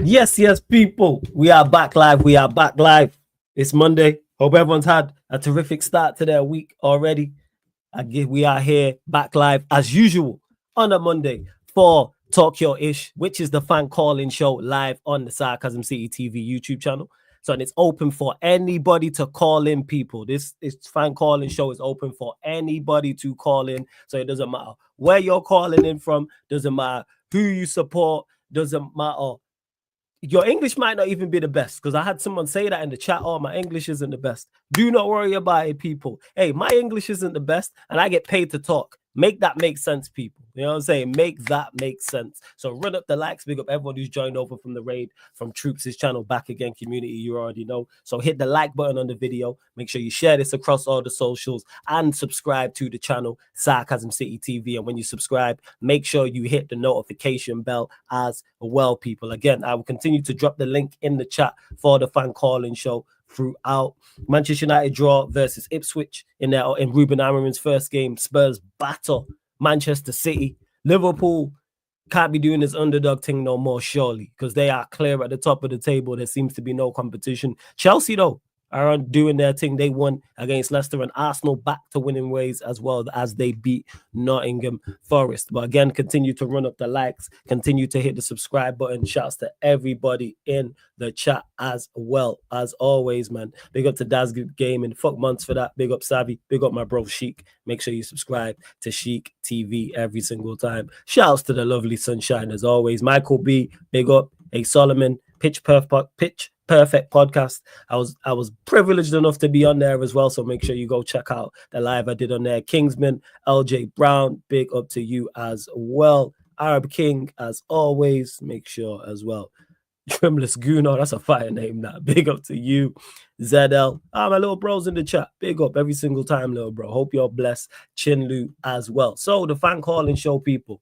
Yes, people. We are back live. We are back live. It's Monday. Hope everyone's had a terrific start to their week already. We are here back live as usual on a Monday for Talk Your Ish, which is the fan calling show live on the Sarcasm City TV YouTube channel. So, and it's open for anybody to call in, people. This fan calling show is open for anybody to call in. So it doesn't matter where you're calling in from, doesn't matter who you support, doesn't matter. Your English might not even be the best, because I had someone say that in the chat. Oh, my English isn't the best. Do not worry about it, people. Hey, my English isn't the best, and I get paid to talk. Make that make sense, people. You know what I'm saying? Make that make sense. So run up the likes. Big up everyone who's joined over from the raid, from Troops' channel, Back Again community. You already know. So hit the like button on the video. Make sure you share this across all the socials and subscribe to the channel, Sarcasm City TV. And when you subscribe, make sure you hit the notification bell as well, people. Again, I will continue to drop the link in the chat for the fan calling show throughout. Manchester United draw versus Ipswich in Ruben Amorim's first game. Spurs battle Manchester City. Liverpool can't be doing this underdog thing no more, surely, because they are clear at the top of the table. There seems to be no competition. Chelsea, though, are doing their thing. They won against Leicester, and Arsenal back to winning ways as well as they beat Nottingham Forest. But again, continue to run up the likes, continue to hit the subscribe button. Shouts to everybody in the chat as well. As always, man, big up to Daz Gaming. Fuck months for that. Big up Savvy. Big up my bro Sheik. Make sure you subscribe to Sheik TV every single time. Shouts to the lovely Sunshine as always. Michael B. Big up. A Solomon. Pitch Perfect podcast. I was privileged enough to be on there as well, so make sure you go check out the live I did on there. Kingsman, LJ Brown, big up to you as well. Arab King, as always, make sure as well. Trimless Gunnar, that's a fire name, that. Big up to you. ZL, my little bro's in the chat. Big up every single time, little bro. Hope you're blessed. Chinlu as well. So the fan calling show, people.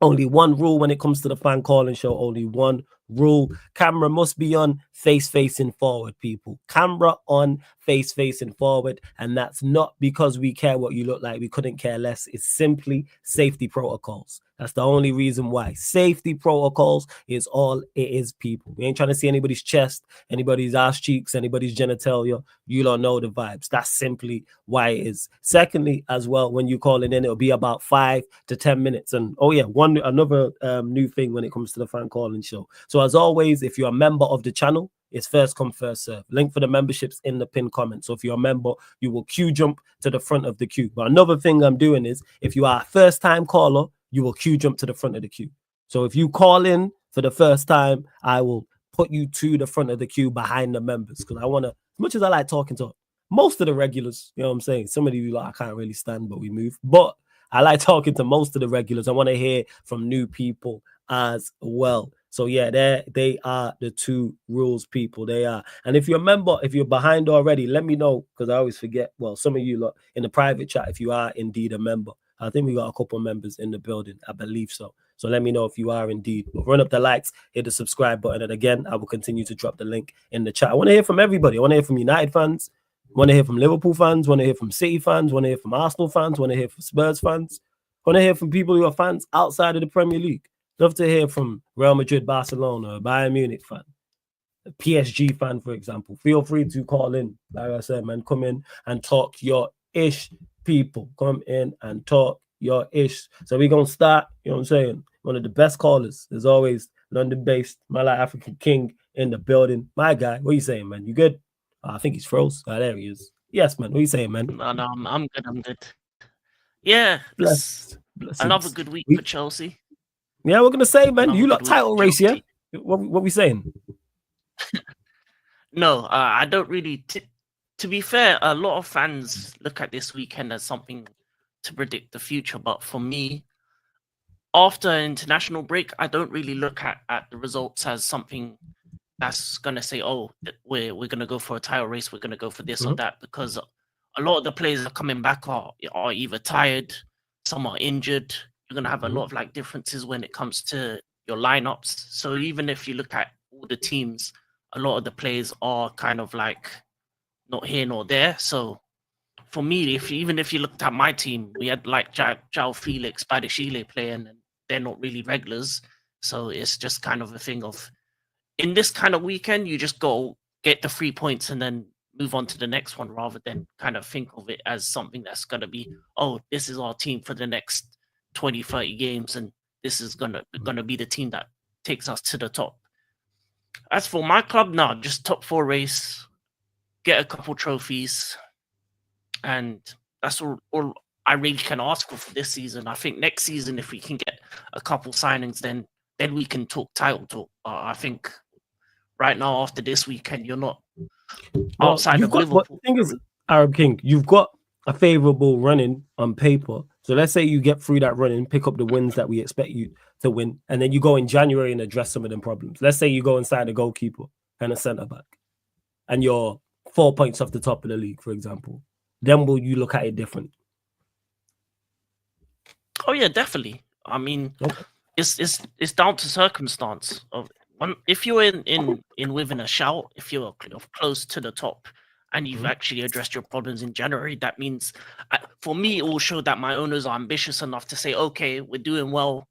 Only one rule when it comes to the fan calling show. Only one rule. Camera must be on, face facing forward, people. Camera on, face facing forward. And that's not because we care what you look like. We couldn't care less. It's simply safety protocols. That's the only reason why. Safety protocols is all it is, people. We ain't trying to see anybody's chest, anybody's ass cheeks, anybody's genitalia. You don't know the vibes. That's simply why it is. Secondly, as well, when you're calling in, it'll be about 5 to 10 minutes. And oh yeah, another new thing when it comes to the fan calling show. So as always, if you're a member of the channel, it's first come, first serve. Link for the memberships in the pinned comment. So if you're a member, you will queue jump to the front of the queue. But another thing I'm doing is, if you are a first time caller, you will queue jump to the front of the queue. So if you call in for the first time, I will put you to the front of the queue behind the members, because I want to, as much as I like talking to most of the regulars, you know what I'm saying? Some of you like, I can't really stand, but we move. But I like talking to most of the regulars. I want to hear from new people as well. So yeah, they are the two rules, people. They are. And if you're a member, if you're behind already, let me know, because I always forget. Well, some of you lot in the private chat, if you are indeed a member. I think we got a couple of members in the building. I believe so. So let me know if you are indeed. But run up the likes, hit the subscribe button. And again, I will continue to drop the link in the chat. I want to hear from everybody. I want to hear from United fans. I want to hear from Liverpool fans. I want to hear from City fans. I want to hear from Arsenal fans. I want to hear from Spurs fans. I want to hear from people who are fans outside of the Premier League. Love to hear from Real Madrid, Barcelona, Bayern Munich fan, a PSG fan, for example. Feel free to call in. Like I said, man, come in and talk your ish, people. Come in and talk your ish. So we're going to start, you know what I'm saying? One of the best callers, as always, London-based, my like African King in the building. My guy, what are you saying, man? You good? I think he's froze. There he is. Yes, man. What are you saying, man? No, I'm good. I'm good. Yeah, Blessed. Another good week for Chelsea. Yeah, we're gonna say, man, you lot title race, yeah? What we saying? No, I don't really. To be fair, a lot of fans look at this weekend as something to predict the future. But for me, after an international break, I don't really look at the results as something that's gonna say, oh, we're gonna go for a title race, we're gonna go for this or that, because a lot of the players that are coming back are either tired, some are injured. You're going to have a lot of like differences when it comes to your lineups. So even if you look at all the teams, a lot of the players are kind of like not here nor there. So for me, even if you looked at my team, we had like João Felix, Badiashile playing, and they're not really regulars. So it's just kind of a thing of in this kind of weekend, you just go get the 3 points and then move on to the next one, rather than kind of think of it as something that's going to be, oh, this is our team for the next 20, 30 games, and this is gonna be the team that takes us to the top. As for my club, now just top 4 race, get a couple trophies, and that's all I really can ask for this season. I think next season, if we can get a couple signings, then we can talk title talk. I think right now, after this weekend, you're not outside of Liverpool. But the thing is, Arab King, you've got a favourable running on paper. So let's say you get through that running, pick up the wins that we expect you to win, and then you go in January and address some of them problems. Let's say you go inside a goalkeeper and a centre back, and you're 4 points off the top of the league, for example. Then will you look at it different? Oh yeah, definitely. I mean, okay. It's down to circumstance. If you're in within a shout, if you're close to the top, and you've actually addressed your problems in January, that means, for me, it will show that my owners are ambitious enough to say, okay, we're doing well,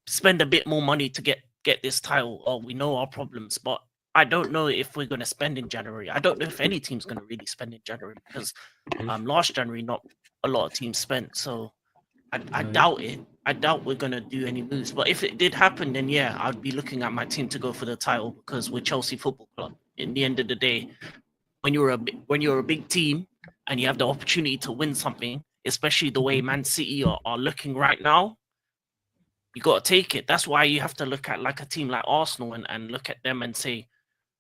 spend a bit more money to get this title, or we know our problems. But I don't know if we're going to spend in January. I don't know if any team's going to really spend in January, because last January, not a lot of teams spent. So I doubt it. I doubt we're going to do any moves. But if it did happen, then yeah, I'd be looking at my team to go for the title, because we're Chelsea Football Club. In the end of the day, when you're a big team and you have the opportunity to win something, especially the way Man City are looking right now, you got to take it. That's why you have to look at like a team like Arsenal and look at them and say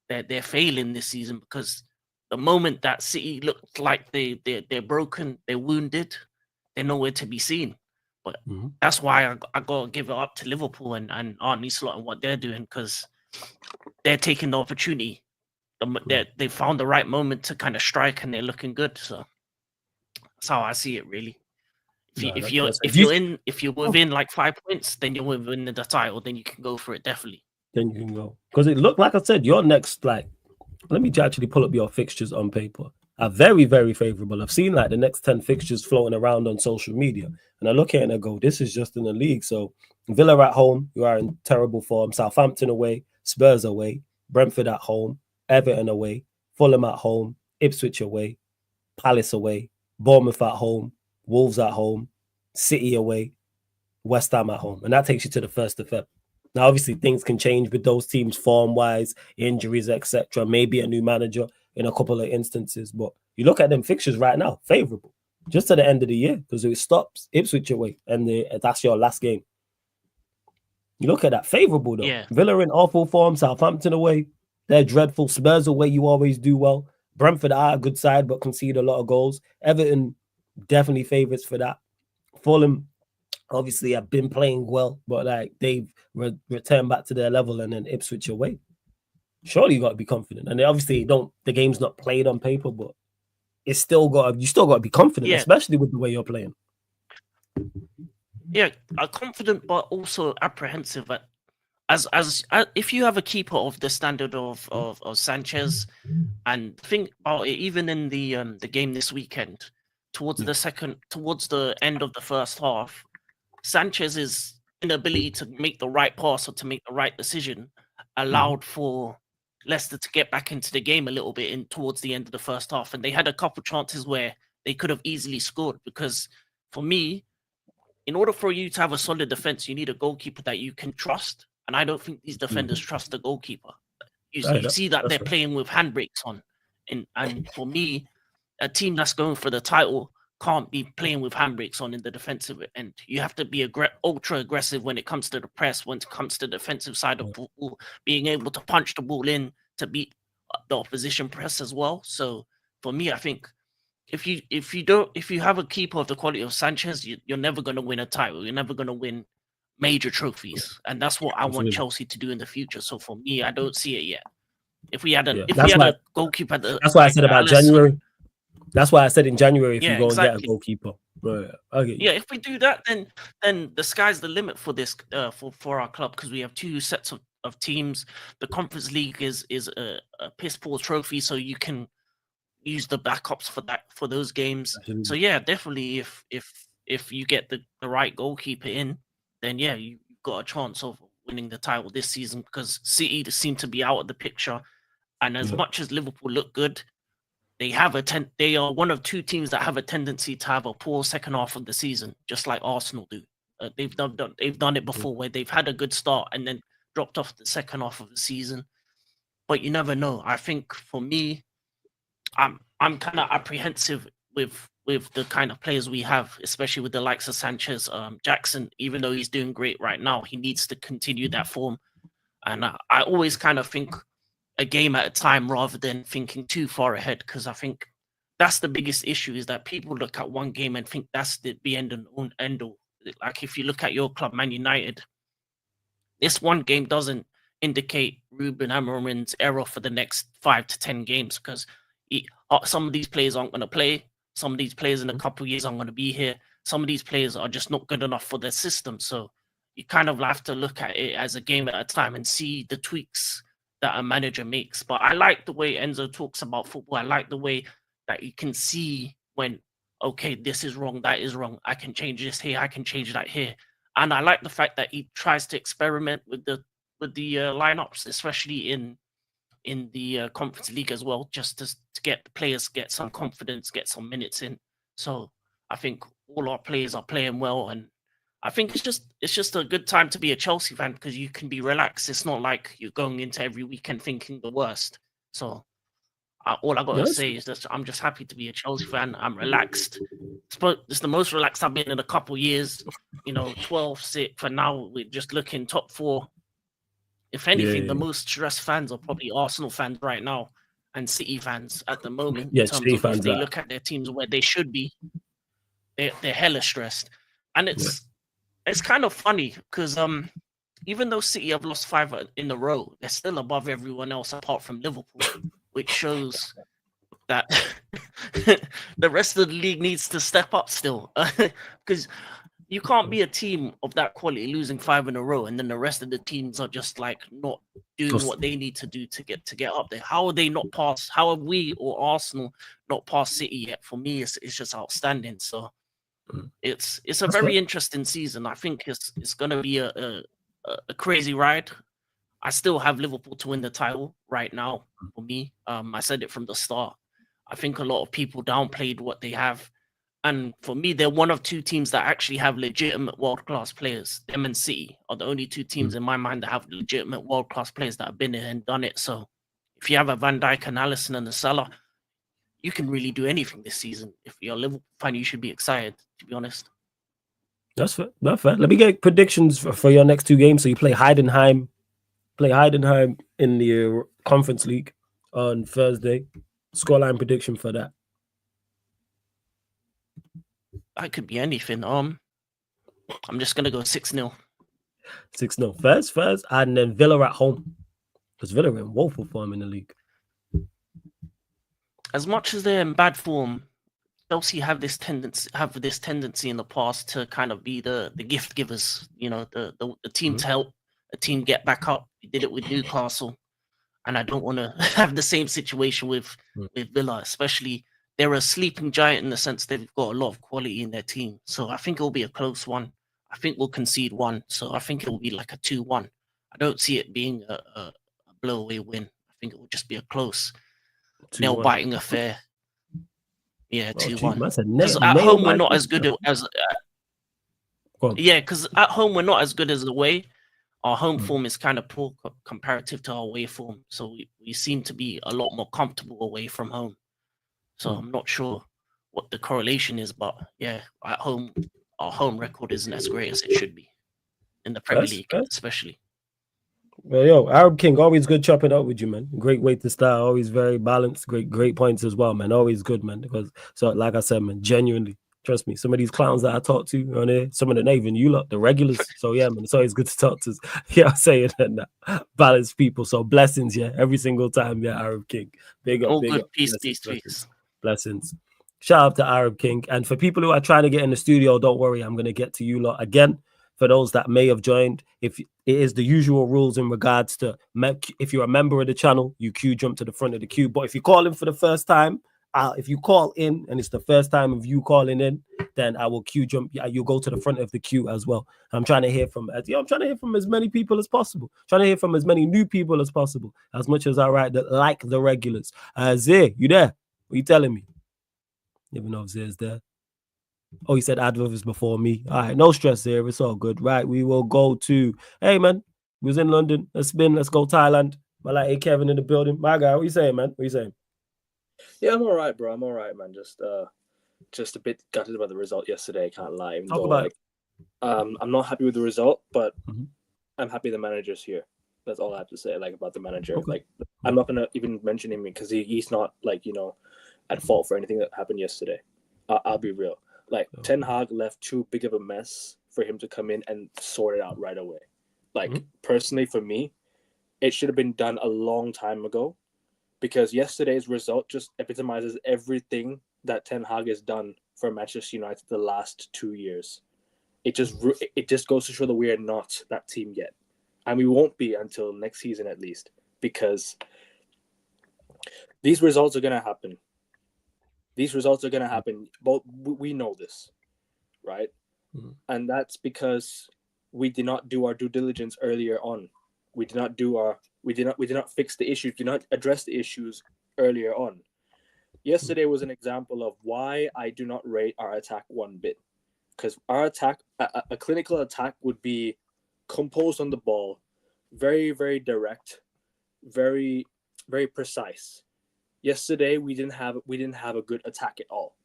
they're failing this season, because the moment that City looked like they're broken, they're wounded, they're nowhere to be seen. But that's why I got to give it up to Liverpool and Arne Slot and what they're doing, because they're taking the opportunity. They found the right moment to kind of strike, and they're looking good. So that's how I see it, really. If you're within like 5 points, then you're within the title. Then you can go for it, definitely. Then you can go, because it looked like I said your next, like, let me actually pull up your fixtures on paper, are very, very favourable. I've seen like the next 10 fixtures floating around on social media, and I look at it and I go, this is just in the league. So Villa at home, you are in terrible form. Southampton away, Spurs away, Brentford at home, Everton away, Fulham at home, Ipswich away, Palace away, Bournemouth at home, Wolves at home, City away, West Ham at home. And that takes you to the 1st of February. Now, obviously, things can change with those teams form-wise, injuries, etc. Maybe a new manager in a couple of instances. But you look at them fixtures right now, favourable, just to the end of the year, because it stops Ipswich away, and that's your last game. You look at that, favourable though. Yeah. Villa in awful form, Southampton away, they're dreadful. Spurs away, you always do well. Brentford are a good side, but concede a lot of goals. Everton, definitely favourites for that. Fulham, obviously, have been playing well, but like they've returned back to their level, and then Ipswich away. Surely you got to be confident. And they obviously the game's not played on paper, but you still got to be confident, especially with the way you're playing. Yeah, confident, but also apprehensive. As if you have a keeper of the standard of Sanchez, and think about it, even in the game this weekend, towards the end of the first half, Sanchez's inability to make the right pass or to make the right decision allowed for Leicester to get back into the game a little bit towards the end of the first half, and they had a couple chances where they could have easily scored. Because for me, in order for you to have a solid defense, you need a goalkeeper that you can trust, and I don't think these defenders trust the goalkeeper. You see that they're playing with handbrakes on, and for me, a team that's going for the title can't be playing with handbrakes on in the defensive end. You have to be ultra aggressive when it comes to the press, when it comes to the defensive side of the ball, being able to punch the ball in to beat the opposition press as well. So for me, I think if you have a keeper of the quality of Sanchez, you're never going to win a title. You're never going to win major trophies, and that's what I want Chelsea to do in the future. So for me, I don't see it yet. If we had a goalkeeper, that's why I said about January. That's why I said in January, if you go and get a goalkeeper. Right. Okay. Yeah, if we do that, then the sky's the limit for this for our club, because we have 2 sets of teams. The Conference League is a piss poor trophy, so you can use the backups for those games. Absolutely. So yeah, definitely if you get the right goalkeeper in, then yeah, you've got a chance of winning the title this season because City seem to be out of the picture. And as much as Liverpool look good, they are one of two teams that have a tendency to have a poor second half of the season, just like Arsenal do. They've done it before where they've had a good start and then dropped off the second half of the season. But you never know. I think for me, I'm kind of apprehensive with the kind of players we have, especially with the likes of Sanchez, Jackson. Even though he's doing great right now, he needs to continue that form. And I always kind of think a game at a time rather than thinking too far ahead, because I think that's the biggest issue is that people look at one game and think that's the end and end all. Like if you look at your club, Man United, this one game doesn't indicate Ruben Amorim's error for the next 5 to 10 games because some of these players aren't going to play. Some of these players in a couple of years aren't going to be here. Some of these players are just not good enough for their system. So you kind of have to look at it as a game at a time and see the tweaks that a manager makes. But I like the way Enzo talks about football. I like the way that you can see when, okay, this is wrong, that is wrong. I can change this here, I can change that here. And I like the fact that he tries to experiment with the lineups, especially in the Conference League as well, just to get the players get some confidence, get some minutes in. So I think all our players are playing well, and I think it's just a good time to be a Chelsea fan because you can be relaxed. It's not like you're going into every weekend thinking the worst. So all I got to say is that I'm just happy to be a Chelsea fan. I'm relaxed. It's the most relaxed I've been in a couple of years. 12, 6. For now, we're just looking top 4. If anything, the most stressed fans are probably Arsenal fans right now and City fans at the moment. Yeah, in terms City of fans if they look at their teams where they should be, they're hella stressed. And it's kind of funny because even though City have lost 5 in a row, they're still above everyone else apart from Liverpool, which shows that the rest of the league needs to step up still. Because you can't be a team of that quality losing 5 in a row and then the rest of the teams are just like not doing what they need to do to get up there. How are they not past? How have we or Arsenal not passed City yet? For me, it's just outstanding. So it's a very interesting season. I think it's going to be a crazy ride. I still have Liverpool to win the title right now for me. I said it from the start. I think a lot of people downplayed what they have. And for me, they're one of 2 teams that actually have legitimate world-class players. Them and City are the only 2 teams in my mind that have legitimate world-class players that have been there and done it. So if you have a Van Dijk, and Alisson and a Salah, you can really do anything this season. If you're a Liverpool fan, you should be excited, to be honest. That's fair. Not fair. Let me get predictions for your next 2 games. So you play Heidenheim in the Conference League on Thursday. Scoreline prediction for that. That could be anything. I'm just gonna go 6-0. 6-0. First, and then Villa at home. Because Villa are in woeful form in the league. As much as they're in bad form, Chelsea have this tendency in the past to kind of be the gift givers, the team to help a team get back up. We did it with Newcastle, and I don't want to have the same situation with Villa, especially they're a sleeping giant in the sense they've got a lot of quality in their team. So I think it'll be a close one. I think we'll concede 1, so I think it will be like a 2-1. I don't see it being a blow-away win. I think it will just be a close, nail-biting affair. Yeah, 2-1. Because at home we're not as good as. Because at home we're not as good as away. Our home form is kind of poor comparative to our away form, so we seem to be a lot more comfortable away from home. So I'm not sure what the correlation is, but yeah, at home our home record isn't as great as it should be in the Premier League, especially. Well, Arab King, always good chopping up with you, man. Great way to start. Always very balanced. Great points as well, man. Always good, man. Because like I said, man, genuinely, trust me, some of these clowns that I talk to on here, some of them, even you lot, the regulars. So yeah, man, it's always good to talk to. I'm saying that balanced people. So blessings, yeah, every single time, yeah, Arab King. Big up, big up. Peace. Blessings. Shout out to Arab King. And for people who are trying to get in the studio, don't worry, I'm going to get to you lot again. For those that may have joined, if it is the usual rules in regards to if you're a member of the channel, you jump to the front of the queue. But if you're calling for the first time, if you call in and it's the first time of you calling in, then I will queue jump. Yeah, you go to the front of the queue as well. I'm trying to hear from I'm trying to hear from as many people as possible. Trying to hear from as many new people as possible. As much as I write that like the regulars. Zay, you there? What are you telling me? Even know if Zay's there. Oh, he said Adverb is before me. All right, no stress there. It's all good. Right, we will go to. Hey man, we was in London. Let's spin. Let's go Thailand. My like, hey Kevin in the building. My guy, what you saying, man? What you saying? Yeah, I'm all right, bro. I'm all right, man. Just a bit gutted about the result yesterday. Can't lie. Even Talk though, about it. I'm not happy with the result, but I'm happy the manager's here. That's all I have to say. Like about the manager. Okay. Like I'm not gonna even mention him because he's not like at fault for anything that happened yesterday. I'll be real. Like Ten Hag left too big of a mess for him to come in and sort it out right away. Like personally, for me, it should have been done a long time ago, because yesterday's result just epitomizes everything that Ten Hag has done for Manchester United the last 2 years. It just goes to show that we are not that team yet, and we won't be until next season at least, because these results are gonna happen. These results are gonna happen. Both we know this, right? And that's because we did not do our due diligence earlier on. We did not fix the issues. Did not address the issues earlier on. Yesterday was an example of why I do not rate our attack one bit. Because our attack, a clinical attack, would be composed on the ball, very, very direct, very, very precise. Yesterday we didn't have a good attack at all.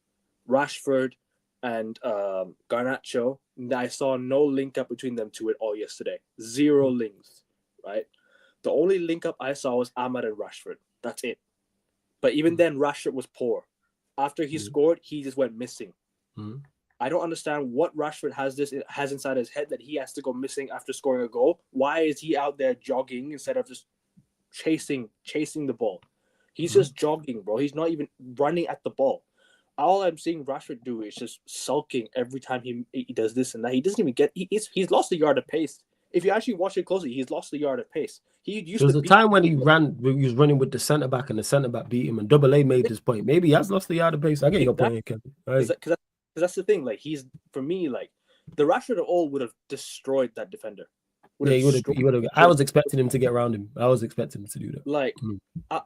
Rashford and Garnacho, I saw no link up between them two at all yesterday. Zero links, right? The only link up I saw was Ahmad and Rashford. That's it. But even then, Rashford was poor. After he scored, he just went missing. I don't understand what Rashford has inside his head that he has to go missing after scoring a goal. Why is he out there jogging instead of just chasing the ball? He's just jogging, bro. He's not even running at the ball. All I'm seeing Rashford do is just sulking every time he does this and that. He doesn't even get. He's lost a yard of pace. If you actually watch it closely, he's lost a yard of pace. There was a time when he was running with the centre back, and the centre back beat him, and Double A made this point. Maybe he has lost the yard of pace. I get your point, Kevin. Because that's the thing. Like for me, like the Rashford at all would have destroyed that defender. He would have. I was expecting him to get around him. I was expecting him to do that. Like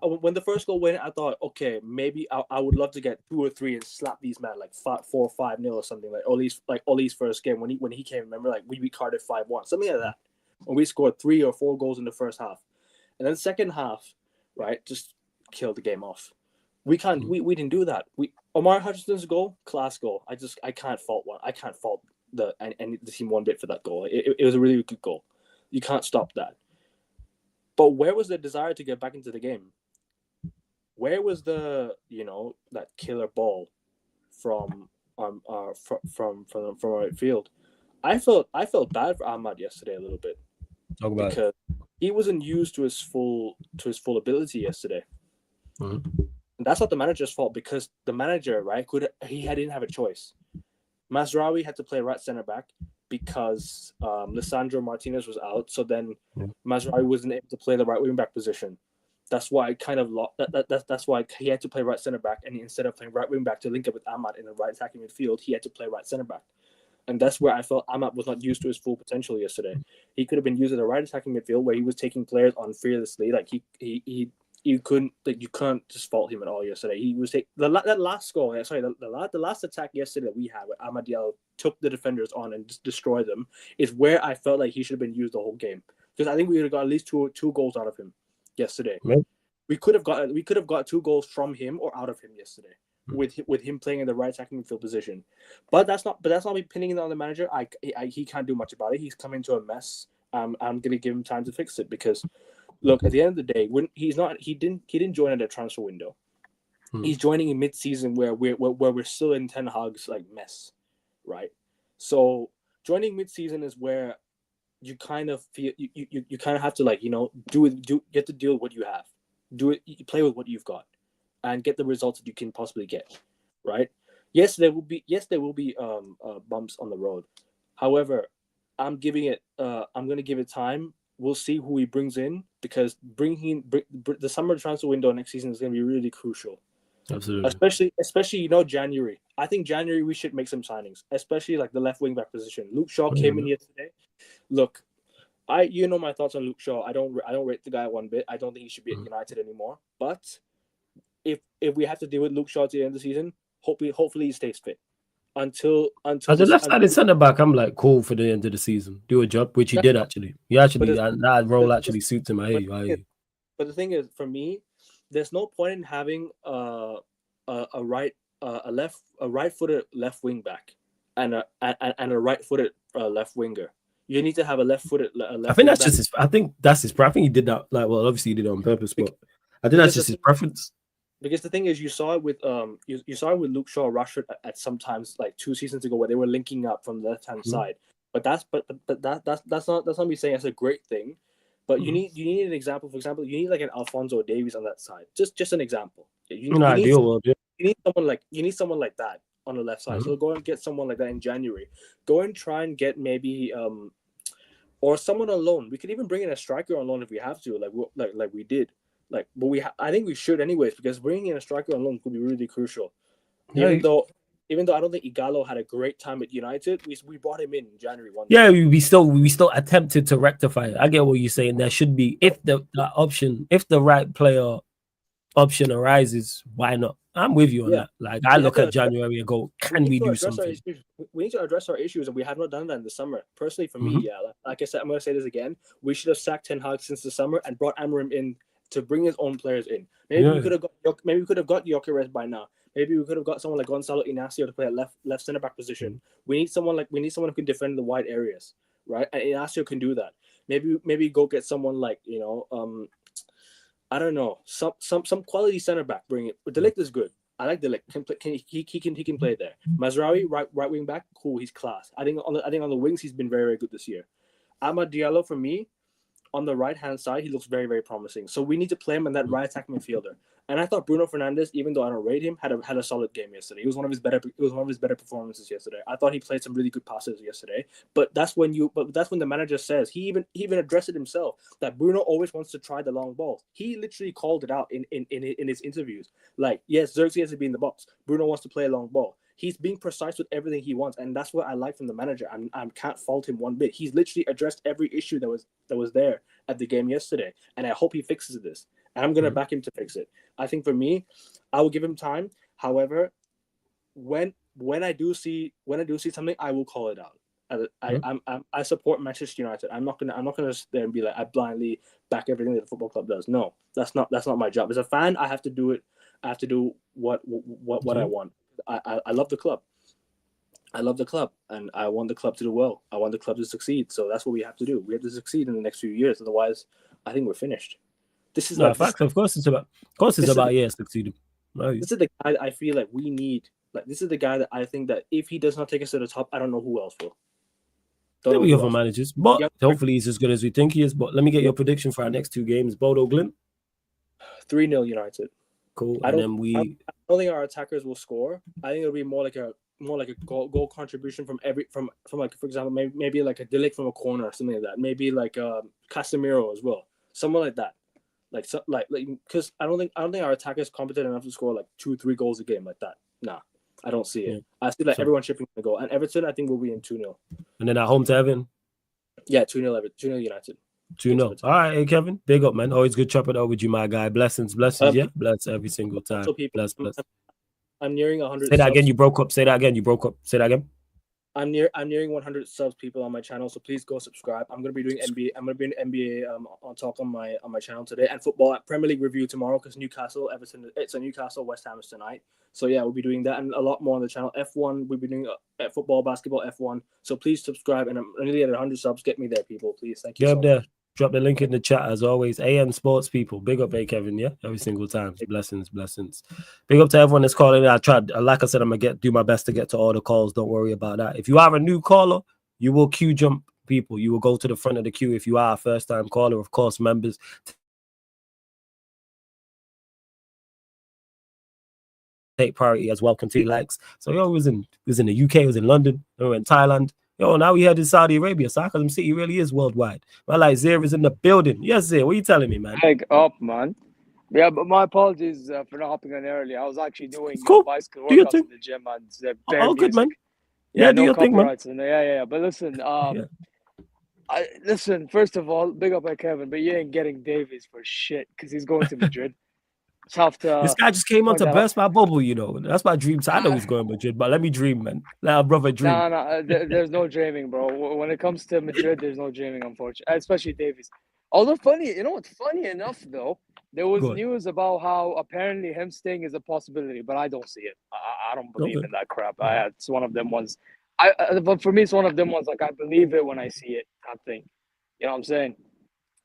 when the first goal went, I thought, okay, maybe I would love to get 2 or 3 and slap these men like 4-5-0 or something, like Ollie's first game when he came. Remember, like we beat Cardiff 5-1, something like that. When we scored 3 or 4 goals in the first half, and then second half, right, just killed the game off. We didn't do that. Omar Hutchinson's goal, class goal. I can't fault one. I can't fault the team one bit for that goal. It was a really good goal. You can't stop that. But where was the desire to get back into the game? Where was the that killer ball from our field? I felt bad for Ahmad yesterday a little bit. Talk about because he wasn't used to his full ability yesterday. And that's not the manager's fault, because the manager, right, didn't have a choice. Mazraoui had to play right centre back because Lisandro Martinez was out. So then Mazraoui wasn't able to play the right wing back position. That's why that's why he had to play right centre back, and instead of playing right wing back to link up with Ahmad in the right attacking midfield, he had to play right centre back. And that's where I felt Ahmad was not used to his full potential yesterday. He could have been used at the right attacking midfield where he was taking players on fearlessly. Like you can't just fault him at all yesterday. He was that last goal. The last attack yesterday that we had, where Ahmad Diallo took the defenders on and just destroyed them, is where I felt like he should have been used the whole game, because I think we would have got at least two goals out of him yesterday. Right. We could have got 2 goals from him or out of him yesterday, with him playing in the right attacking midfield position. But that's not me pinning it on the manager. He can't do much about it. He's come into a mess. I'm gonna give him time to fix it, because look, at the end of the day, when he didn't join at the transfer window. He's joining in mid-season where we're still in Ten Hag's like mess, right? So joining mid-season is where you kind of feel you kind of have to get to deal with what you have. Play with what you've got, and get the results that you can possibly get, right? Yes, there will be bumps on the road. However, I'm going to give it time. We'll see who he brings in, because the summer transfer window next season is going to be really crucial. Absolutely. Especially January. I think January we should make some signings, especially like the left wing back position. Luke Shaw came in yesterday. Look, my thoughts on Luke Shaw. I don't rate the guy one bit. I don't think he should be at United anymore. But if we have to deal with Luke Shaw at the end of the season, hopefully he stays fit. Until as a left-sided centre back, I'm like cool for the end of the season. Do a job, which he did actually. That role actually suits him. I hear you. But the thing is, for me, there's no point in having a right-footed left wing back and a right-footed left winger. You need to have a left-footed. I think that's just his. I think that's his. I think he did that. Like, well, obviously he did it on purpose, but I think that's just his preference. Because the thing is, you saw it with you saw it with Luke Shaw, Rashford at sometimes like 2 seasons ago where they were linking up from the left-hand side. But that's not me saying that's a great thing. But you need an example. For example, you need like an Alphonso Davies on that side. Just an example. You need someone like that on the left side. So go and get someone like that in January. Go and try and get maybe or someone on loan. We could even bring in a striker on loan if we have to, like we did. But I think we should anyways, because bringing in a striker on loan could be really crucial. Even though I don't think Igalo had a great time at United, we brought him in January 1. Yeah, we still attempted to rectify it. I get what you're saying. There should be, if the right player option arises, why not? I'm with you on that. Like, I look at January and go, can we do something? We need to address our issues, and we have not done that in the summer. Personally, for me, like I said, I'm going to say this again. We should have sacked Ten Hag since the summer and brought Amorim in to bring his own players in. Maybe we could have got Gyökeres by now. Maybe we could have got someone like Gonzalo Inacio to play at left center back position. We need someone who can defend the wide areas, right? And Inacio can do that. Maybe go get someone like I don't know, some quality center back. Bring it. But De Ligt is good. I like De Ligt. He can play there. Mazraoui, right wing back, cool. He's class. I think on the wings he's been very, very good this year. Amad Diallo, for me, on the right-hand side, he looks very, very promising. So we need to play him in that right attack midfielder. And I thought Bruno Fernandes, even though I don't rate him, had a solid game yesterday. It was one of his better performances yesterday. I thought he played some really good passes yesterday. But that's when the manager says, he even addressed it himself, that Bruno always wants to try the long ball. He literally called it out in his interviews. Like, yes, Xerxes has to be in the box. Bruno wants to play a long ball. He's being precise with everything he wants, and that's what I like from the manager. I can't fault him one bit. He's literally addressed every issue that was there at the game yesterday, and I hope he fixes this. And I'm gonna back him to fix it. I think for me, I will give him time. However, when I do see something, I will call it out. I support Manchester United. I'm not gonna sit there and be like, I blindly back everything that the football club does. No, that's not my job. As a fan, I have to do it. I have to do what I want. I love the club. I love the club, and I want the club to do well. I want the club to succeed. So that's what we have to do. We have to succeed in the next few years. Otherwise, I think we're finished. This is fact. Of course, it's about succeeding. Right. This is the guy I feel like we need. Like, this is the guy that I think that if he does not take us to the top, I don't know who else will. There we other managers, but hopefully he's as good as we think he is. But let me get your prediction for our next 2 games. Bodo Glimt. 3-0 United. Cool. I don't think our attackers will score. I think it'll be more like a goal contribution from like, for example, maybe like a De Ligt from a corner or something like that. Maybe like Casemiro as well. Someone like that. Like because I don't think our attackers competent enough to score like 2-3 goals a game like that. Nah, I don't see it. Yeah. I see like everyone chipping the goal. And Everton, I think, will be in 2-0. And then at home to Everton? Yeah, 2-0 United. 2-0. All right, hey, Kevin. Big up, man. Always good chopping over with you, my guy. Blessings. Yeah. Bless every single time. Bless. I'm nearing 100. Say that again. You broke up. Say that again. I'm nearing 100 subs, people, on my channel, so please go subscribe. I'm gonna be doing NBA. I'm gonna be an NBA on talk on my channel today, and football Premier League review tomorrow, because Newcastle, Everton. It's a Newcastle West Ham tonight. So yeah, we'll be doing that and a lot more on the channel. F1, we'll be doing football, basketball, F1. So please subscribe, and I'm nearly at 100 subs. Get me there, people, please. Thank you. Get up there. Drop the link in the chat as always. AM Sports people. Big up, Kevin, yeah? Every single time. Blessings. Big up to everyone that's calling in. I tried, like I said, I'm going to do my best to get to all the calls. Don't worry about that. If you are a new caller, you will queue jump, people. You will go to the front of the queue. If you are a first-time caller, of course, members take priority as well. Continue likes. So he was in the UK, was in London, we were in Thailand. Now we head in Saudi Arabia. Sarcasm City really is worldwide. My like Zir is in the building. Yes, Zir, what are you telling me, man? Big up, man. Yeah, but my apologies for not hopping on early. I was actually doing It's cool. bicycle Do your workouts thing. in the gym and All good, man. Yeah, Do no your thing, man. copyrights. Yeah. But listen, Yeah. listen. First of all, big up by Kevin, but you ain't getting Davies for shit because he's going to Madrid. Just have to. This guy just came on point to that burst my bubble, you know. That's my dream. So I know he's going to Madrid, but let me dream, man. Let our brother dream. No. There's no dreaming, bro. When it comes to Madrid, there's no dreaming, unfortunately, especially Davies. Although funny, you know what's funny enough though, there was Go on. news about how apparently him staying is a possibility, but I don't see it. I don't believe Okay. in that crap. It's one of them ones. But for me, it's one of them ones. Like I believe it when I see it. That thing, you know what I'm saying?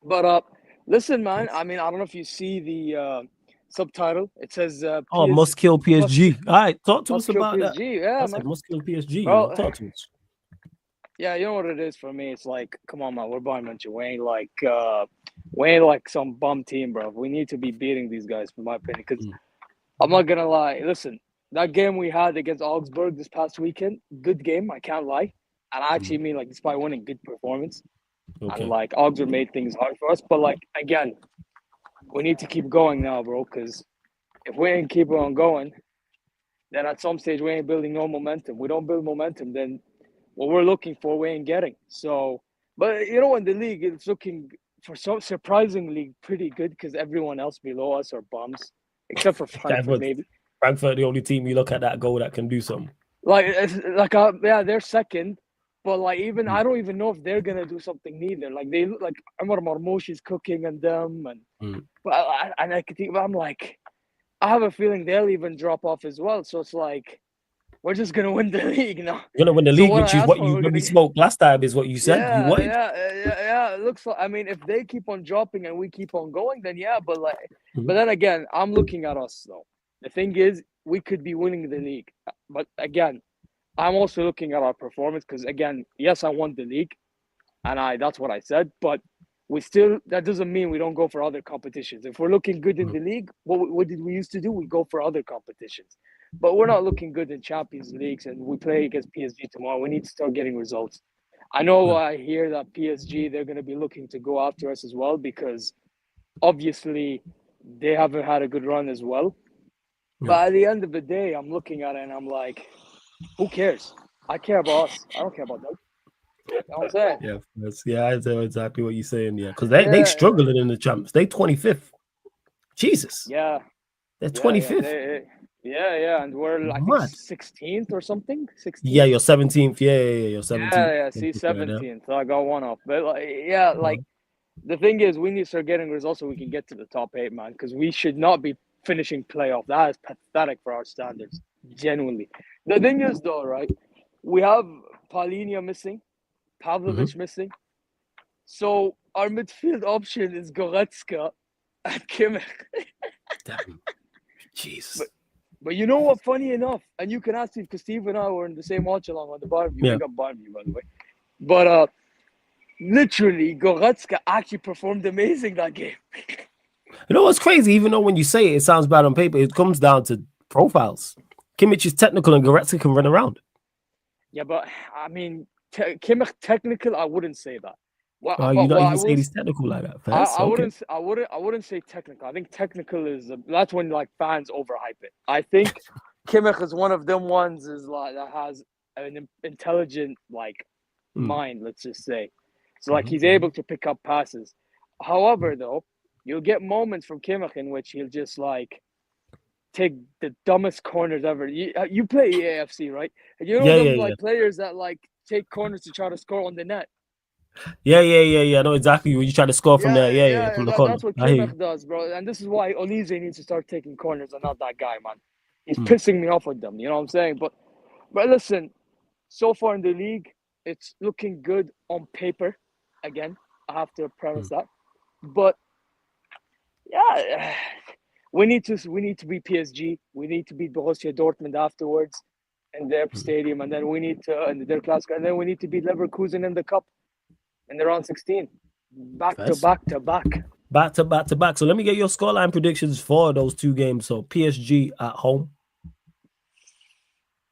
But listen, man. I mean, I don't know if you see the subtitle. It says Oh, must kill PSG. All right, talk to us must kill about that. PSG. Yeah, I said man. must kill PSG. Bro, You know, talk to us. Yeah, you know what it is for me. It's like, come on, man. We're Bayern Munich. We ain't like some bum team, bro. We need to be beating these guys, in my opinion. Because I'm not gonna lie. Listen, that game we had against Augsburg this past weekend, good game. I can't lie. And I actually mean, like, despite winning, good performance. Okay. And like Augsburg made things hard for us. But like again, we need to keep going now, bro. Because if we ain't keep on going, then at some stage we ain't building no momentum. We don't build momentum, then what we're looking for, we ain't getting. So, but you know, in the league, it's looking for so surprisingly pretty good because everyone else below us are bums, except for Frankfurt, maybe. Frankfurt, the only team you look at that goal that can do something. Yeah, they're second, but like even I don't even know if they're gonna do something neither. Like they look like Amar Marmoush is cooking and them, and but I'm like, I have a feeling they'll even drop off as well. So it's like, we're just gonna win the league now. You're gonna win the league, which is what you when we smoked last time, is what you said. Yeah, you wanted. Yeah. It looks like. I mean, if they keep on dropping and we keep on going, then yeah. But then again, I'm looking at us though. The thing is, we could be winning the league, but again, I'm also looking at our performance because again, yes, I won the league, and that's what I said. But that doesn't mean we don't go for other competitions. If we're looking good in the league, what did we used to do? We go for other competitions. But we're not looking good in Champions Leagues, and we play against PSG tomorrow. We need to start getting results. I know I hear that PSG, they're going to be looking to go after us as well because obviously they haven't had a good run as well. Yeah. But at the end of the day, I'm looking at it and I'm like, who cares? I care about us. I don't care about them. You know what I'm saying? Yeah, I know exactly what you're saying. Yeah, because they struggling in the champs. They 25th. Jesus. Yeah. They're 25th. Yeah, and we're like 16th or something. 16th. Yeah, you're 17th. Yeah, you're 17th. Yeah. See, 17th. So I got one off. But the thing is, we need to start getting results so we can get to the top 8, man. Because we should not be finishing playoff. That is pathetic for our standards. Genuinely. The thing is, though, right? We have Paulinho missing, Pavlovic missing. So our midfield option is Goretzka and Kimmich. Damn. Jesus. But you know what? Funny enough, and you can ask Steve because Steve and I were in the same watch along on the Barview. Yeah. We got Barview, by the way. But literally, Goretzka actually performed amazing that game. You know what's crazy? Even though when you say it, it sounds bad on paper, it comes down to profiles. Kimmich is technical and Goretzka can run around. Yeah, but I mean, Kimmich technical, I wouldn't say that. Well, you don't even say he's technical like that. I wouldn't say technical. I think technical is that's when like fans overhype it. I think Kimmich is one of them ones is like that has an intelligent mind. Let's just say, so like he's able to pick up passes. However, though, you'll get moments from Kimmich in which he'll just like take the dumbest corners ever. You play EAFC, right? And you know players that like take corners to try to score on the net. Yeah. I know exactly when you try to score from there. Yeah, from the corner. That's what Kimmich does, bro. And this is why Olise needs to start taking corners and not that guy, man. He's pissing me off with them. You know what I'm saying? But listen, so far in the league, it's looking good on paper. Again, I have to premise that. But yeah, we need to beat PSG. We need to beat Borussia Dortmund afterwards in their stadium, and then we need to in their class, and then we need to beat Leverkusen in the cup. In the round 16, back to back. So let me get your scoreline predictions for those two games. So PSG at home.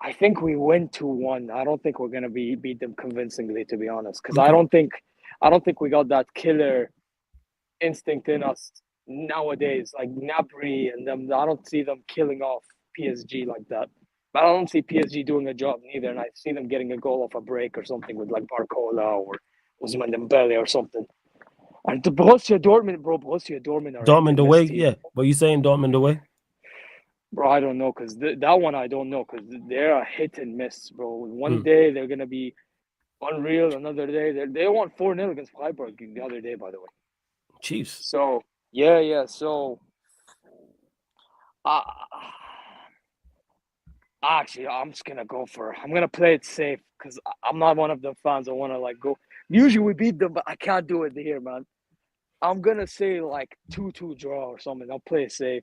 I think we win 2-1. I don't think we're gonna beat them convincingly, to be honest, because I don't think we got that killer instinct in us nowadays, like Gnabry and them. I don't see them killing off PSG like that. But I don't see PSG doing a job neither, and I see them getting a goal off a break or something with like Barcola or Ousmane Dembele or something. And the Borussia Dortmund, bro, Borussia Dortmund are a Dortmund hit-and-miss away, team. yeah. What you saying, Dortmund away? Bro, I don't know, because that one I don't know, because they're a hit and miss, bro. One day they're gonna be unreal, another day they won 4-0 against Freiburg the other day, by the way. Chiefs. So yeah. So actually, I'm gonna play it safe because I'm not one of the fans that want to like go. Usually we beat them, but I can't do it here, man. I'm gonna say like 2-2 draw or something. I'll play it safe.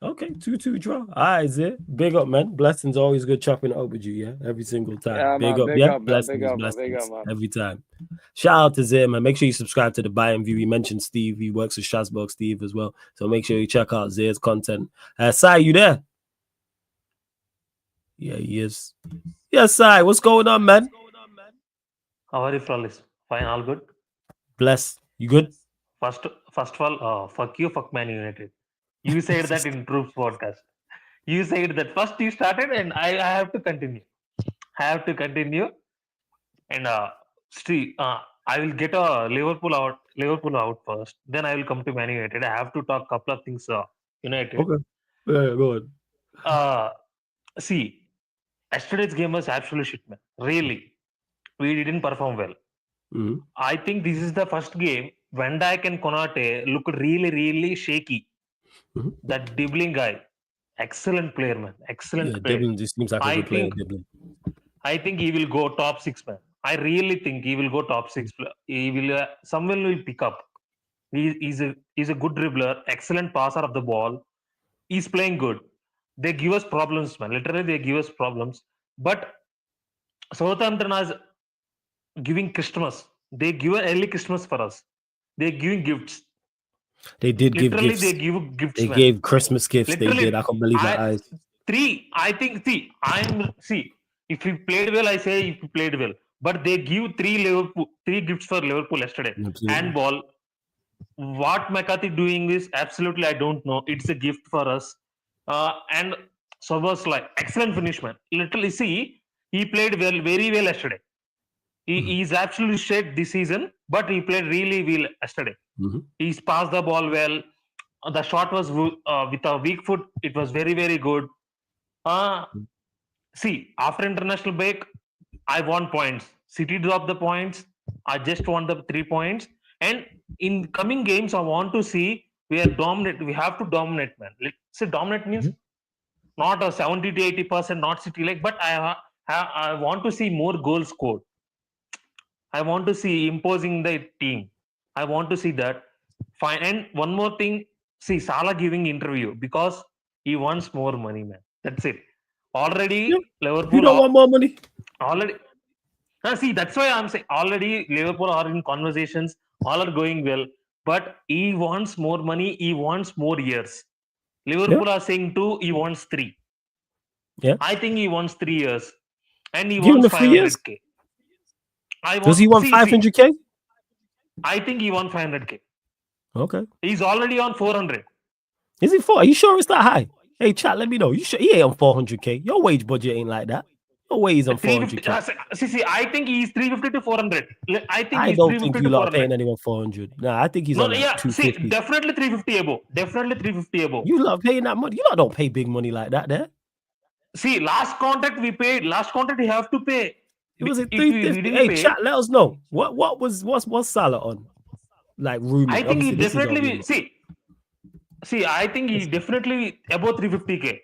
Okay, 2-2 draw. All right, Zay. Big up, man. Blessings always good chopping it up with you, yeah? Every single time. Yeah, Big man, up, big yeah? up, man, Blessings, big up, man, blessings. big up, man. Every time. Shout out to Zay, man. Make sure you subscribe to the Bayern View. We mentioned Steve. He works with Strasbourg Steve as well. So make sure you check out Zay's content. Sai, you there? Yeah, he is. Yes, Sai. What's going on, man? How are you, fellas? Fine, all good. Bless. You good? First of all, fuck you, fuck Man United. You said that in Troops podcast. You said that first you started, and I have to continue. And I will get Liverpool out first. Then I will come to Man United. I have to talk couple of things. United. Okay. Yeah, go on. See, yesterday's game was absolute shit, man. Really, we didn't perform well. Mm-hmm. I think this is the first game. Van Dijk and Konate looked really, really shaky. Mm-hmm. That Dibbling guy, excellent player, man. Excellent player. Dibbling just seems like a good player. I think he will go top 6, man. I really think he will go top 6. He will. Someone will pick up. He's a good dribbler, excellent passer of the ball. He's playing good. They give us problems, man. Literally, they give us problems. But Southampton is giving Christmas. They give an early Christmas for us. They're giving gifts. They did Literally, give gifts. they give gifts. They man. gave Christmas gifts. Literally, they did. I can't believe my eyes. 3. I think. See. If you played well, I say if you played well. But they give 3 gifts for Liverpool yesterday. Absolutely. Handball. What McCarthy doing is absolutely I don't know. It's a gift for us. And so was like excellent finish, man. Literally, see, he played well, very well yesterday. He's absolutely shit this season, but he played really well yesterday. Mm-hmm. He's passed the ball well. The shot was with a weak foot. It was very, very good. See, after international break, I want points. City dropped the points. I just want the 3 points. And in coming games, I want to see we are dominant. We have to dominate, man. Let's say dominate means not a 70 to 80%, not City like, but I want to see more goals scored. I want to see imposing the team. I want to see that. Fine. And one more thing, see Salah giving interview because he wants more money, man. That's it. Already Liverpool. You don't want more money. Already. See, that's why I'm saying already Liverpool are in conversations. All are going well, but he wants more money. He wants more years. Liverpool are saying 2. He wants 3. Yeah. I think he wants 3 years, and he Give wants him the 3 years. 500k. Does he want 500k? I think he wants 500k. Okay. He's already on 400. Is he 4? Are you sure it's that high? Hey, chat, let me know. You sure he ain't on 400k? Your wage budget ain't like that. No way he's on 400k. See, I think he's 350 to 400. I don't think you lot are paying anyone 400. Nah, I think he's on 250. See, definitely 350 above. Definitely 350 above. You lot paying that money. You lot don't pay big money like that there. See, last contract we paid. Last contract you have to pay. It was at 350. Hey, chat, let us know. What's Salah on? Like rumor. I think he definitely see, I think he definitely above 350k.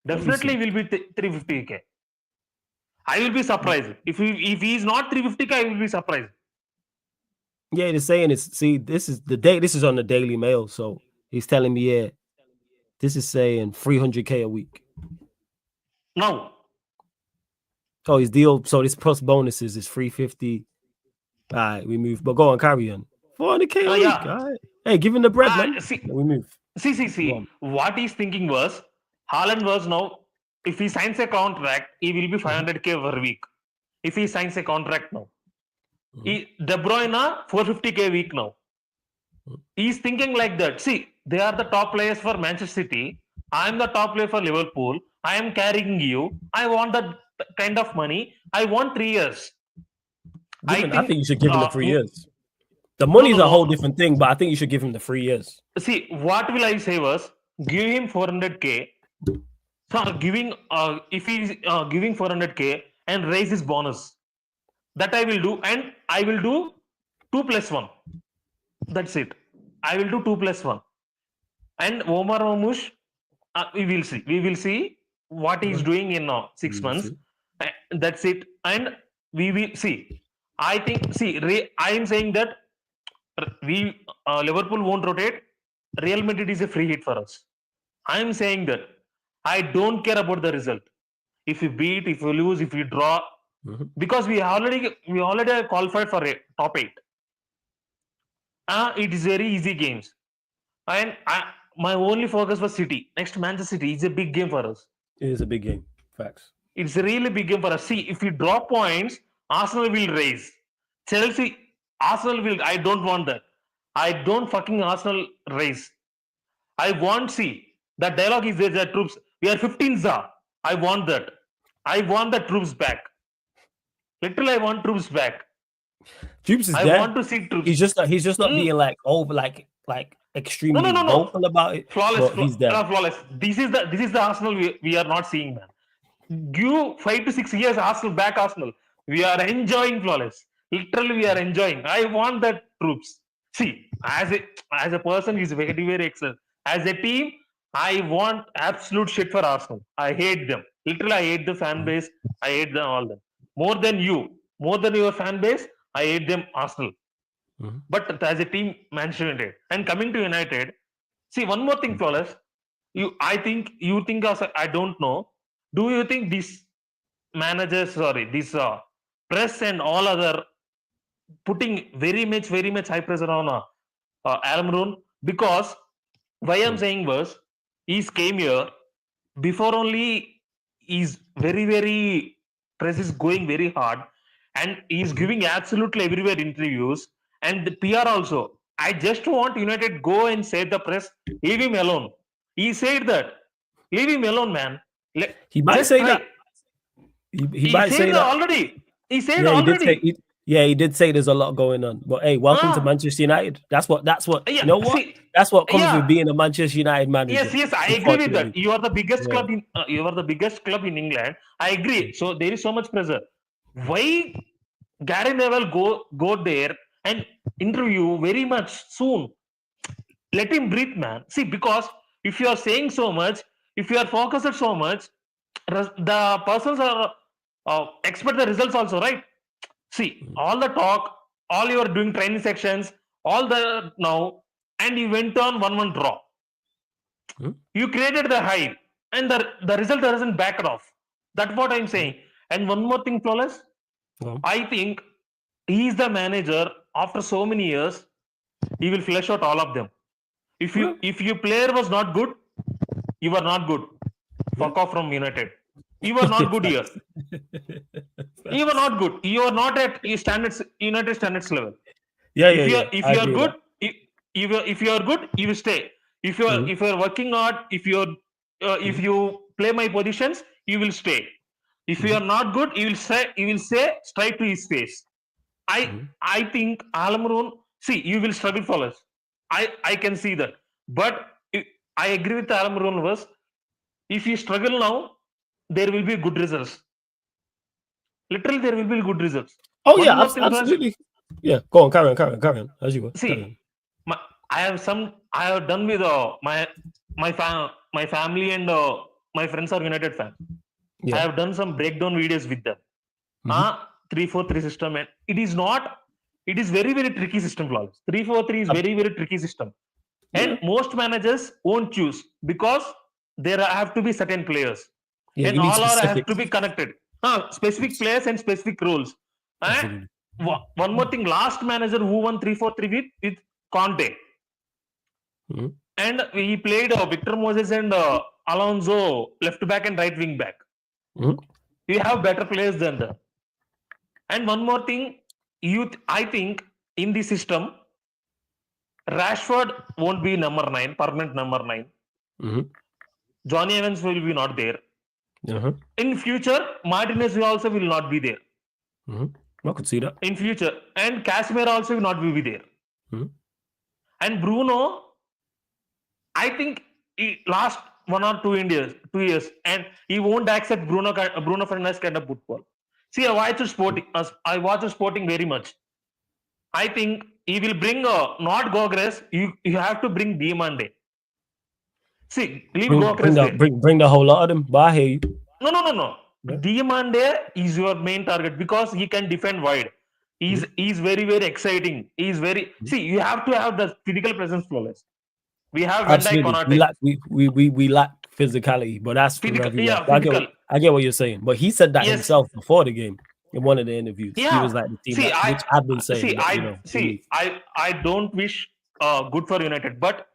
Definitely will be 350k. I will be surprised. If he is not 350k, I will be surprised. Yeah, they're saying this is on the Daily Mail, so he's telling me, this is saying 300k a week. No. Oh, his deal. So this plus bonuses is 350. All right, we move. But go on, carry on. 400k a week. All right. Hey, give him the bread, man. We move. See. What he's thinking was, Haaland was now, if he signs a contract, he will be 500k per week. If he signs a contract now. De Bruyne, 450k a week now. He's thinking like that. See, they are the top players for Manchester City. I am the top player for Liverpool. I am carrying you. I want that kind of money. I want 3 years. I think think you should give him the 3 years. The no, money's no, a whole no. different thing, but I think you should give him the 3 years. See, what will I say was give him 400k. So giving if he's giving 400k and raise his bonus, that I will do, and I will do 2+1. That's it. I will do 2+1. And Omar Mamush, we will see. We will see what he's doing in 6 months. That's it. And we will see. I think. See, I am saying that we Liverpool won't rotate. Real Madrid is a free hit for us. I am saying that I don't care about the result. If we beat, if we lose, if we draw, because we already qualified for a top 8. It is very easy games, and my only focus was City. Next, Manchester City is a big game for us. It is a big game. Facts. It's a really big game for us. See, if we drop points, Arsenal will raise. Chelsea, Arsenal will. I don't want that. I don't fucking Arsenal raise. I want, see, the dialogue is there, the troops. We are 15th. I want that. I want the troops back. Literally, I want troops back. Troops is I there. want to see troops. He's just not being like over like extremely vocal about it. Flawless, He's there. flawless. This is the Arsenal we are not seeing, man. Give 5 to 6 years Arsenal back, Arsenal. We are enjoying flawless. Literally, we are enjoying. I want that troops. See, as a person, he's very, very excellent. As a team, I want absolute shit for Arsenal. I hate them. Literally, I hate the fan base. I hate them all. Them more than you, more than your fan base. I hate them, Arsenal. But as a team, Manchester United. And coming to United, see, one more thing, flawless. I think you think also, I don't know. Do you think these managers, this press and all other putting very much high pressure on Almiron? Because why I'm saying was, he came here before only. He's very press is going very hard, and he's giving absolutely everywhere interviews, and the PR also. I just want United go and say the press, leave him alone. He said that, leave him alone, man. He might say that. He might say that already. He said already. He did say there's a lot going on. But hey, welcome to Manchester United. That's what. You know what? That's what comes with being a Manchester United manager. Yes, I agree with that. You are the biggest club in. You are the biggest club in England. I agree. So there is so much pressure. Why Gary Neville go there and interview very much soon? Let him breathe, man. See, because if you are saying so much, if you are focused so much, the persons are expect the results also, right? See, all the talk, all you are doing training sections, all the now, and you went on 1-1 draw. You created the hype, and the result doesn't back it off. That's what I'm saying. And one more thing, flawless. I think he is the manager. After so many years, he will flesh out all of them. If your player was not good, you are not good. Fuck off from United. You are not good here. You are not good. You are not at United standards level. If you are good, if you are good, you will stay. If you are working hard, if you play my positions, you will stay. If you are not good, you will say straight to his face. I think Almiron, see, you will struggle for us. I can see that. But I agree with Almiron was, if you struggle now, there will be good results. Literally, there will be good results. Oh, yeah, absolutely. Yeah, go on, carry on. As you were. See, I have done with my family and my friends are United fans. I have done some breakdown videos with them. 3-4-3 system, and it is very, very tricky system, flawless. 3-4-3 is very, very tricky system. And most managers won't choose because there have to be certain players. And all have to be connected. Specific players and specific roles. And one more thing, last manager who won 3-4-3 with Conte. And he played Victor Moses and Alonso left back and right wing back. You have better players than that. And one more thing, I think in the system, Rashford won't be number 9, permanent number 9. Mhm. Johnny Evans will be not there. Uh-huh. In future, Martinez also will not be there. Mhm. I could see that. In future, and Casemiro also will not be there. Mhm. And Bruno, I think last 1 or 2 years, and he won't accept Bruno Fernandes kind of football. See, I watch Sporting very much. I think he will bring not Gogres. You have to bring Diamande. See, leave Gogres there. Bring the whole lot of them. But I hear you. No. Yeah. Diamande is your main target because he can defend wide. He's very, very exciting. He's very you have to have the physical presence flawless. We have Van Dijk, Absolutely. We lack physicality, but that's for everyone. Yeah, I get what you're saying. But he said that himself before the game in one of the interviews. Yeah. He was like the team which I've been saying. I don't wish good for United, but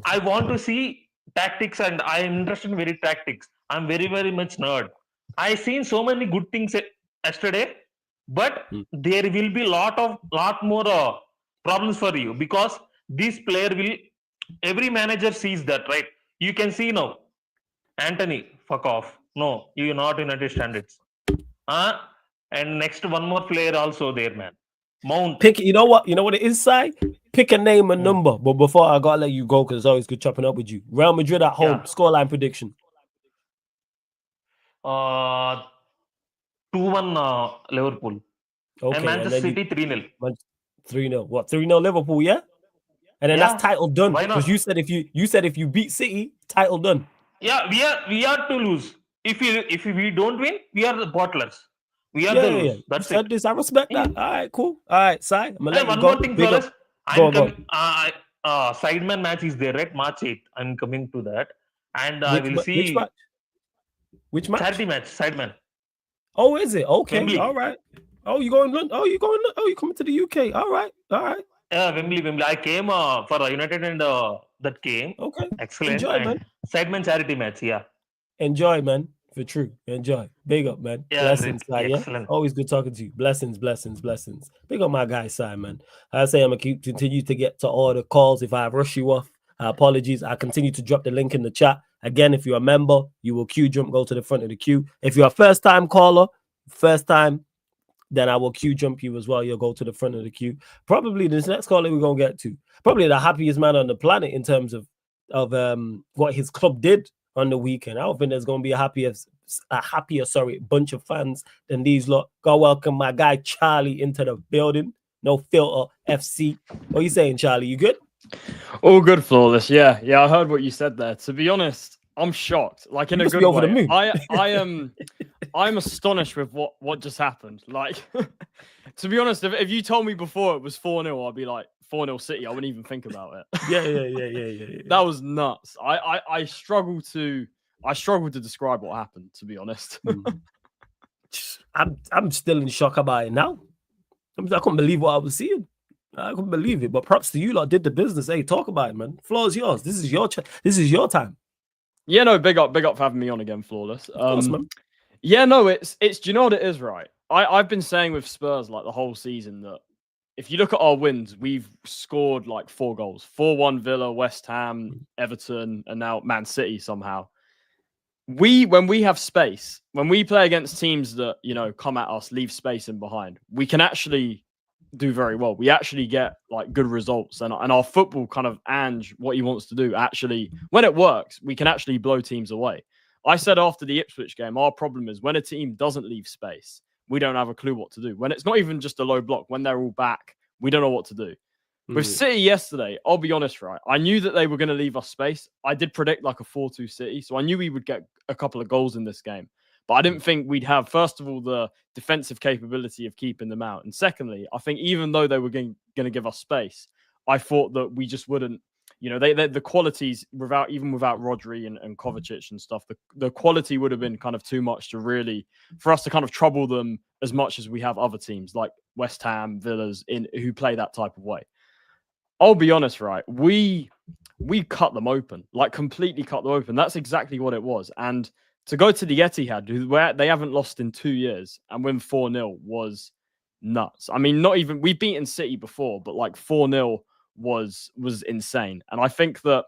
I want to see tactics, and I am interested in very tactics. I'm very, very much nerd. I seen so many good things yesterday, but there will be lot more problems for you because this player will. Every manager sees that, right? You can see now, Anthony, fuck off. No, you're not United standards. And next one more player also there, man. Mount. Pick. You know what it is, Si? Pick a name and number. But before I gotta let you go, because it's always good chopping up with you. Real Madrid at home. Scoreline prediction. 2-1 Liverpool. Okay. And Manchester City 3-0. 3-0. What? 3-0 Liverpool, yeah? And then that's title done. Because you said if you beat City, title done. Yeah, we are to lose. If we don't win, we are the bottlers. We are the lose. Yeah. That's it. This, I respect that. All right, cool. All right, Si. I'm gonna let you go. One more thing, fellas. Go. Sideman match is there, right? March 8th. I'm coming to that. And I will see. Which match? Which match? Charity match, Sideman. Oh, is it? Okay. Wembley. All right. Oh, you going? Oh, you going? Oh, you coming to the UK? All right. Yeah, Wembley. I came for United and that game. Okay. Excellent. Enjoy, man. Sideman charity match, yeah. Enjoy, man. For true. Enjoy. Big up, man. Yeah, blessings, Si, excellent. Always good talking to you. Blessings. Big up my guy, Si, man. I say I'm gonna continue to get to all the calls. If I rush you off, apologies. I continue to drop the link in the chat. Again, if you're a member, you will queue jump, go to the front of the queue. If you're a first-time caller, then I will queue jump you as well. You'll go to the front of the queue. Probably this next caller we're gonna get to. Probably the happiest man on the planet in terms of what his club did on the weekend. I don't think there's gonna be a happier bunch of fans than these lot. Go welcome my guy Charlie into the building. No filter FC. What are you saying, Charlie? You good? All good, Flawless. Yeah. I heard what you said there. To be honest, I'm shocked. Like in a good way. I'm astonished with what just happened. Like, to be honest, if you told me before it was 4-0, I'd be like 4-0 City. I wouldn't even think about it. Yeah. That was nuts. I struggle to describe what happened. To be honest, I'm still in shock about it now. I couldn't believe what I was seeing. I couldn't believe it. But props to you lot. Did the business. Hey, talk about it, man. Floor is yours. This is your time. Yeah, no, big up for having me on again, Flawless. Of course, man. Yeah, no, it's do you know what it is, right? I've been saying with Spurs like the whole season that if you look at our wins, we've scored like 4 goals. 4-1 Villa, West Ham, Everton, and now Man City somehow. When we have space, when we play against teams that, come at us, leave space in behind, we can actually do very well. We actually get like good results, and our football kind of what he wants to do. Actually, when it works, we can actually blow teams away. I said after the Ipswich game, our problem is when a team doesn't leave space, we don't have a clue what to do. When it's not even just a low block, when they're all back, we don't know what to do. With City yesterday, I'll be honest, right? I knew that they were going to leave us space. I did predict like a 4-2 City, so I knew we would get a couple of goals in this game. But I didn't think we'd have, first of all, the defensive capability of keeping them out. And secondly, I think even though they were going to give us space, I thought that we just wouldn't, the qualities without Rodri and Kovacic and stuff, the quality would have been kind of too much for us to kind of trouble them as much as we have other teams like West Ham, Villas who play that type of way. I'll be honest, right? We cut them open, like completely cut them open. That's exactly what it was. And to go to the Etihad, where they haven't lost in 2 years, and win 4-0 was nuts. I mean, we've beaten City before, but like 4-0 was insane. And I think that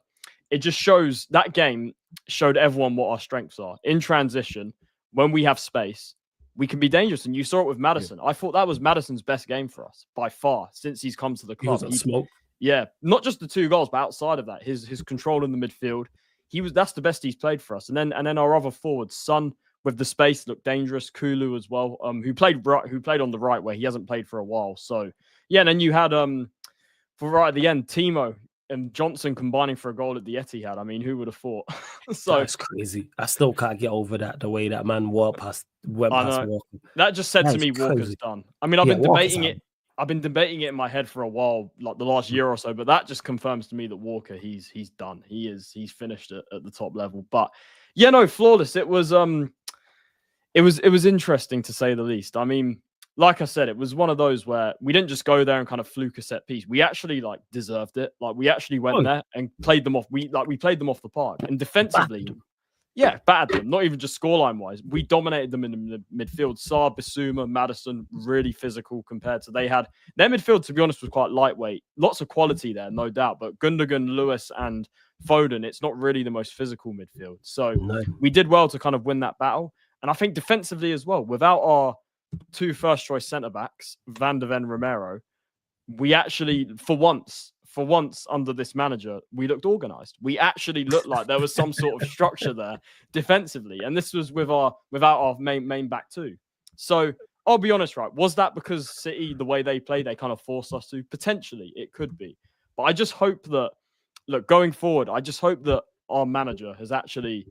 it just shows, that game showed everyone what our strengths are. In transition, when we have space, we can be dangerous. And you saw it with Maddison. I thought that was Maddison's best game for us by far since he's come to the club. He was on smoke. Yeah, not just the 2 goals, but outside of that, his control in the midfield, that's the best he's played for us. And then our other forwards, Son with the space looked dangerous. Kulu as well, who played on the right where he hasn't played for a while. So yeah, and then you had for right at the end, Timo and Johnson combining for a goal at the Etihad. I mean, who would have thought? So that's crazy. I still can't get over that. The way that man went past Walker. That just said to me, Walker's crazy. Done. I mean, I've been debating it. I've been debating it in my head for a while, like the last year or so, but that just confirms to me that Walker, he's done. He's finished at the top level. But yeah, no, flawless. It was interesting to say the least. I mean, like I said, it was one of those where we didn't just go there and kind of fluke a set piece. We actually like deserved it. Like we actually went there and played them off. We played them off the park, and defensively, battered them. Not even just scoreline wise, we dominated them in the midfield. Saar, Bissouma, Maddison, really physical compared to their midfield. To be honest, was quite lightweight. Lots of quality there, no doubt. But Gundogan, Lewis, and Foden, it's not really the most physical midfield. So we did well to kind of win that battle. And I think defensively as well, without our 2 first-choice centre-backs, Van de Ven, Romero, we actually, for once under this manager, we looked organised. We actually looked like there was some sort of structure there defensively. And this was without our main back too. So I'll be honest, right? Was that because City, the way they play, they kind of forced us to? Potentially, it could be. But I just hope that, look, going forward, I just hope that our manager has actually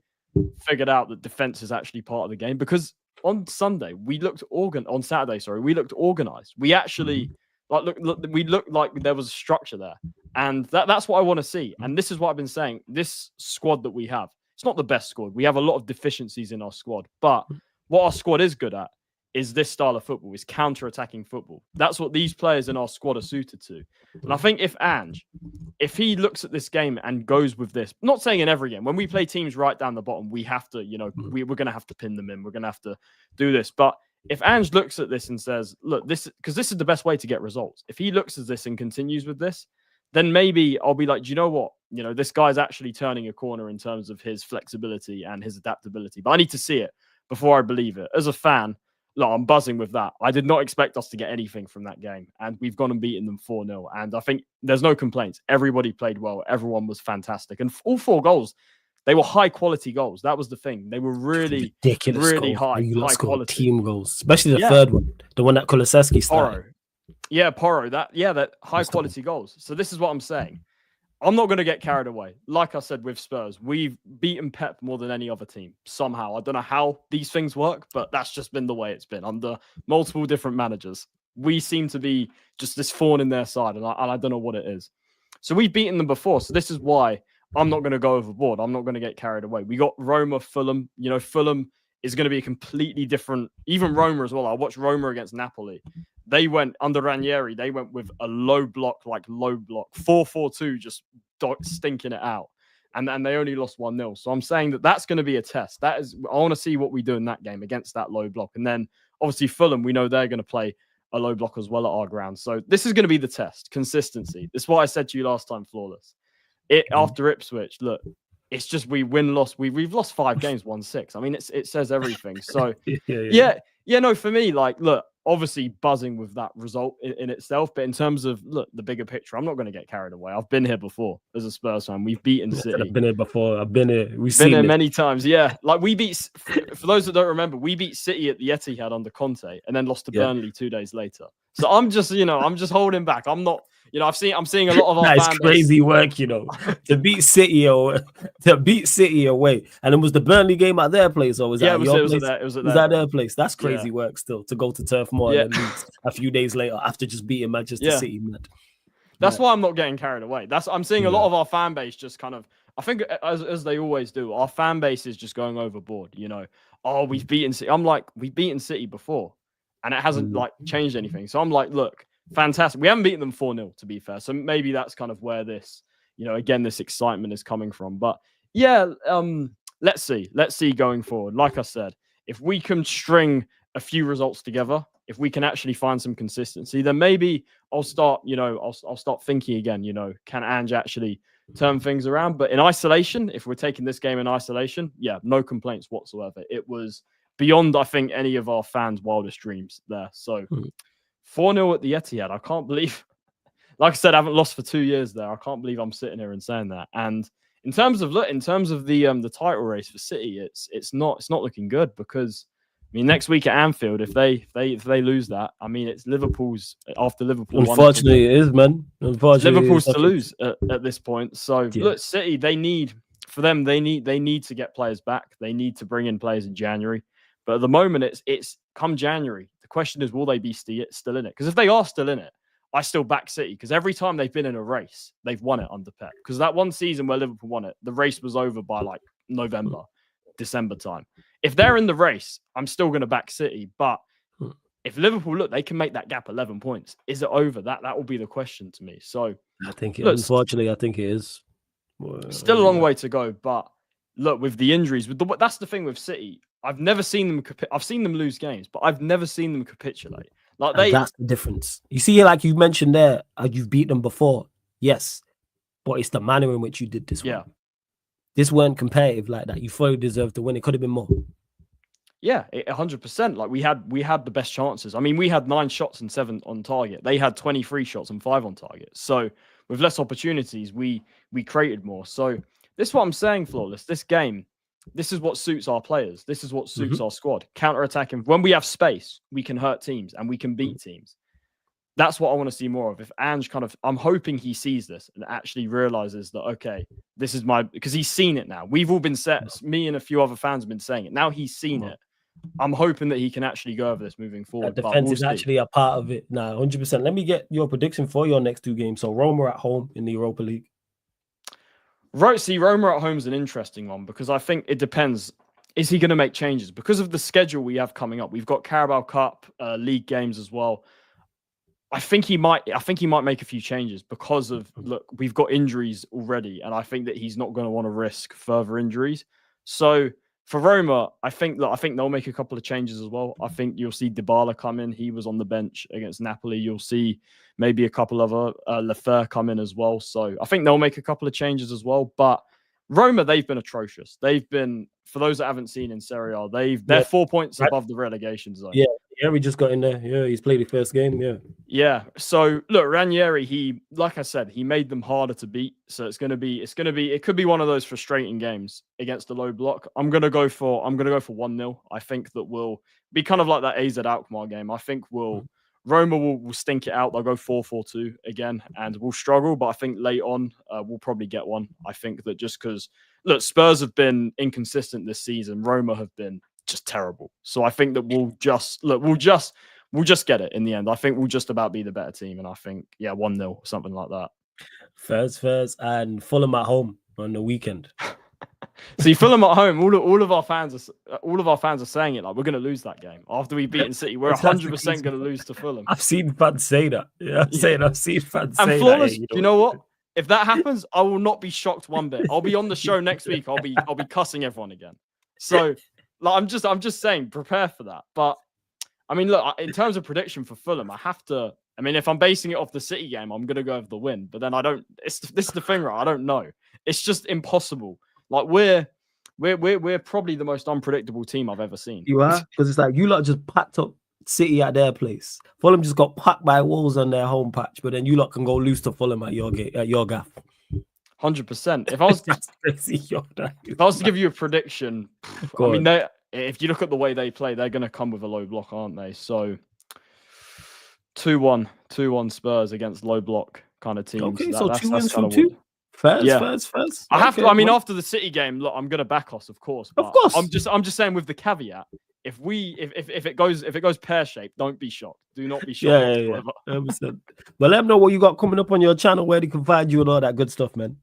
figured out that defense is actually part of the game, because on Saturday we looked organized. We actually we looked like there was a structure there, and that's what I want to see. And this is what I've been saying. This squad that we have, it's not the best squad. We have a lot of deficiencies in our squad, but what our squad is good at is this style of football, is counter-attacking football. That's what these players in our squad are suited to. And I think if he looks at this game and goes with this, not saying in every game, when we play teams right down the bottom, we have to, we're going to have to pin them in. We're going to have to do this. But if Ange looks at this and says, look, because this is the best way to get results. If he looks at this and continues with this, then maybe I'll be like, do you know what? This guy's actually turning a corner in terms of his flexibility and his adaptability. But I need to see it before I believe it. As a fan, look, I'm buzzing with that. I did not expect us to get anything from that game, and we've gone and beaten them 4-0. And I think there's no complaints. Everybody played well. Everyone was fantastic. And all 4 goals, they were high-quality goals. That was the thing. They were really, ridiculous really goals. high quality. Team goals, especially the third one, the one that Kulusevski started. Porro. That high-quality goals. So this is what I'm saying. I'm not going to get carried away. Like I said with Spurs, we've beaten Pep more than any other team somehow. I don't know how these things work, but that's just been the way it's been under multiple different managers. We seem to be just this thorn in their side, and I don't know what it is. So we've beaten them before. So this is why I'm not going to go overboard. I'm not going to get carried away. We got Roma, Fulham. Fulham is going to be a completely different, even Roma as well. I watched Roma against Napoli. They went under Ranieri. They went with a low block, 4-4-2, just stinking it out. And they only lost 1-0. So I'm saying that's going to be a test. I want to see what we do in that game against that low block. And then obviously Fulham, we know they're going to play a low block as well at our ground. So this is going to be the test. Consistency. This is what I said to you last time, Flawless. After Ipswich, look, it's just we win-loss. We've lost 5 games, 1-6. I mean, it says everything. So for me, look, obviously buzzing with that result in itself, but in terms of the bigger picture, I'm not going to get carried away. I've been here before as a Spurs fan. We've beaten City. I've been here before. I've been here. We've been seen here it many times. Yeah, we beat. For those that don't remember, we beat City at the Etihad under Conte, and then lost to Burnley 2 days later. So I'm just holding back. I'm not. I'm seeing a lot of our That's fan crazy work, to beat City away, and it was the Burnley game at their place, or was that your place? It was at their place. That's crazy work still to go to Turf Moor and then lose a few days later after just beating Manchester City. That's why I'm not getting carried away. I'm seeing a lot of our fan base just kind of. I think as they always do, our fan base is just going overboard. We've beaten City. I'm like, we've beaten City before, and it hasn't changed anything. So I'm like, look. Fantastic. We haven't beaten them 4-0, to be fair. So maybe that's kind of where this, again, this excitement is coming from. But let's see going forward. Like I said, if we can string a few results together, if we can actually find some consistency, then maybe I'll start, I'll start thinking again, can Ange actually turn things around? But in isolation, if we're taking this game in isolation, yeah, no complaints whatsoever. It was beyond, I think, any of our fans' wildest dreams there. So 4-0 at the Etihad. I can't believe, like I said, I haven't lost for 2 years there. I can't believe I'm sitting here and saying that. And in terms of the title race for City, it's not looking good, because next week at Anfield, if they lose that, it's Liverpool's after Liverpool. Unfortunately, it is, man. Unfortunately, Liverpool's to lose at this point. So look, City, they need to get players back. They need to bring in players in January. But at the moment, it's come January. The question is, will they be still in it? Because if they are still in it, I still back City, because every time they've been in a race, they've won it under Pep. Because that one season where Liverpool won it, the race was over by like November, December time. If they're in the race, I'm still going to back City. But if Liverpool, look, they can make that gap 11 points. Is it over? That will be the question to me. So I think, unfortunately, I think it is. Still a long way to go. But look, with the injuries, that's the thing with City. I've never seen them. I've seen them lose games, but I've never seen them capitulate. That's the difference. You see, like you mentioned there, you've beat them before. Yes, but it's the manner in which you did this one. This weren't competitive like that. You fully deserved to win. It could have been more. Yeah, 100%. Like we had the best chances. We had 9 shots and 7 on target. They had 23 shots and 5 on target. So with less opportunities, we created more. So this is what I'm saying, Flawless. This game, this is what suits our players. This is what suits our squad. Counter-attacking. When we have space, we can hurt teams and we can beat teams. That's what I want to see more of. If Ange I'm hoping he sees this and actually realizes that, okay, this is because he's seen it now. We've all been me and a few other fans have been saying it. Now he's seen it. I'm hoping that he can actually go over this moving forward. That defense is actually a part of it. Nah, 100%. Let me get your prediction for your next 2 games. So Roma at home in the Europa League. Roma at home is an interesting one, because I think it depends. Is he going to make changes? Because of the schedule we have coming up, we've got Carabao Cup, league games as well. I think he might make a few changes because of, look, we've got injuries already, and I think that he's not going to want to risk further injuries. So for Roma, I think they'll make a couple of changes as well. I think you'll see Dybala come in. He was on the bench against Napoli. You'll see maybe a couple of Lefebvre come in as well. So I think they'll make a couple of changes as well. But Roma, they've been atrocious. They've been, for those that haven't seen in Serie A, they're 4 points above the relegation zone. Yeah, we just got in there. Yeah, he's played the first game. Yeah. So look, Ranieri, like I said, he made them harder to beat. So it could be one of those frustrating games against the low block. I'm gonna go for 1-0. I think that will be kind of like that AZ Alkmaar game. I think Roma will stink it out. They'll go 4-4-2 again, and we'll struggle. But I think late on, we'll probably get one. I think that just because, look, Spurs have been inconsistent this season. Roma have been just terrible. So I think that we'll just get it in the end. I think we'll just about be the better team. And I think, 1-0, something like that. Spurs and Fulham at home on the weekend. See, Fulham at home, all of our fans are saying it like we're going to lose that game after we've beaten City. We're 100% going to lose to Fulham. I've seen fans say that. Yeah, I've seen fans say Flawless, that. You know what? If that happens, I will not be shocked one bit. I'll be on the show next week. I'll be cussing everyone again. So, like, I'm just saying, prepare for that. But look, in terms of prediction for Fulham, I have to. If I'm basing it off the City game, I'm going to go with the win. But then I don't. This is the thing, right? I don't know. It's just impossible. Like we're probably the most unpredictable team I've ever seen. You are, because it's like you lot just packed up City at their place. Fulham just got packed by Wolves on their home patch, but then you lot can go loose to Fulham at your gaff. 100%. If I was to give you a prediction, if you look at the way they play, they're going to come with a low block, aren't they? So 2-1 Spurs against low block kind of teams. Okay, so 2 wins from 2. First. I have to. After the City game, look, I'm going to back us, of course. But of course. I'm just saying with the caveat. If it goes pear shaped, don't be shocked. Do not be shocked. Yeah. 100%. But let them know what you got coming up on your channel, where they can find you and all that good stuff, man.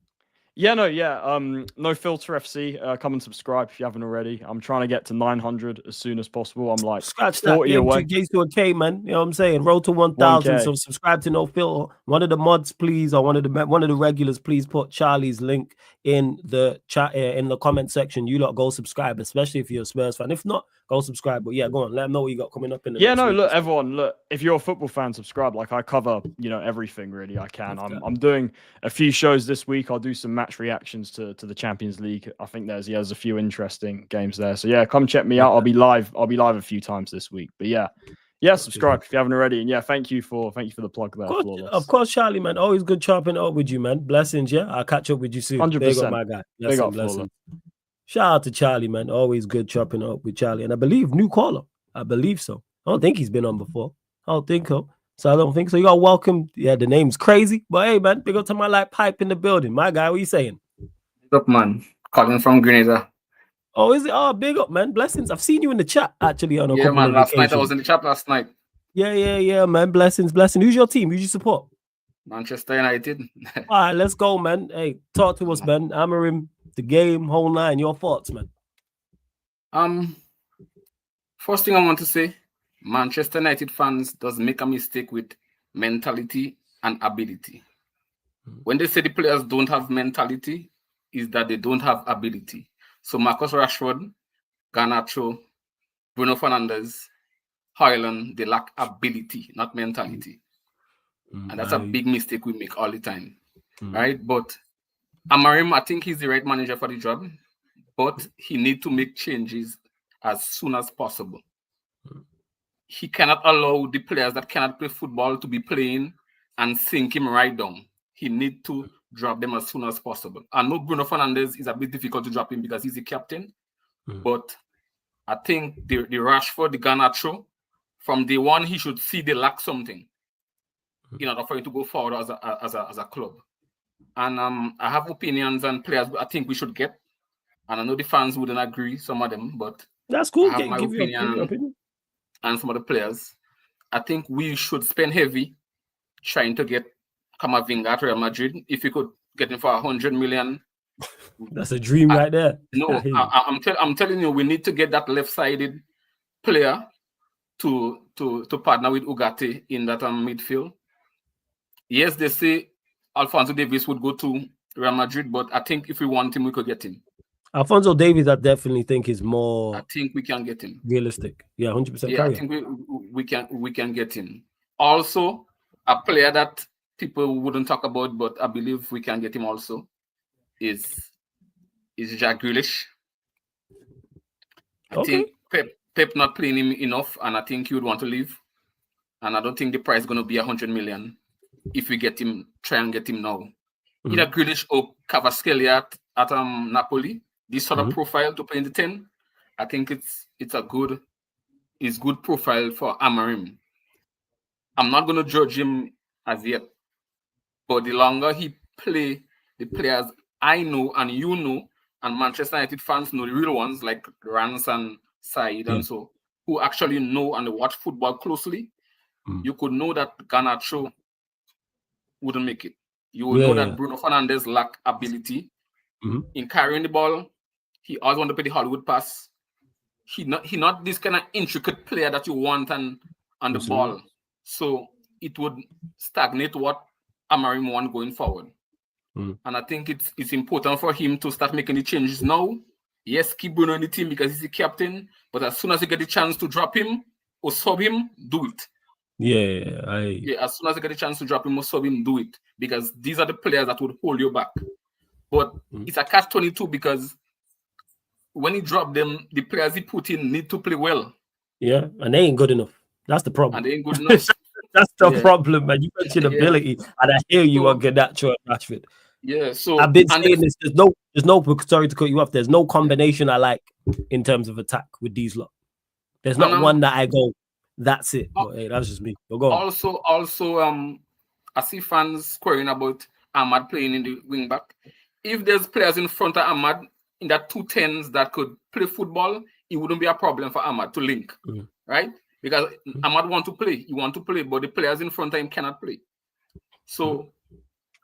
No Filter FC. Come and subscribe if you haven't already. I'm trying to get to 900 as soon as possible. I'm like scratch that. 40 away. Get to a K, man. You know what I'm saying? Roll to 1,000. So subscribe to No Filter. One of the mods, please, or one of the regulars, please put Charlie's link in the chat in the comment section. You lot go subscribe, especially if you're a Spurs fan. If not, Go subscribe. But yeah, go on. Let them know what you got coming up in the Yeah, next no, week. look, everyone, look, if you're a football fan, subscribe. Like I cover, everything really I can. I'm doing a few shows this week. I'll do some match reactions to the Champions League. I think there's a few interesting games there. So yeah, come check me out. I'll be live a few times this week. But yeah, subscribe if you haven't already. And yeah, thank you for the plug there. Of course, Charlie, man. Always good chopping it up with you, man. Blessings, yeah. I'll catch up with you soon. 100%. Big up, my guy. Big up, blessings. Shout out to Charlie, man. Always good chopping it up with Charlie. And I believe new caller. I believe so. I don't think he's been on before. I don't think so. So I don't think so. You got welcome. Yeah, the name's crazy. But hey, man, big up to my like pipe in the building. My guy, what you saying? Big up, man. Calling from Grenada. Oh, is it? Oh, big up, man. Blessings. I've seen you in the chat actually on a couple man. of Last occasions. night I was in the chat last night. Yeah, man. Blessings. Who's your team? Who's you support? Manchester United. All right, let's go, man. Hey, talk to us, man. Amarim, the game, whole nine. Your thoughts, man. First thing I want to say, Manchester United fans does make a mistake with mentality and ability. When they say the players don't have mentality, is that they don't have ability. So Marcus Rashford, Garnacho, Bruno Fernandes, Højlund, they lack ability, not mentality. And that's a big mistake we make all the time, right? But Amarim, I think he's the right manager for the job, but he needs to make changes as soon as possible. He cannot allow the players that cannot play football to be playing and sink him right down. He needs to drop them as soon as possible. I know Bruno Fernandes is a bit difficult to drop him because he's the captain, but I think the Rashford, the Garnacho, from day one, he should see they lack something in order for him to go forward as a club. And I have opinions on players I think we should get. And I know the fans wouldn't agree, some of them, but that's cool. I have my opinion and some of the players. I think we should spend heavy trying to get Camavinga at Real Madrid. If we could get him for 100 million. That's a dream right there. No, I'm telling you, we need to get that left-sided player to partner with Ugarte in that midfield. Yes, they say Alphonso Davies would go to Real Madrid, but I think if we want him, we could get him. Alphonso Davies, I definitely think is more. I think we can get him. Realistic, yeah, 100%. Yeah, I think we can get him. Also, a player that people wouldn't talk about, but I believe we can get him also is Jack Grealish. I think Pep not playing him enough, and I think he would want to leave. And I don't think the price is going to be 100 million if we get him. Try and get him now. Either Grealish or Kvaratskhelia at Napoli. This sort of profile to play in the 10, I think it's good profile for Amarim. I'm not going to judge him as yet, but the longer he play, the players I know and you know, and Manchester United fans know, the real ones like Rance and Said and so, who actually know and watch football closely, you could know that Garnacho wouldn't make it. You would know that Bruno Fernandes lack ability in carrying the ball. He always want to play the Hollywood pass. He not this kind of intricate player that you want on the ball. So it would stagnate what Amarim want going forward. And I think it's important for him to start making the changes now. Yes, keep Bruno in the team because he's the captain, but as soon as you get the chance to drop him or sub him, do it. As soon as you get the chance to drop him or sub him, do it. Because these are the players that would hold you back. But it's a catch-22 because when he dropped them, the players he put in need to play well. Yeah, and they ain't good enough. That's the problem. And they ain't good enough. That's the problem, man. You mentioned ability, and I hear you on Garnacho and Rashford. Yeah, so I've been saying this. There's no. Sorry to cut you off. There's no combination I like in terms of attack with these lot. There's not one that I go. That's it. But hey, that's just me. But go on. Also, I see fans querying about Ahmad playing in the wing back. If there's players in front of Ahmad in that 2 10s that could play football, it wouldn't be a problem for Ahmad to link, right? Because Ahmad want to play, he want to play, but the players in front of him cannot play. So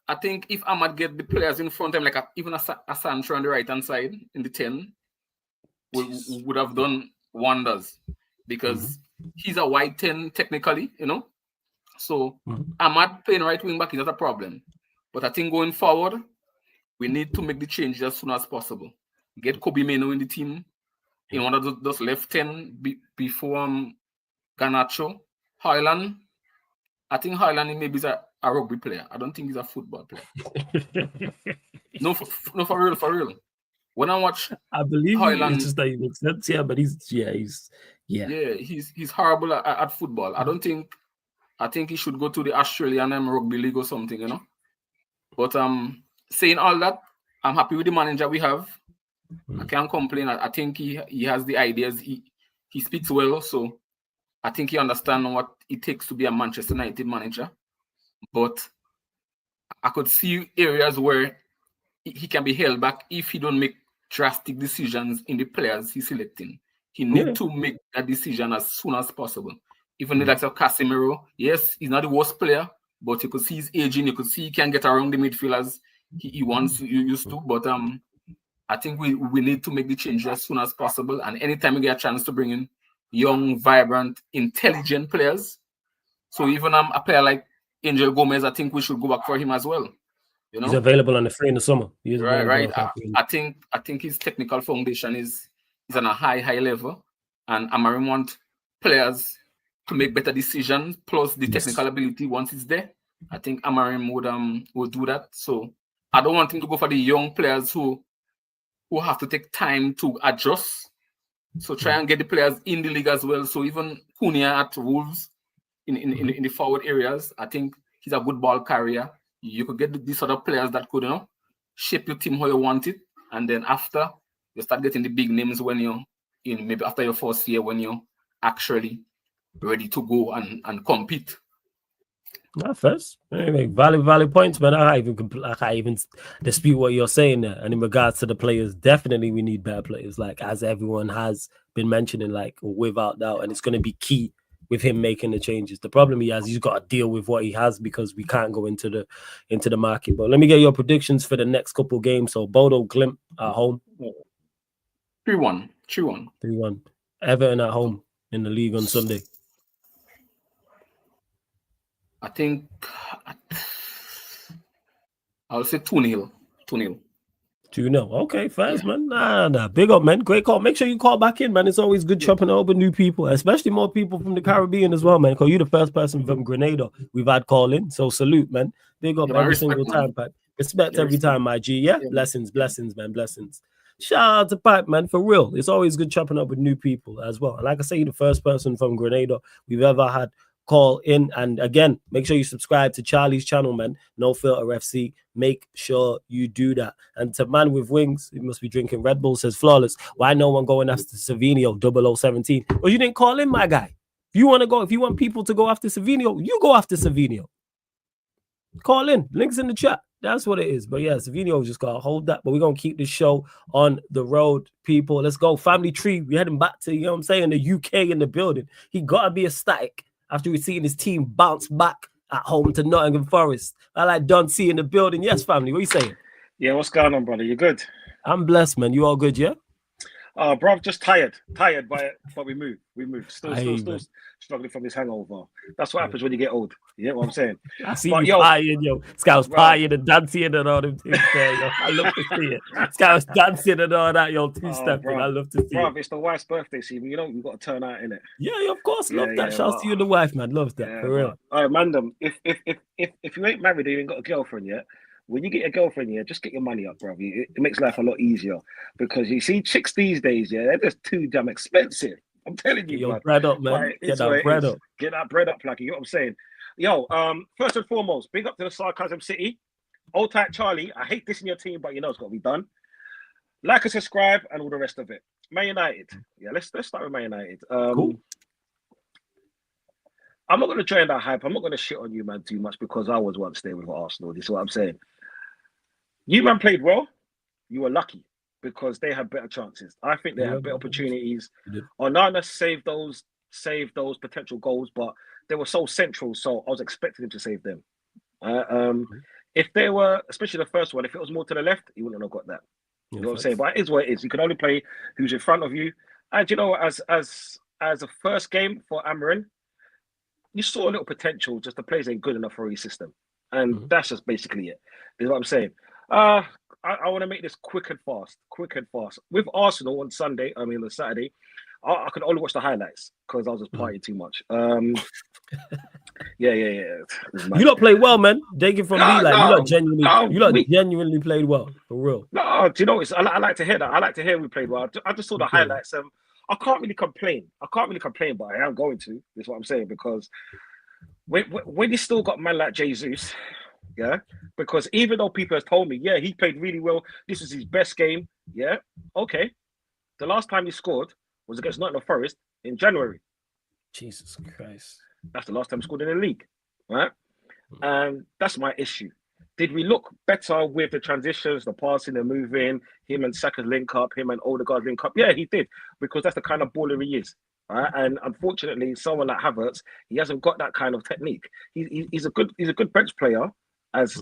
I think if Ahmad get the players in front of him, like even a Sancho on the right hand side in the 10, would have done wonders because he's a wide 10 technically, you know. So Ahmad playing right wing back is not a problem, but I think going forward, we need to make the changes as soon as possible. Get Kobe Meno in the team. in one of those left 10 before Garnacho. Highland, I think Highland maybe is a rugby player. I don't think he's a football player. No, for real. When I watch, I believe Highland, it's just that he makes sense. Yeah, but he's horrible at football. I think he should go to the Australian rugby league or something, you know. But saying all that, I'm happy with the manager we have. I can't complain. I think he has the ideas. He speaks well, so I think he understands what it takes to be a Manchester United manager. But I could see areas where he can be held back if he don't make drastic decisions in the players he's selecting. He needs to make that decision as soon as possible. Even the likes of Casemiro, yes, he's not the worst player, but you could see he's aging. You could see he can get around the midfielders he wants used to. But I think we need to make the change as soon as possible. And anytime we get a chance to bring in young, vibrant, intelligent players. So even a player like Angel Gomez, I think we should go back for him as well. You know? He's available on the free in the summer. Right. I think his technical foundation is on a high level. And Amarim want players to make better decisions, plus the technical ability once it's there. I think Amarim would do that. So I don't want him to go for the young players who have to take time to adjust. So try and get the players in the league as well. So even Cunha at Wolves in the forward areas, I think he's a good ball carrier. You could get these sort of players that could, shape your team how you want it. And then after, you start getting the big names when you're in, maybe after your first year, when you're actually ready to go and compete. Not first. Anyway, valid points, man. I can't even dispute what you're saying there. And in regards to the players, definitely we need better players, like as everyone has been mentioning, like without doubt. And it's going to be key with him making the changes. The problem he has, he's got to deal with what he has because we can't go into the market. But let me get your predictions for the next couple games. So Bodo Glimt at home. 3-1. 3-1. Everton at home in the league on Sunday. I think I'll say 2-0. 2-0. 2-0. Okay, fast, man. Nah. Big up, man. Great call. Make sure you call back in, man. It's always good chopping over new people, especially more people from the Caribbean as well, man. Because you're the first person from Grenada we've had call in. So salute, man. Big up every single time, Pipe. Respect every time, my G. Yeah? Blessings, man. Blessings. Shout out to Pipe, man. For real. It's always good chopping up with new people as well. And like I say, you're the first person from Grenada we've ever had call in. And again, make sure you subscribe to Charlie's channel, man. No Filter FC. Make sure you do that. And to Man with Wings, he must be drinking Red Bull, says Flawless. Why no one going after Savinho 0017? Well, you didn't call in, my guy. If you want people to go after Savinho, you go after Savinho. Call in. Links in the chat. That's what it is. But yeah, Savinho just got to hold that. But we're going to keep the show on the road, people. Let's go. Family tree. We're heading back to, the UK in the building. He got to be ecstatic after we've seen his team bounce back at home to Nottingham Forest. I like Don C in the building. Yes, family. What are you saying? Yeah, what's going on, brother? You good? I'm blessed, man. You all good, yeah? Bro, just tired by it, but we move. Still struggling from this hangover. That's what happens when you get old. You know what I'm saying? I see you partying, yo. This guy was partying and dancing and all them things there, yo. I love to see it. This guy was dancing and all that, yo. Two-stepping. I love to see it. It's the wife's birthday season. You've got to turn out, innit? Yeah, of course. Love that. Shouts to you and the wife, man. Love that, for real. All right, Mandem, if you ain't married or you ain't got a girlfriend yet, when you get a girlfriend, just get your money up, bro. It makes life a lot easier because you see chicks these days, they're just too damn expensive. I'm telling you, your bread up, man. Right, get that bread up. Get that bread up, like you know what I'm saying. Yo, first and foremost, big up to the Sarcasm City. Old tight Charlie, I hate this in your team, but it's got to be done. Like and subscribe and all the rest of it. Man United. Yeah, let's start with Man United. Cool. I'm not going to join that hype. I'm not going to shit on you, man, too much because I was once there with Arsenal. This is what I'm saying. You, man, played well. You were lucky because they had better chances. I think they had better opportunities. Onana saved those potential goals, but they were so central, so I was expecting him to save them. If they were, especially the first one, if it was more to the left, he wouldn't have got that. You know what I'm saying? But it is what it is. You can only play who's in front of you. And as a first game for Amarin, you saw a little potential, just the players ain't good enough for his system. And that's just basically it. Is what I'm saying. I I want to make this quick and fast. With Arsenal on Sunday, on Saturday, I could only watch the highlights because I was just partying too much. Yeah. You lot played well, man. Take it from me, like you lot genuinely played well, for real. No, do you know? I like to hear that. I like to hear we played well. I just saw the highlights. I can't really complain. But I am going to. Is what I'm saying, because when you still got a man like Jesus, yeah. Because even though people have told me, yeah, he played really well. This is his best game. Yeah. Okay. The last time he scored was against Nottingham Forest in January. Jesus Christ. That's the last time he scored in the league, right? And that's my issue. Did we look better with the transitions, the passing, the moving, him and Saka's link up, him and Odegaard link up? Yeah, he did, because that's the kind of baller he is, right? And unfortunately, someone like Havertz, he hasn't got that kind of technique. He's a good bench player, as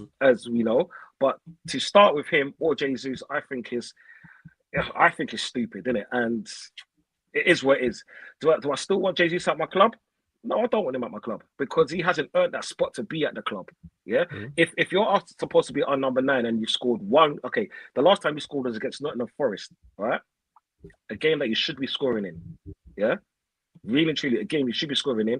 we know, but to start with him or Jesus, I think is stupid, isn't it? And it is what it is. Do I still want Jesus at my club? No, I don't want him at my club, because he hasn't earned that spot to be at the club. Yeah. If you're supposed to be on number 9 and you've scored one, okay, the last time you scored was against Nottingham Forest, right? A game that you should be scoring in. Yeah. Really and truly, a game you should be scoring in.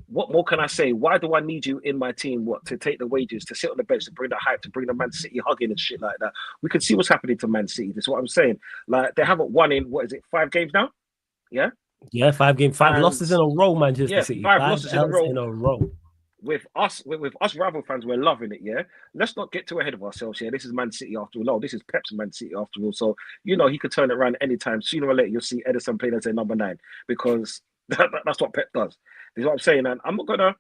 What more can I say? Why do I need you in my team? What, to take the wages, to sit on the bench, to bring the hype, to bring the Man City hugging and shit like that? We can see what's happening to Man City. That's what I'm saying. Like, they haven't won in, 5 games now? Yeah. Yeah, 5 games, 5 losses in a row, Manchester City. 5 losses in a row. With us rival fans, we're loving it, yeah? Let's not get too ahead of ourselves, yeah? This is Man City after all. No, this is Pep's Man City after all. So, he could turn it around anytime. Sooner or later, you'll see Edison playing as a number 9, because that's what Pep does. This is what I'm saying. And I'm not gonna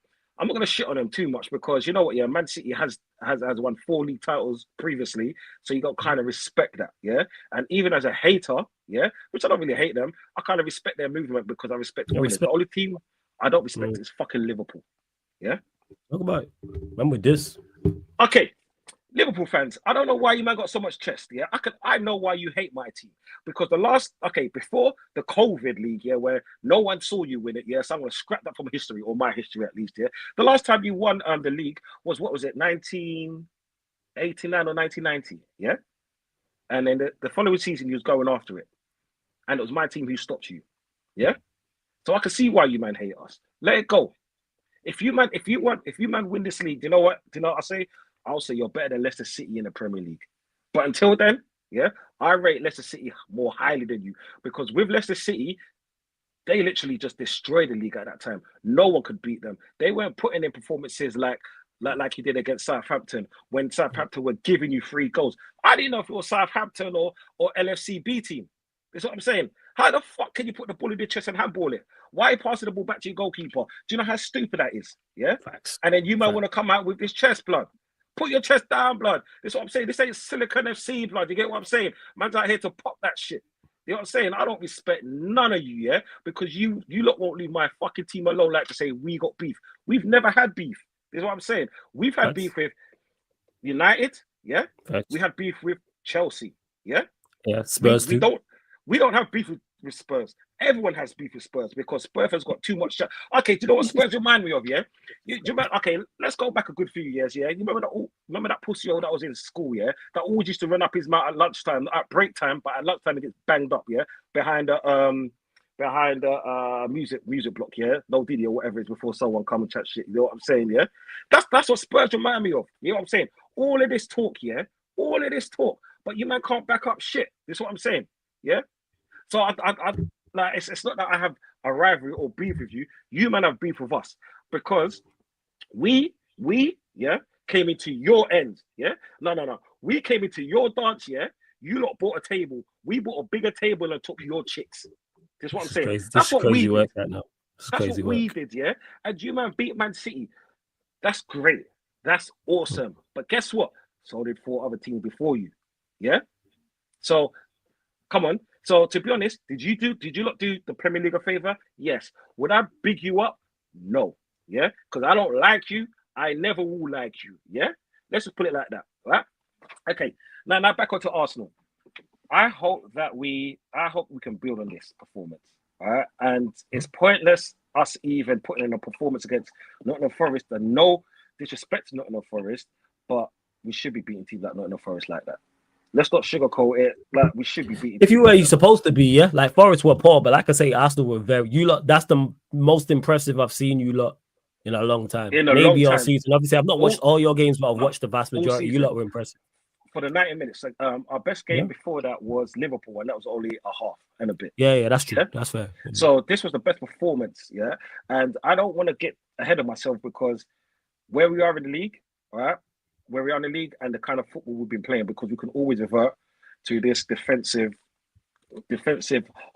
shit on him too much, because you know what, yeah, Man City has won 4 league titles previously, so you got to kind of respect that, yeah. And even as a hater, yeah, which I don't really hate them, I kind of respect their movement, because I respect winners. The only team I don't respect is fucking Liverpool, yeah. Talk about it. Remember this? Okay, Liverpool fans, I don't know why you man got so much chest, yeah. I know why you hate my team, because before the COVID league, yeah, where no one saw you win it, yeah, so I'm gonna scrap that from history, or my history at least, yeah. The last time you won the league was, what was it, 1989 or 1990, yeah. And then the following season, you was going after it, and it was my team who stopped you, yeah. So I can see why you man hate us. Let it go. If you man win this league, you know what? Do you know what I say? I'll say you're better than Leicester City in the Premier League. But until then, yeah, I rate Leicester City more highly than you, because with Leicester City, they literally just destroyed the league at that time. No one could beat them. They weren't putting in performances like he did against Southampton, when Southampton were giving you 3 goals. I didn't know if it was Southampton or LFCB team. That's what I'm saying. How the fuck can you put the ball in your chest and handball it? Why are you passing the ball back to your goalkeeper? Do you know how stupid that is? Yeah? Facts. And then you might want to come out with this chest, blood. Put your chest down, blood. That's what I'm saying. This ain't Silicon FC, blood. You get what I'm saying? Man's out here to pop that shit. You know what I'm saying? I don't respect none of you, yeah? Because you lot won't leave my fucking team alone, like to say we got beef. We've never had beef. That's what I'm saying. We've had beef with United, yeah? Facts. We had beef with Chelsea, yeah? Yeah, Spurs we don't have beef with Spurs. Everyone has beef with Spurs, because Spurs has got too much. Okay, do you know what Spurs remind me of? Yeah, okay, let's go back a good few years. Yeah, you remember that pussy that was in school? Yeah, that always used to run up his mouth at lunchtime, at break time, but at lunchtime he gets banged up. Yeah, behind the music block. Yeah, no Diddy or whatever it is, before someone come and chat shit. You know what I'm saying? Yeah, that's what Spurs remind me of. You know what I'm saying? All of this talk, but you man can't back up shit. That's what I'm saying. Yeah. So I like, it's not that I have a rivalry or beef with you. You man have beef with us, because we came into your end. Yeah. No. We came into your dance. Yeah. You lot bought a table. We bought a bigger table and took your chicks. That's what I'm saying. Crazy. That's what we did. Right now. That's what we did. Yeah. And you man beat Man City. That's great. That's awesome. But guess what? So did 4 other teams before you. Yeah. So come on. So to be honest, did you not do the Premier League a favor? Yes. Would I big you up? No. Yeah. Because I don't like you. I never will like you. Yeah. Let's just put it like that. Right? Okay. Now back onto Arsenal. I hope we can build on this performance. All right. And it's pointless us even putting in a performance against Nottingham Forest. And no disrespect to Nottingham Forest, but we should be beating teams like Nottingham Forest like that. Let's not sugarcoat it. Like we should be beating. If you were you supposed to be, yeah, like Forest were poor, but like I say, Arsenal were very. You lot, that's the most impressive I've seen you lot in a long time. In a Maybe long all time. season. Obviously, I've not watched all your games, but I've watched the vast majority. You season. lot were impressive. For the 90 minutes, like, our best game before that was Liverpool, and that was only a half and a bit. Yeah, that's true. Yeah? That's fair. So this was the best performance, yeah. And I don't want to get ahead of myself because where we are in the league, all right, where we are in the league and the kind of football we've been playing, because we can always revert to this defensive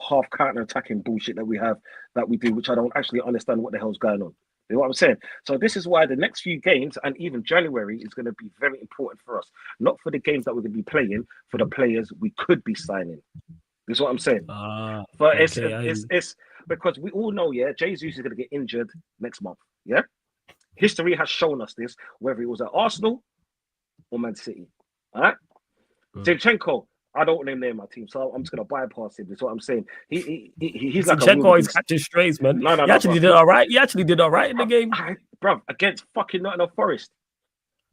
half counter-attacking bullshit that we do, which I don't actually understand what the hell's going on. You know what I'm saying? So this is why the next few games and even January is going to be very important for us. Not for the games that we're going to be playing, for the players we could be signing. This is what I'm saying. But it's because we all know, yeah, Jesus is going to get injured next month. Yeah, history has shown us this, whether it was at Arsenal or Man City. All right, Zinchenko. I don't want him near my team, so I'm just gonna bypass him. That's what I'm saying. He's like Zinchenko is catching strays, man. No, he actually did all right. He actually did all right in the game, bro. Against fucking Nottingham Forest.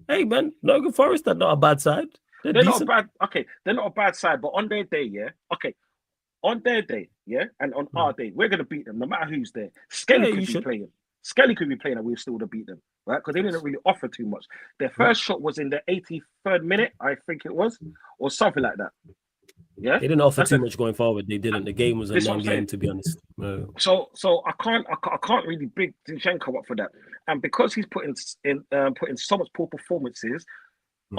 Hey, man, Nottingham Forest are not a bad side. They're not a bad. Okay, they're not a bad side, but on their day, yeah. Okay, on their day, yeah, and on our day, we're gonna beat them no matter who's there. Skelly could be playing. Skelly could be playing, and we'll still to beat them, right? Because they didn't really offer too much. Their first shot was in the 83rd minute, I think it was, or something like that. Yeah, they didn't offer too much going forward. They didn't. The game was a non-game, to be honest. So I can't really big Zinchenko up for that. And because he's putting so much poor performances,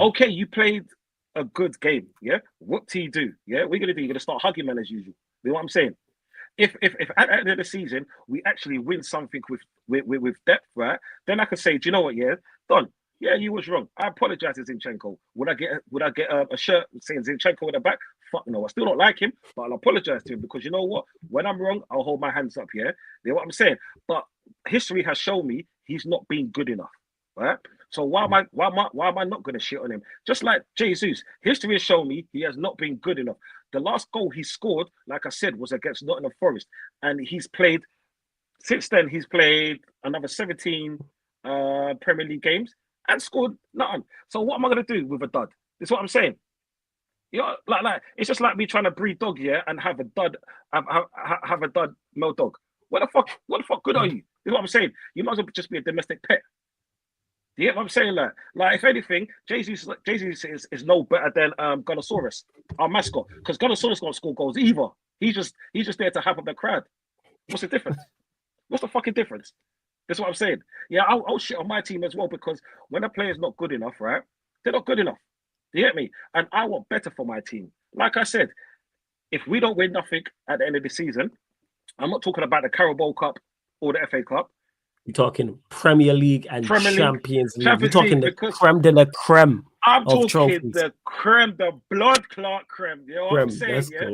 okay, you played a good game. Yeah, what do you do? Yeah, we're gonna do. You're gonna start hugging man as usual. You know what I'm saying? If at the end of the season we actually win something with depth, right? Then I could say, do you know what? Yeah, done. Yeah, you was wrong. I apologize to Zinchenko. Would I get a shirt saying Zinchenko in the back? Fuck no. I still don't like him, but I'll apologize to him because you know what? When I'm wrong, I'll hold my hands up. Yeah, you know what I'm saying. But history has shown me he's not been good enough, right? So why am I not going to shit on him? Just like Jesus, history has shown me he has not been good enough. The last goal he scored, like I said, was against Nottingham Forest, and since then he's played another 17 Premier League games and scored nothing. So what am I going to do with a dud? That's what I'm saying. You know, like it's just like me trying to breed dog, yeah, and have a dud male dog. What the fuck good are you? You know what I'm saying? You might as well just be a domestic pet. You get what I'm saying? Like if anything, Jesus is no better than Gunnosaurus, our mascot, because Gunnosaurus don't score goals either. He's just there to hype up the crowd. What's the difference? What's the fucking difference? That's what I'm saying. Yeah, I'll shit on my team as well because when a player's not good enough, right? They're not good enough. You get me? And I want better for my team. Like I said, if we don't win nothing at the end of the season, I'm not talking about the Carabao Cup or the FA Cup. You're talking Premier League and Champions League. You're talking the creme de la creme. I'm talking trophies. The creme, the blood clot creme. You know what I'm saying? Yeah?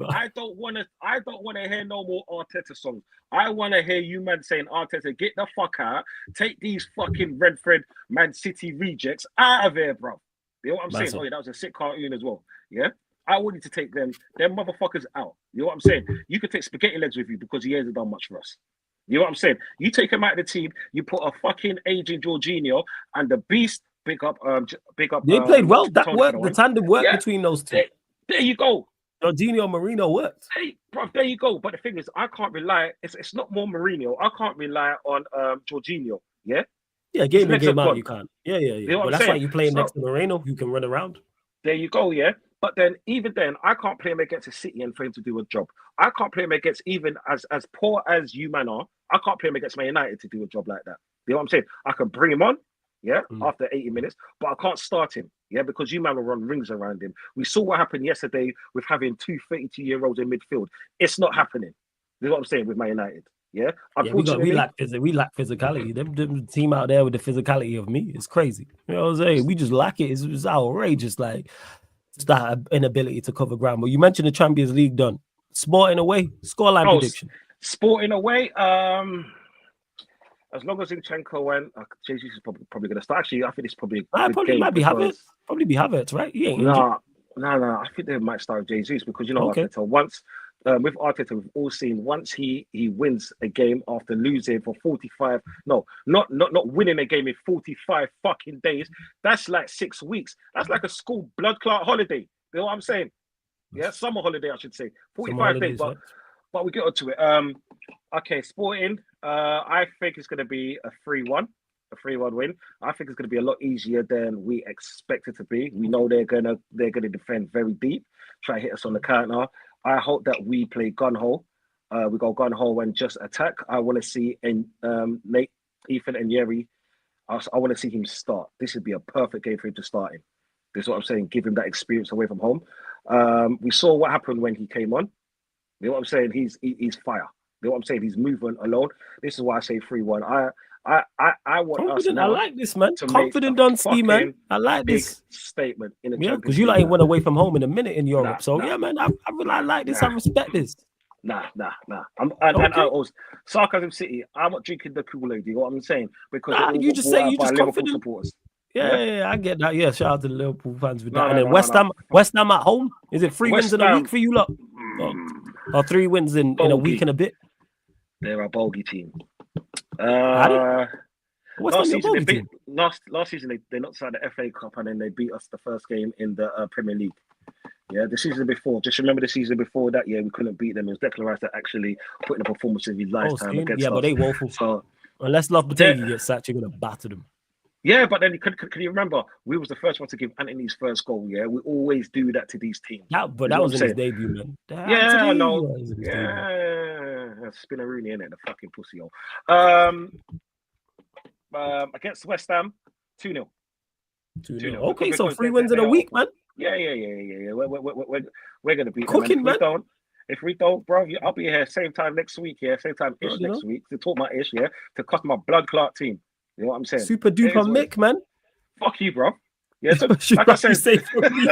I don't want to hear no more Arteta songs. I want to hear you man saying, Arteta, get the fuck out. Take these fucking Redford Man City rejects out of here, bro. You know what I'm saying? Oh, yeah, that was a sick cartoon as well. Yeah? I wanted to take them motherfuckers out. You know what I'm saying? You could take spaghetti legs with you because he hasn't done much for us. You know what I'm saying? You take him out of the team, you put a fucking aging Jorginho and the beast, big up. They played well. That worked. The tandem worked between those two. There you go. Jorginho Marino worked. Hey, bro, there you go. But the thing is, I can't rely. It's not more Mourinho. I can't rely on Jorginho. Yeah. Yeah, game in, game out, you can't. Yeah. You know well, that's why you play next to Moreno, who can run around. There you go, yeah. But then, even then, I can't play him against a City and for him to do a job. I can't play him against, even as poor as you man are, I can't play him against Man United to do a job like that. You know what I'm saying? I can bring him on, after 80 minutes, but I can't start him, because you man will run rings around him. We saw what happened yesterday with having two 32-year-olds in midfield. It's not happening. You know what I'm saying with Man United? Yeah, we lack physicality. Them team out there with the physicality of me, it's crazy. You know what I'm saying? We just lack it. It's outrageous. Like it's that inability to cover ground. But you mentioned the Champions League done. Sporting away, scoreline prediction. Sporting away. As long as Zinchenko went, Jesus is probably going to start. Actually, I think it's probably might be Havertz. Probably be Havertz, right? He ain't injured. No. I think they might start Jesus because Arteta once. With Arteta, we've all seen once he wins a game after losing for 45. No, not winning a game in 45 fucking days. That's like 6 weeks. That's like a school blood clot holiday. You know what I'm saying? Yeah, summer holiday, I should say. 45 holidays, days, but we get onto it. Okay, Sporting. I think it's going to be a 3-1. A 3-1 win. I think it's going to be a lot easier than we expect it to be. We know they're gonna defend very deep, try to hit us on the counter. I hope that we play gun ho. We go gun ho and just attack. I want to see Nate, Ethan, and Yeri. I want to see him start. This would be a perfect game for him to start in. This is what I'm saying. Give him that experience away from home. We saw what happened when he came on. You know what I'm saying? He's fire. You know what I'm saying? He's movement alone. This is why I say 3-1. I want confident, us now. I like this, man. to Confident make a on ski, man. fucking I like big this. statement in the Yeah, Champions because you League. like went away from home in a minute in Europe. Nah, So nah. yeah, man, I like this. Nah. I respect this. Nah. Sarcasm City. I'm not drinking the Kool-Aid. You know what I'm saying? Because Nah, it all you got just brought say out you by just Liverpool confident. supporters. Yeah, I get that. Yeah, shout out to the Liverpool fans with No, that. And no, then no, West no. Ham, West Ham at home. Is it 3 wins West in a Ham, week for you lot? Or 3 wins in a week Bogey. and a bit? They're a bogey team. West Ham, your bogey team. Last season they knocked out the FA Cup and then they beat us the first game in the Premier League. Yeah, the season before. Just remember the season before that. Yeah, we couldn't beat them. It was Declan Rice that actually put in a performance of his lifetime against us. But they woeful. So Unless Love Bategi gets sacked, you're gonna batter them. yeah, but then can you remember we was the first one to give Anthony's first goal? Yeah, we always do that to these teams. That Is was what in I'm his debut, man. Yeah, I know. Was in his debut. Yeah, Spinner Rooney, innit? The fucking pussy hole. Against West Ham, 2-0. 2-0. 2-0. Okay, so Because 3 wins in a week, man. Yeah. We're gonna beat Cooking, them. man. If we don't, bro, I'll be here same time next week. Yeah, same time ish You next know? week to talk my ish. Yeah, to cost my blood clot team. You know what I'm saying? Super It is duper what it Mick, man. Fuck you, bro. Yeah, so, like I said, say for me,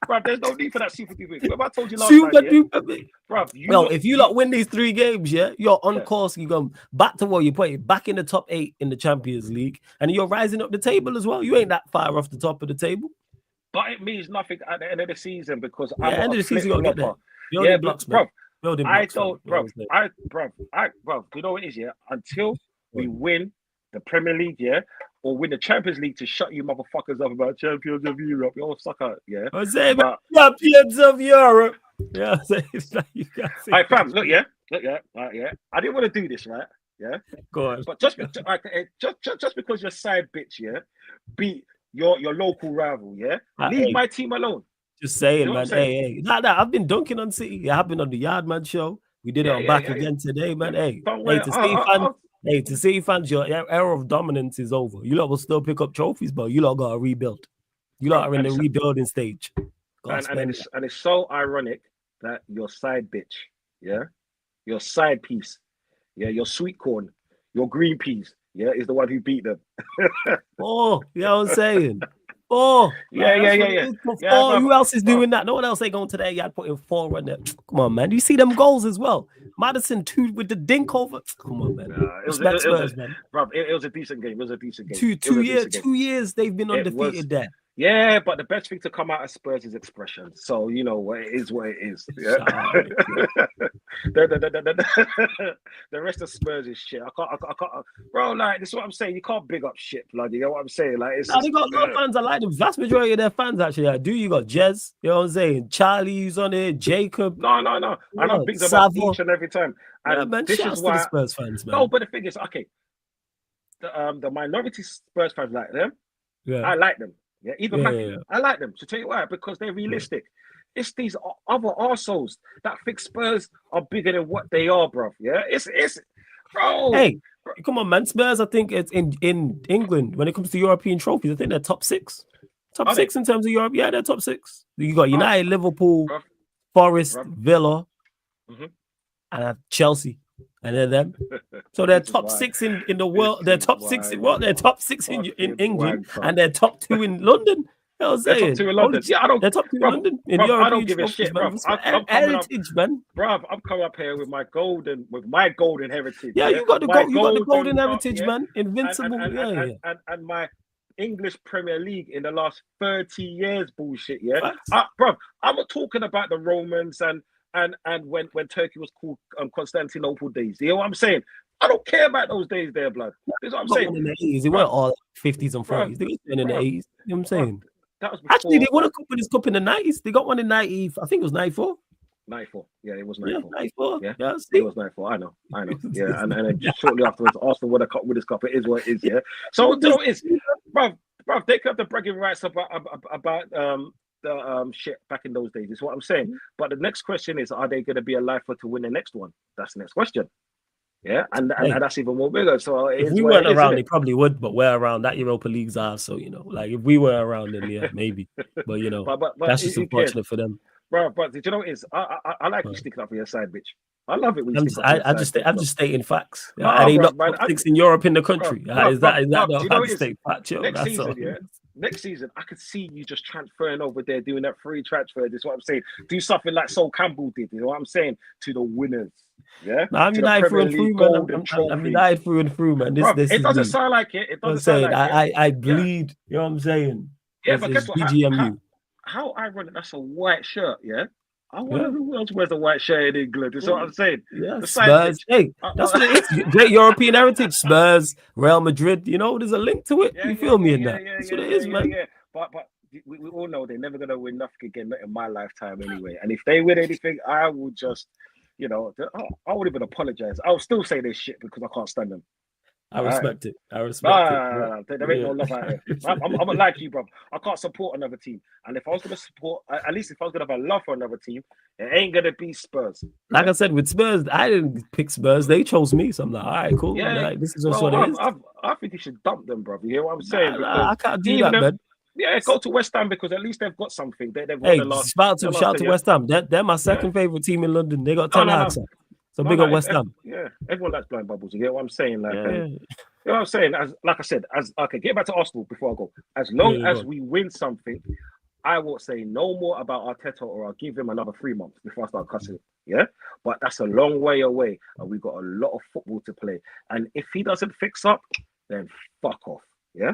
bro, there's no need for that super duper. Remember I told you last super time, yeah? duper Mick. Bro, If you lot win these 3 games, yeah, you're on course. You go back to what you put back in the top 8 in the Champions League, and you're rising up the table as well. You ain't that far off the top of the table. but it means nothing at the end of the season because Yeah, end of the season, you gotta get there. Yeah, Building blocks, man. bro. Building I blocks, fam. don't, bro. You know what it is, yeah? Until we win the Premier League, yeah, or win the Champions League to shut you motherfuckers up about Champions of Europe, you're a sucker, yeah. I say, But- Champions of Europe. Yeah, it's like you can't say. All right, fam, look, yeah. I didn't want to do this, right? Yeah, Go on. but just because your side bitch, yeah, beat your local rival, yeah, leave Hey. my team alone. Just saying, You know what man. I'm Hey. Nah, I've been dunking on City. I've been on the Yardman show. We did it on back again today, man. Hey, Don't hey, worry, to City fans. Hey, to City fans, your era of dominance is over. You lot will still pick up trophies, but you lot got to rebuild. You lot are in the rebuilding stage. And it's so ironic that your side bitch, yeah, your side piece, yeah, your sweet corn, your green peas, yeah, is the one who beat them. Oh, you know what I'm saying? Oh, Yeah. Oh, who else is doing that? No one else ain't going to that yard putting 4 on there. Come on, man. You see them goals as well. Madison 2 with the dink over. Come on, man. It was a decent game. It was a decent game. 2 years they've been undefeated there. Yeah, but the best thing to come out of Spurs is expression. So you know what it is. Yeah. The rest of Spurs is shit. I can't, bro. Like this is what I'm saying. You can't big up shit, blood. You know what I'm saying? Like it's. They got a lot of fans. I like the vast majority of their fans actually. I do. You got Jez. You know what I'm saying? Charlie's on it. Jacob. No. I don't big them up each and every time. And yeah, man. this is why the Spurs fans, man. No, but the thing is, okay. The minority Spurs fans like them. Yeah. I like them. Yeah, even Yeah. I like them. To tell you why, because they're realistic. It's these other arseholes that think Spurs are bigger than what they are, bro. Yeah, it's bro. Hey, come on, man. Spurs, I think it's in England when it comes to European trophies. I think they're top 6. Top 6 in terms of Europe. Yeah, they're top 6. You got United, Liverpool, Forest, Villa, and Chelsea. And then them. So they're top 6 in the world. They're top 6 in what? They're top 6 in England, and they're top 2 in London. They're top 2 in London. Yeah, I don't. They're top 2 in London. In European I don't give a shit, bro. Heritage, man. Bro, I'm coming up here with my golden heritage. Yeah, you got the golden heritage, man. Invincible. And my English Premier League in the last 30 years, bullshit. Yeah, bro. I'm not talking about the Romans and when Turkey was called Constantinople days. You know what I'm saying? I don't care about those days there, blood. That's what I'm saying. In the 80s, it weren't all 50s and 40s. They were in the 80s. You know what I'm saying? That was before. Actually, they won a cup with this cup in the 90s. They got one in 90. I think it was 94. 94. Yeah, it was Yeah, 94. 94. Yeah, Yeah, it see? was 94. I know. Yeah, and then just shortly afterwards, Arsenal won a cup with this cup. It is what it is. Yeah. So you know, it's bro, they could have the bragging rights about the shit back in those days. Is what I'm saying. But the next question is, are they going to be alive for to win the next one? That's the next question. Yeah, and that's even more bigger. So if we weren't around, they probably would, but we're around. That Europa League's ours, so you know, like if we were around, then yeah, maybe. But you know, but that's just unfortunate for them. Bro, but did you know what it is? I like you sticking up for your side, bitch. I love it when you stick up for your side. I'm just stating facts. No, are they bro, not top six in Europe in the country? Is that not how to state fact? Next season, yeah. Next season, I could see you just transferring over there, doing that free transfer. This is what I'm saying. Do something like Sol Campbell did. You know what I'm saying? To the winners. Yeah. No, I'm United through and through, man. I'm United through and through, man. This it doesn't sound like it. It doesn't sound like it. I bleed. You know what I'm saying? Yeah, but guess what? How ironic. That's a white shirt, yeah? I wonder who else wears a white shirt in England. That's what I'm saying. Yeah, Spurs. Hey, that's what it is. Great European heritage. Spurs, Real Madrid. You know, there's a link to it. You feel me in that? That's what it is, man. Yeah. But we all know they're never going to win nothing again in my lifetime anyway. And if they win anything, I will just, you know, I won't even apologize. I'll still say this shit because I can't stand them. I respect it. I respect it. No. There ain't no love out here. I'm like you, bro. I can't support another team. And if I was going to support, at least if I was going to have a love for another team, it ain't going to be Spurs. Like I said, with Spurs, I didn't pick Spurs. They chose me. So I'm like, all right, cool. Yeah. Like, this is just what it is. I think you should dump them, bro. You hear what I'm saying? I can't do that, man. Yeah, go to West Ham because at least they've got something. They've won hey, the last. Shout to West Ham. They're my second favorite team in London. They got 10 Hag. So big up West Ham. Yeah, everyone likes blowing bubbles. You get what I'm saying? Like, you know what I'm saying? Like I said, get back to Arsenal before I go. As long as we win something, I won't say no more about Arteta, or I'll give him another 3 months before I start cussing. Yeah, but that's a long way away, and we've got a lot of football to play. And if he doesn't fix up, then fuck off. Yeah.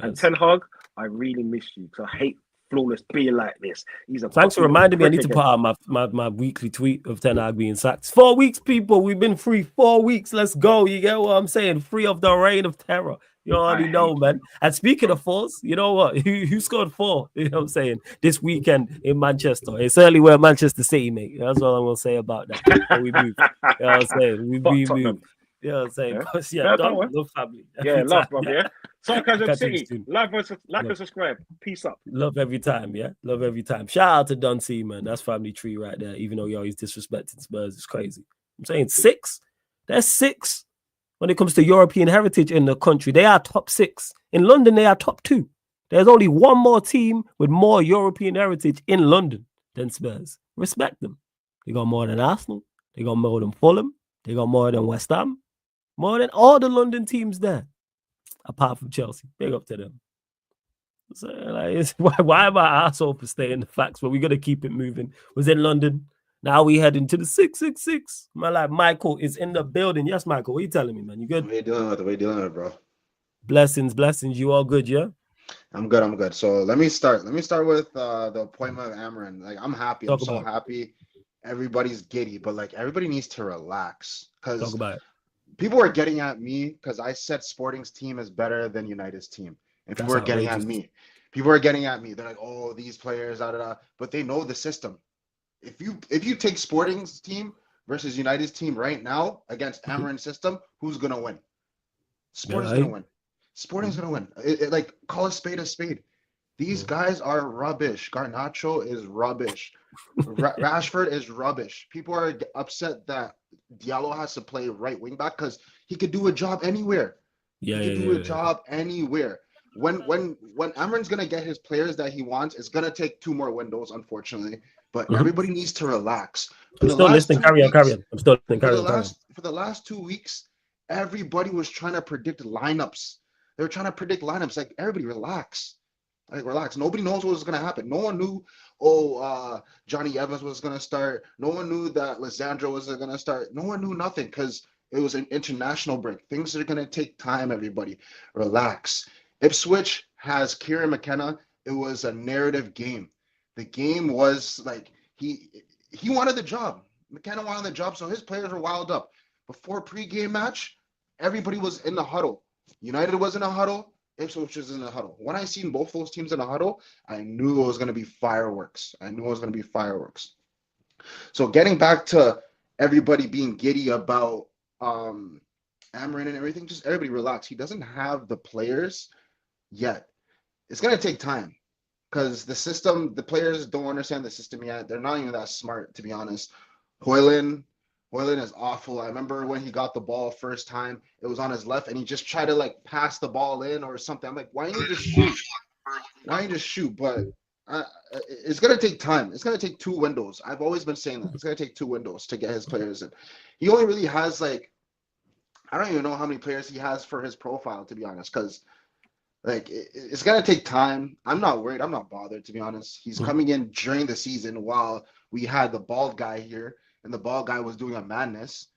And Ten Hag, I really miss you because I hate flawless being like this. Thanks for reminding me. I need to put out my weekly tweet of Ten Hag being sacked. 4 weeks, people. We've been free 4 weeks. Let's go. You get what I'm saying? Free of the reign of terror. You already know, man. And speaking of fours, you know what? Who scored 4? You know what I'm saying? This weekend in Manchester. It's certainly where Manchester City, mate. That's all I'm going to say about that. We move. You know what I'm saying? We move. You know what I'm saying? Yeah, love family. Love, brother. Yeah. Sarcasm City. Like and subscribe. Peace up. Love every time. Yeah. Love every time. Shout out to Dunsey, man. That's family tree right there. Even though you're always disrespecting Spurs, it's crazy. I'm saying 6. They're 6 when it comes to European heritage in the country. They are top 6. In London, they are top 2. There's only one more team with more European heritage in London than Spurs. Respect them. They got more than Arsenal. They got more than Fulham. They got more than West Ham. More than all the London teams there, apart from Chelsea. Big up to them. So, why am I asshole for stating the facts? But we got to keep it moving. Was in London. Now we head into the 666. My like Michael is in the building. Yes, Michael. What are you telling me, man? You good? What are you dealing with, bro? Blessings. You all good, yeah? I'm good. So let me start with the appointment of Amarin. Like, I'm happy. I'm so happy. Everybody's giddy, but like everybody needs to relax. Talk about it. People are getting at me because I said Sporting's team is better than United's team. And people are getting at me. People are getting at me. They're like, oh, these players, but they know the system. If you take Sporting's team versus United's team right now against Amarin's system, who's going to win? Sporting's going to win. Sporting's going to win. Like, call a spade a spade. These guys are rubbish. Garnacho is rubbish. Rashford is rubbish. People are upset that Diallo has to play right wing back because he could do a job anywhere. He could do a job anywhere. When Amarin's gonna get his players that he wants, it's gonna take 2 more windows, unfortunately. But everybody needs to relax. I'm still listening. Carry on. I'm still listening. For the last 2 weeks, everybody was trying to predict lineups. They were trying to predict lineups. Like, everybody relax. Like, relax. Nobody knows what was going to happen. No one knew, Johnny Evans was going to start. No one knew that Lissandro was going to start. No one knew nothing because it was an international break. Things are going to take time, everybody. Relax. Ipswich has Kieran McKenna. It was a narrative game. The game was like, he wanted the job. McKenna wanted the job, so his players were wild up. Before pre-game match, everybody was in the huddle. United was in a huddle. Ipswich was in the huddle. When I seen both those teams in the huddle, I knew it was going to be fireworks. So getting back to everybody being giddy about Amarin and everything, just everybody relax. He doesn't have the players yet. It's going to take time because the players don't understand the system yet. They're not even that smart, to be honest. Hoyland is awful. I remember when he got the ball first time, it was on his left, and he just tried to like pass the ball in or something. I'm like, why don't you just shoot? But it's gonna take time. It's gonna take 2 windows. I've always been saying that it's gonna take 2 windows to get his players in. He only really has like, I don't even know how many players he has for his profile, to be honest, because like it's gonna take time. I'm not worried. I'm not bothered, to be honest. He's coming in during the season while we had the bald guy here, and the bald guy was doing a madness.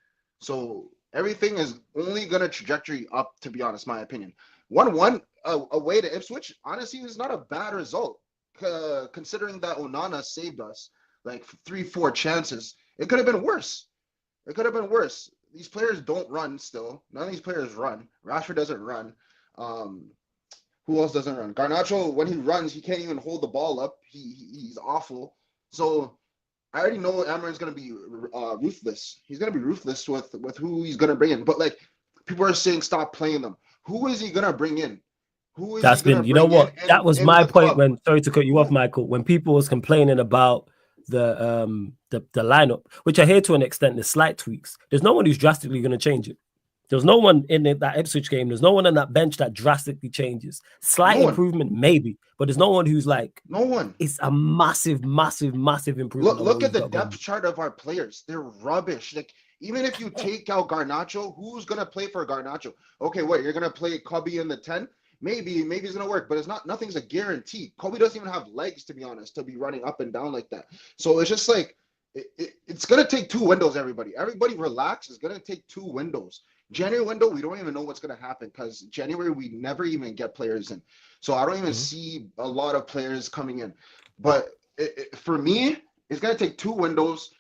So everything is only gonna trajectory up, to be honest, my opinion. 1-1 away to Ipswich, honestly, is not a bad result, considering that Onana saved us like 3-4 chances. It could have been worse. These players don't run still. None of these players run. Rashford doesn't run. Who else doesn't run? Garnacho, when he runs, he can't even hold the ball up. He's awful. So I already know Amarin's going to be ruthless. He's going to be ruthless with who he's going to bring in. But like, people are saying stop playing them. Who is he going to bring in? That's been, you know what? That was my point when, sorry to cut you off, Michael, when people was complaining about the lineup, which I hear to an extent, the slight tweaks. There's no one who's drastically going to change it. There's no one in that Ipswich game. There's no one on that bench that drastically changes. Slight improvement, maybe, but there's no one who's like, no one. It's a massive, massive, massive improvement. Look at the depth chart of our players. They're rubbish. Like, even if you take out Garnacho, who's gonna play for Garnacho? Okay, what, you're gonna play Kobe in the 10? Maybe it's gonna work, but it's not. Nothing's a guarantee. Kobe doesn't even have legs, to be honest, to be running up and down like that. So it's just like it's gonna take 2 windows. Everybody relax. It's gonna take 2 windows. January window, we don't even know what's going to happen because January, we never even get players in. So I don't even see a lot of players coming in. But for me, it's going to take 2 windows.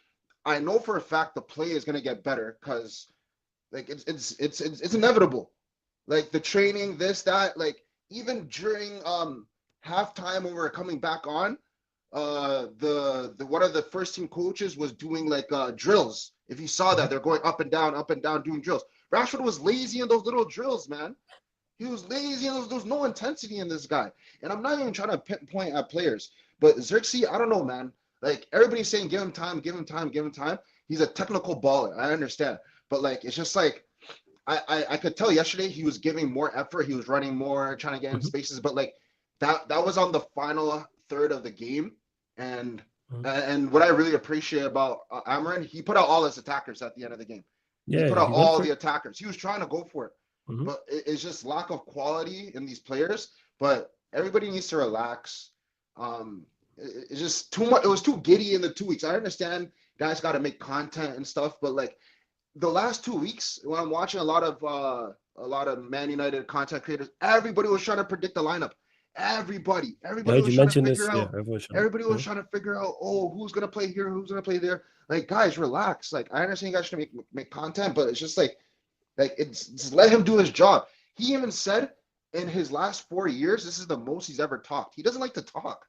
I know for a fact the play is going to get better because like it's inevitable. Like the training, this, that, like even during halftime when we were coming back on, the one of the first team coaches was doing like drills. If you saw that, they're going up and down doing drills. Rashford was lazy in those little drills, man. He was lazy and there's no intensity in this guy. And I'm not even trying to pinpoint at players, but Xerxes, I don't know, man. Like everybody's saying, give him time. He's a technical baller. I understand, but like it's just like I could tell yesterday he was giving more effort. He was running more, trying to get in spaces, but like that was on the final third of the game. And what I really appreciate about Amarin, he put out all his attackers at the end of the game. Yeah, he put out all the attackers. He was trying to go for it, but it's just lack of quality in these players. But everybody needs to relax. It's just too much. It was too giddy in the 2 weeks. I understand guys got to make content and stuff, but like the last 2 weeks, when I'm watching a lot of Man United content creators, everybody was trying to predict the lineup. Everybody was trying to figure out. Everybody was trying to figure out, who's gonna play here, who's gonna play there. Like, guys, relax. Like, I understand you guys should make content, but it's just like it's let him do his job. He even said in his last 4 years, this is the most he's ever talked. He doesn't like to talk.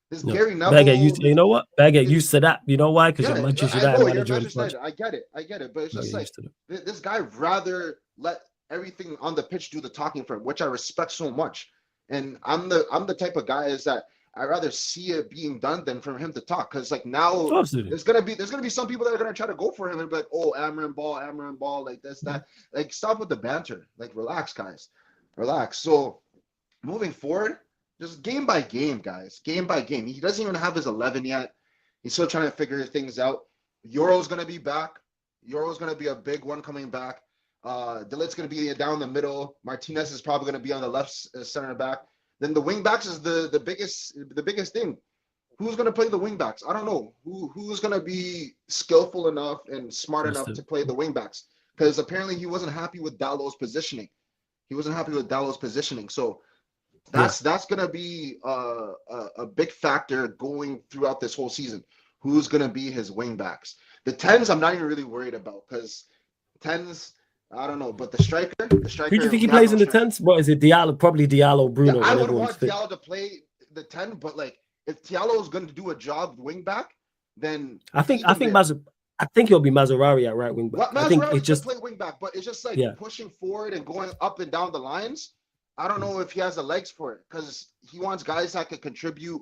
This Gary Neville. You know what? Better get used to that. You know why? Because you're Manchester United manager. I get it. But it's just like this guy rather let everything on the pitch do the talking for him, which I respect so much. And I'm the type of guy is that I rather see it being done than for him to talk. Because like now there's gonna be some people that are gonna try to go for him and be like, Amarin ball, like this, that. Like, stop with the banter. Like, relax, guys. Relax. So moving forward, just game by game, guys. Game by game. He doesn't even have his 11 yet. He's still trying to figure things out. Euro's gonna be back. Euro's gonna be a big one coming back. De Ligt's going to be down the middle. Martinez is probably going to be on the left center back. Then the wing backs is the biggest thing. Who's going to play the wing backs? I don't know. Who's going to be skillful enough and smart enough to play the wing backs? Because apparently he wasn't happy with Dallow's positioning. So that's going to be a big factor going throughout this whole season. Who's going to be his wing backs? The 10s I'm not even really worried about because 10s I don't know, but the striker. Who do you think he plays in the 10s? What is it? Diallo, probably Diallo, Bruno. Yeah, I would want Diallo to play the 10, but like if Diallo is going to do a job wing back, then I think it'll be Mazraoui at right wing back. I think it's just play wing back, but it's just like pushing forward and going up and down the lines. I don't know if he has the legs for it because he wants guys that could contribute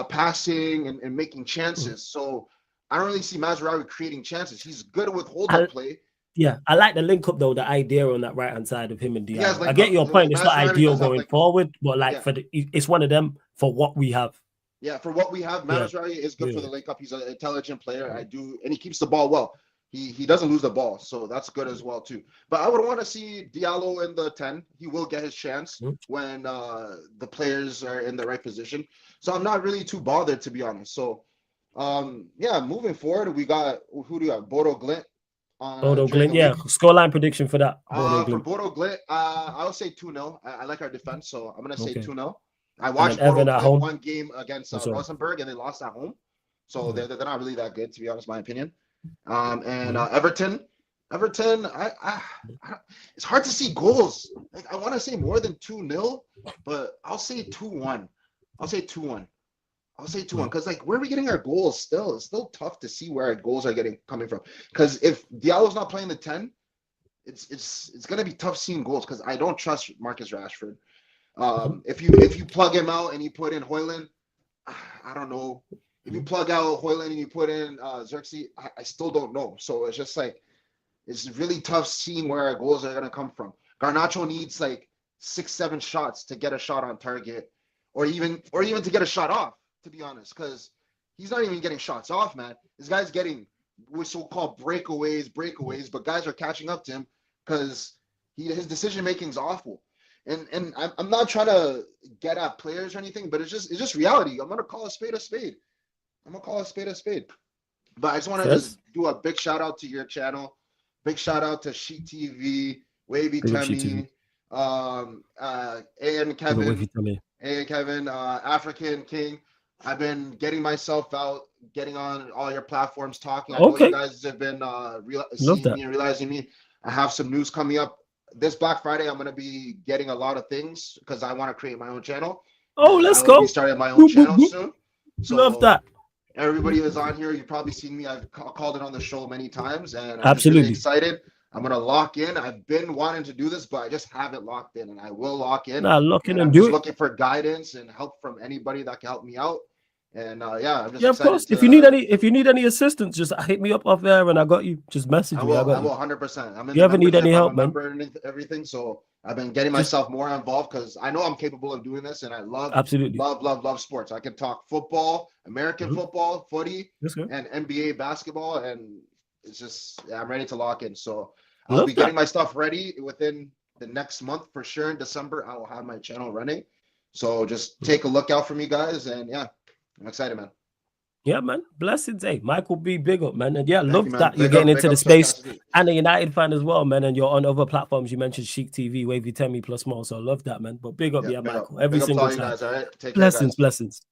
passing and making chances. So I don't really see Mazraoui creating chances. He's good with hold-up play. Yeah, I like the link up though. The idea on that right hand side of him and Diallo. I get your point. It's not ideal going forward, but like it's one of them for what we have. Yeah, for what we have, Mazraoui is good for the link up. He's an intelligent player. And he keeps the ball well. He doesn't lose the ball, so that's good as well too. But I would want to see Diallo in the 10. He will get his chance when the players are in the right position. So I'm not really too bothered, to be honest. So moving forward, we got who do you have? Bodo Glimt. Bodo Glimt, scoreline prediction for that. For Bodo Glimt, I'll say 2-0. I like our defense, so I'm gonna say 2-0. I watched Bodo Glimt one game against Rosenborg, and they lost at home, so they're not really that good, to be honest, my opinion. Everton, it's hard to see goals. Like I want to say more than 2-0, but I'll say 2-1. I'll say 2-1 because like where are we getting our goals still? It's still tough to see where our goals are coming from. Because if Diallo's not playing the 10, it's gonna be tough seeing goals because I don't trust Marcus Rashford. If you plug him out and you put in Højlund, I don't know. If you plug out Højlund and you put in Xerxes, I still don't know. So it's just like it's really tough seeing where our goals are gonna come from. Garnacho needs like 6-7 shots to get a shot on target, or even to get a shot off. To be honest, because he's not even getting shots off, man. This guy's getting so-called breakaways, but guys are catching up to him because his decision making is awful. And I'm not trying to get at players or anything, but it's just reality. I'm gonna call a spade a spade. But I just want to just do a big shout out to your channel. Big shout out to Sheet TV, Wavy Temi, and Kevin, African King. I've been getting myself out, getting on all your platforms, talking. I know you guys have been seeing me and realizing me. I have some news coming up. This Black Friday, I'm going to be getting a lot of things because I want to create my own channel. Oh, let's go. I'll be starting my own channel soon. So love that. Everybody is on here. You've probably seen me. I've called it on the show many times, and I'm just really excited. I'm going to lock in. I've been wanting to do this, but I just haven't locked in, and I will lock in. Lock in and I'm do just it. looking for guidance and help from anybody that can help me out. And I'm just of course. If you need any assistance, just hit me up off there, and I got you. Just message me. I will 100%. I'm in you ever need any help, man? And everything. So I've been getting myself more involved because I know I'm capable of doing this, and I love sports. I can talk football, American football, footy, and NBA basketball, and it's just I'm ready to lock in. So I'll be getting my stuff ready within the next month for sure. In December, I will have my channel running. So just take a look out for me, guys, and I'm excited, man. Yeah, man. Blessings. Hey, Michael B. Big up, man. And love that you're getting into the space and a United fan as well, man. And you're on other platforms. You mentioned Chic TV, Wavy Temi plus more. So love that, man. But big up, Michael. Every single time. Guys, all right? Take blessings.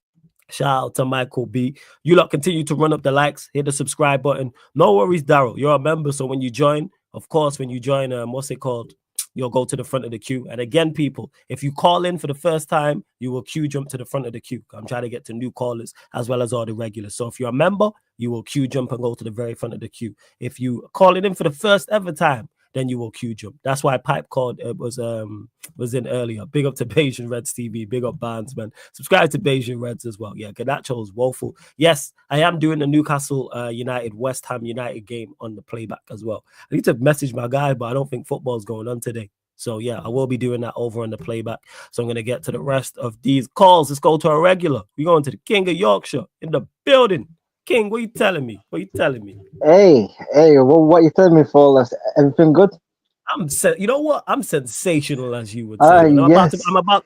Shout out to Michael B. You lot continue to run up the likes, hit the subscribe button. No worries, Daryl. You're a member. So when you join, what's it called? You'll go to the front of the queue. And again, people, if you call in for the first time, you will queue jump to the front of the queue. I'm trying to get to new callers as well as all the regulars. So if you're a member, you will queue jump and go to the very front of the queue. If you call it in for the first ever time, then you will queue jump. That's why Pipe called was in earlier. Big up to Bayesian Reds TV. Big up Barnes, man. Subscribe to Bayesian Reds as well. Yeah, Garnacho is woeful. Yes, I am doing the Newcastle United West Ham United game on the playback as well. I need to message my guy, but I don't think football's going on today. So yeah, I will be doing that over on the playback. So I'm gonna get to the rest of these calls. Let's go to a regular. We're going to the King of Yorkshire in the building. King, what are you telling me? Hey, what you telling me for? Everything good? You know what? I'm sensational, as you would say. I'm about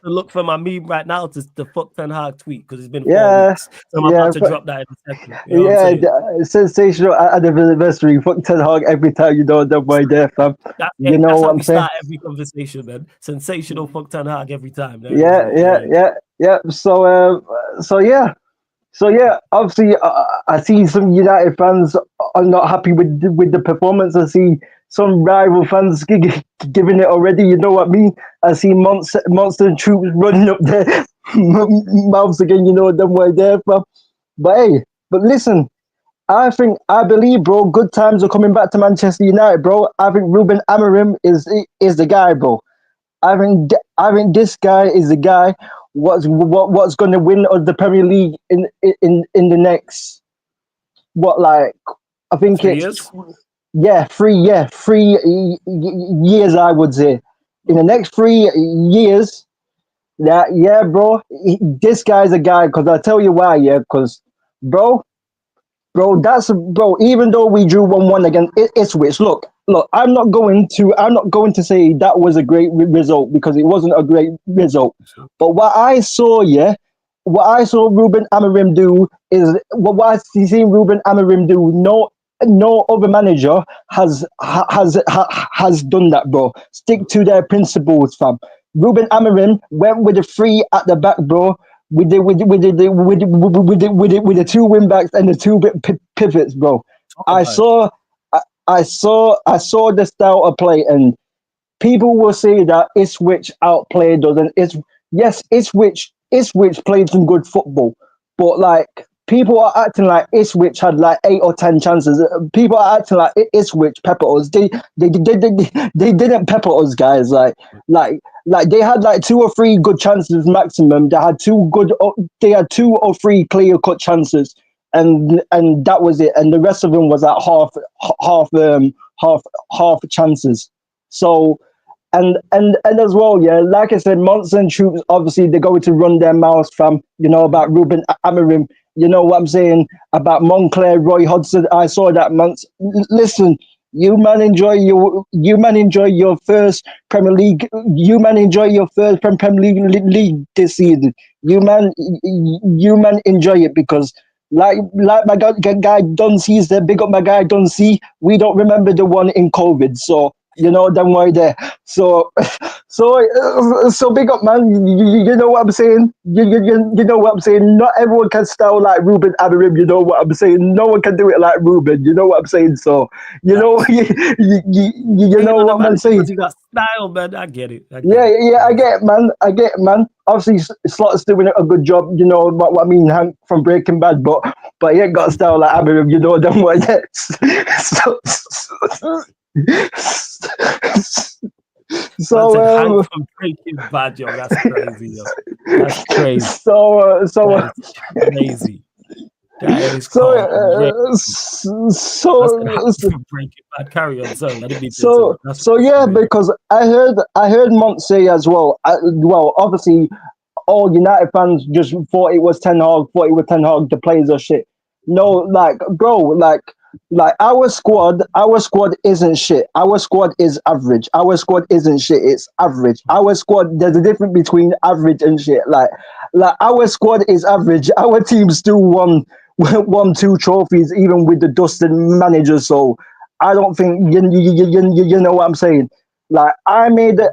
to look for my meme right now to fuck Ten Hag tweet because it's been 4 weeks. So I'm about to drop that in a second. You know sensational at the anniversary. Fuck Ten Hag every time you know them by there, fam. That's how we start every conversation, man. Sensational fuck Ten Hag every time. Yeah. So yeah. Obviously, I see some United fans are not happy with the performance. I see some rival fans giving it already. You know what I mean? I see monster troops running up their mouths again. You know them right there, fam. But hey, but listen, I believe, bro. Good times are coming back to Manchester United, bro. I think Ruben Amorim is the guy, bro. I think this guy is the guy. What's going to win us the Premier League in the next I think 3 it's years? 3 years, I would say. In the next 3 years, bro, this guy's a guy. Because I tell you why, because bro, even though we drew 1-1 against Ipswich, look, I'm not going to say that was a great result, because it wasn't a great result. But what I saw Ruben Amorim do is what I've seen Ruben Amorim do. No other manager has done that, bro. Stick to their principles, fam. Ruben Amorim went with the 3 at the back, bro. With the 2 wing backs and the 2 pivots, bro. I saw the style of play, and people will say that Ipswich outplayed us, and Ipswich played some good football, but like people are acting like Ipswich had like 8 or 10 chances. People are acting like Ipswich pepper us. They didn't pepper us, guys. Like they had like 2 or 3 good chances maximum. They had 2 or 3 clear cut chances, and that was it. And the rest of them was like half chances. So. And as well, like I said, Monster and Troops, obviously, they're going to run their mouths, fam, about Ruben Amorim. You know what I'm saying? About Moncler, Roy Hodgson. I saw that, man. Listen, you man enjoy your first Premier League. You man enjoy your first Premier League this season. You man enjoy it, because like my guy Dunsey said, big up my guy Dunsey. We don't remember the one in COVID, so. Don't worry there. So big up, man. You know what I'm saying? You know what I'm saying? Not everyone can style like Ruben Amorim. You know what I'm saying? No one can do it like Ruben. You know what I'm saying? So you know what I'm saying? You got style, man. I get it. I get it, man. Obviously, Slot's doing a good job. You know what I mean, Hank from Breaking Bad, but he ain't got style like Amorim. You know, don't worry there. So Hank from Breaking Bad, yo, that's crazy, yo. That's crazy. Crazy. That is Breaking Bad. Carry on, sorry. Because I heard Mont say as well. Obviously, all United fans just thought it was Ten Hag. The players are shit. No, bro, our squad isn't shit. Our squad is average. Our squad isn't shit. It's average. Our squad, there's a difference between average and shit. Like our squad is average. Our team still won 2 trophies, even with the dusted manager. So I don't think you know what I'm saying. Like I made a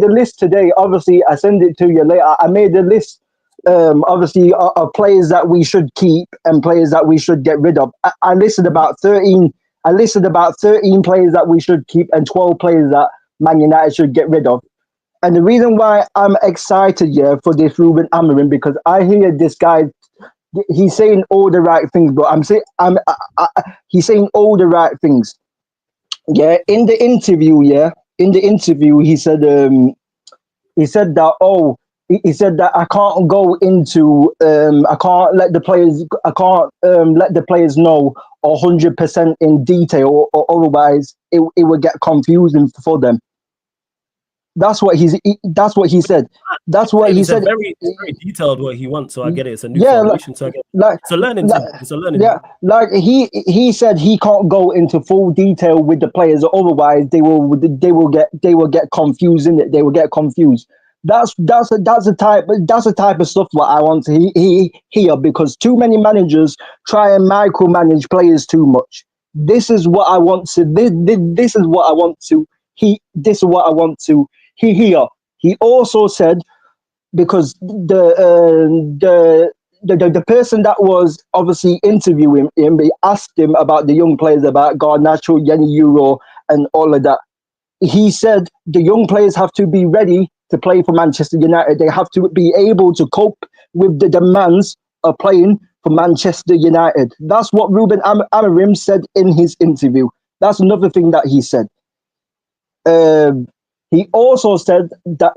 list today. Obviously, I send it to you later. I made a list. Obviously, of players that we should keep and players that we should get rid of. I listed about 13. I listed about 13 players that we should keep and 12 players that Man United should get rid of. And the reason why I'm excited, for this Ruben Amorim, because I hear this guy. He's saying all the right things, but he's saying all the right things. Yeah, in the interview, he said that He said that I can't go into I can't let the players know 100% in detail, or otherwise it would get confusing for them. That's what he said. That's what he said. Very detailed what he wants, so I get it. It's a new formation, so I get it. It's a learning thing. It's a learning. Yeah, he said he can't go into full detail with the players, or otherwise they will get confused in it. They will get confused. That's the type of stuff what I want to hear, because too many managers try and micromanage players too much. This is what I want to. This is what I want to. This is what I want to hear. He also said, because the person that was obviously interviewing him, he asked him about the young players, about Garnacho, Yeni Euro, and all of that. He said the young players have to be ready to play for Manchester United. They have to be able to cope with the demands of playing for Manchester United. That's what Ruben Amorim said in his interview. That's another thing that he said. He also said that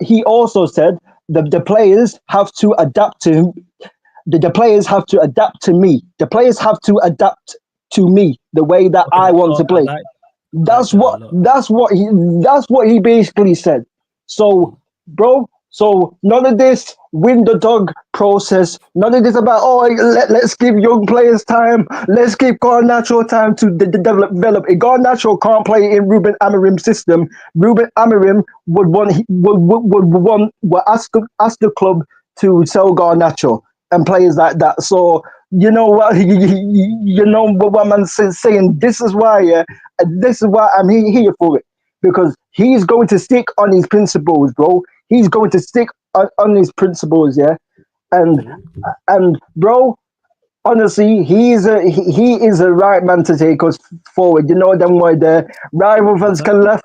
the players have to adapt to the players have to adapt to me. The players have to adapt to me the way that I want to play. That's what he basically said. So, bro, so none of this win the dog process. None of this about let's give young players time. Let's give Garnacho time to develop. If Garnacho can't play in Ruben Amorim's system, Ruben Amorim would ask the club to sell Garnacho and players like that. So you know what I'm saying. This is why I'm here for it, because he's going to stick on his principles, bro. He's going to stick on his principles, yeah. And bro, honestly, he is a right man to take us forward. You know them why the rival fans can laugh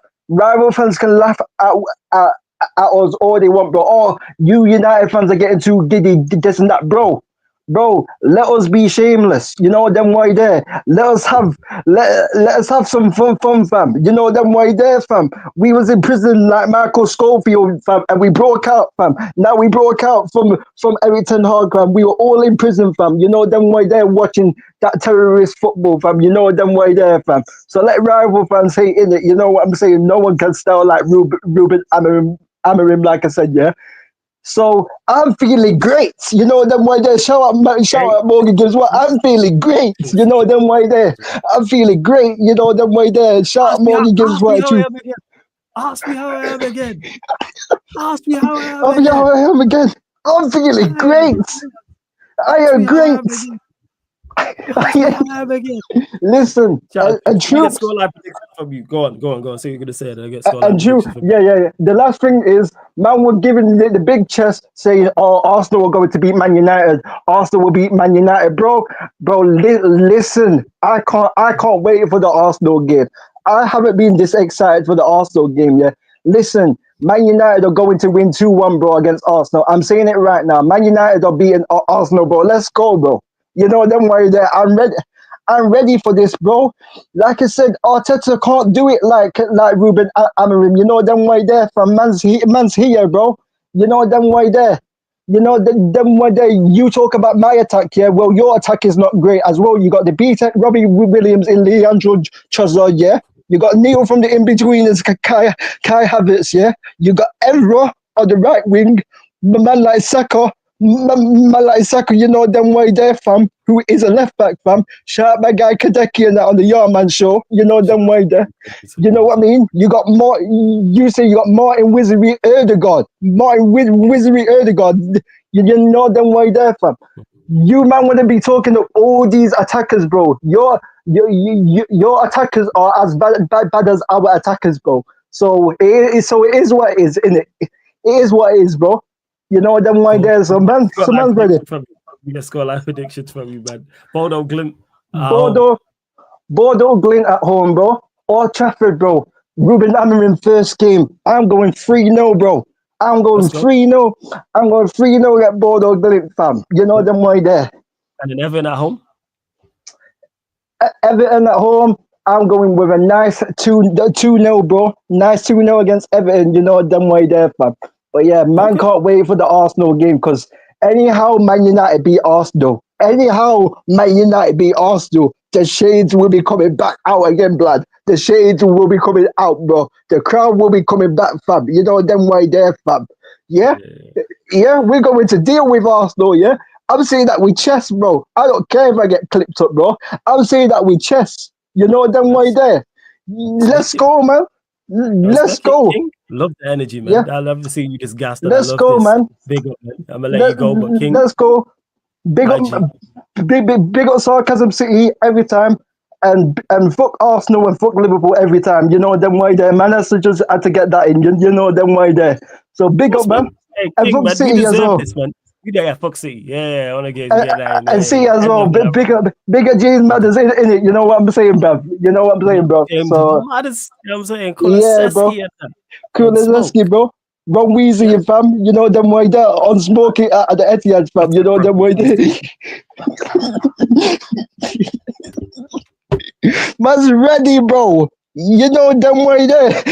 at us all they want, bro. Oh, you United fans are getting too giddy, this and that, bro. Bro, let us be shameless. You know them why there. Let us have some fun, fam. You know them why there, fam. We was in prison like Michael Schofield, fam, and we broke out, fam. Now we broke out from Everton hard, fam. We were all in prison, fam. You know them why there watching that terrorist football, fam. You know them why there, fam. So let rival fans hate in it. You know what I'm saying? No one can style like Ruben Amorim, like I said, yeah. So I'm feeling great. You know them why there. Shout out Morgan Gibbs. What I'm feeling great. You know them why there. I'm feeling great. You know them why there. Shout out Morgan Gibbs. Ask me how I am again. Ask me how I am again. I'm feeling great. I am great. Listen, and Troops. From you. Go on. So you're gonna say it. I get and Troops. Yeah. The last thing is, man, we're giving the big chest, saying, "Oh, Arsenal are going to beat Man United. Arsenal will beat Man United, bro. Listen, I can't wait for the Arsenal game. I haven't been this excited for the Arsenal game yet. Listen, Man United are going to win 2-1, bro, against Arsenal. I'm saying it right now. Man United are beating Arsenal, bro. Let's go, bro. You know them why there. I'm ready for this, bro. Like I said, Arteta can't do it like Ruben Amorim. You know them why there, from man's here, bro. You know them why there. You know them why there. You talk about my attack, yeah. Well, your attack is not great as well. You got the B-Tech, Robbie Williams in Leandro Trossard, yeah. You got Neil from the in-betweeners, Kai Havertz, yeah. You got Evra on the right wing, man like Saka. You know them way there, fam, who is a left back, fam. Shout out my guy Kadeki and that on the Yarman show. You know them way there. You know what I mean? You got more. You say you got Martin Wizardry Erdegaard. You know them way there, fam. You man want to be talking to all these attackers, bro. Your attackers are as bad as our attackers, bro. So it is what it is, innit? It is what it is, bro. You know them why there's some man's ready. Let's go live predictions from you, man. Bodo Glint. Bodo Glint at home, bro. Old Trafford, bro. Ruben Amorim first game. I'm going 3-0, bro. I'm going 3-0. I'm going 3-0 at Bodo Glint, fam. You know them why there. And then Everton at home. Everton at home. I'm going with a nice 2-0, bro. Nice 2-0 against Everton. You know them why there, fam. But yeah, man can't wait for the Arsenal game, because anyhow Man United beat Arsenal, the shades will be coming back out again, blood. The shades will be coming out, bro. The crowd will be coming back, fam. You know them why there, fam. Yeah, we're going to deal with Arsenal, yeah. I'm saying that with chest, bro. I don't care if I get clipped up, bro. I'm saying that with chest. You know them why there. Let's go, man. Let's go. Love the energy, man. Yeah. I love to see you just gassed. Let's go, man. Big up, man. I'm gonna let you go, but King. Let's go. Big up Sarcasm City every time, and fuck Arsenal and fuck Liverpool every time. You know them why there, man. That's just had to get that in. You know them why there. So big up, man. Hey, and King, fuck man, City as well. This, man. You there, fuck City. Yeah, on the games. Get that in there. And see as well, bigger James Matters in it. You know what I'm saying, bro? You know what I'm saying, bro? James So Matters, you know what I'm saying? yeah, bro. Kulizeski, bro. Ron Weezy, fam. You know them way there on smoking at the Etihad, fam. You know them way there. Man's ready, bro. You know them way there.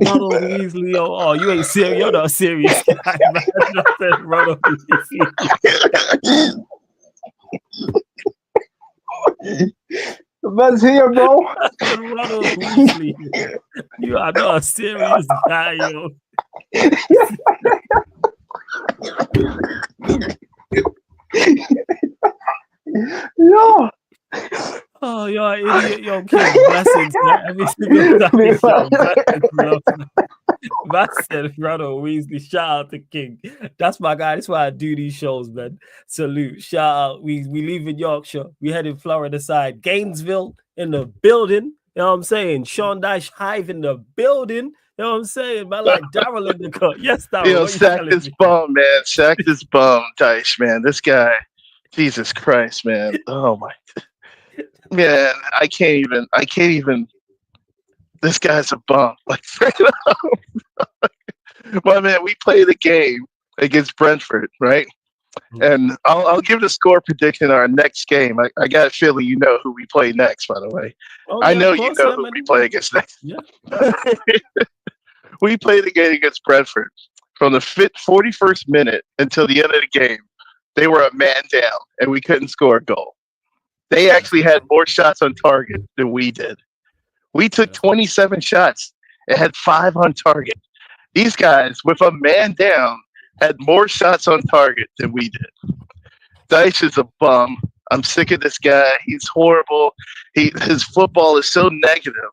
Ronald Weasley, oh, you ain't serious. You're not a serious guy, man. I said Ronald Weasley. Man's here, bro. Ronald Weasley. You are not a serious guy, yo. Yo. Oh, you're an idiot, yo, King. Blessings, man. Every single time you show blessings, bro. Man said Ronald Weasley. Shout out to King. That's my guy. That's why I do these shows, man. Salute. Shout out. We leave in Yorkshire. We head in Florida side. Gainesville in the building. You know what I'm saying? Sean Dyche Hive in the building. You know what I'm saying? Man, like Daryl in the cut. Yes, Daryl. Yo, sack this bum, man. Sack this bum, Dyche, man. This guy, Jesus Christ, man. Oh my. Man, I can't even. This guy's a bum. Like, well, man, we played a game against Brentford, right? And I'll give the score prediction our next game. I got a feeling you know who we play next, by the way. Oh, I yeah, know of course, you know yeah, who man. we play against next. Yeah. We played a game against Brentford. From the 41st minute until the end of the game, they were a man down, and we couldn't score a goal. They actually had more shots on target than we did. We took 27 shots and had 5 on target. These guys, with a man down, had more shots on target than we did. Dyche is a bum. I'm sick of this guy. He's horrible. His football is so negative.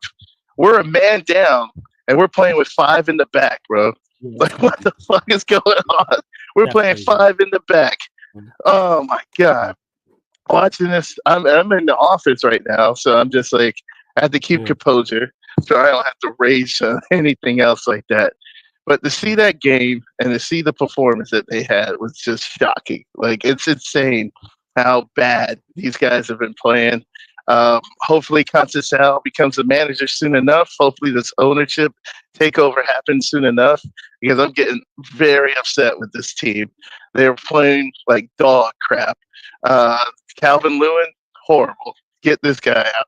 We're a man down, and we're playing with 5 in the back, bro. Like, what the fuck is going on? We're playing 5 in the back. Oh, my God. Watching this, I'm in the office right now, so I'm just like, I have to keep composure so I don't have to rage or anything else like that. But to see that game and to see the performance that they had was just shocking. Like, it's insane how bad these guys have been playing. Hopefully, Conceição becomes a manager soon enough. Hopefully, this ownership takeover happens soon enough, because I'm getting very upset with this team. They're playing like dog crap. Calvin Lewin, horrible. Get this guy out.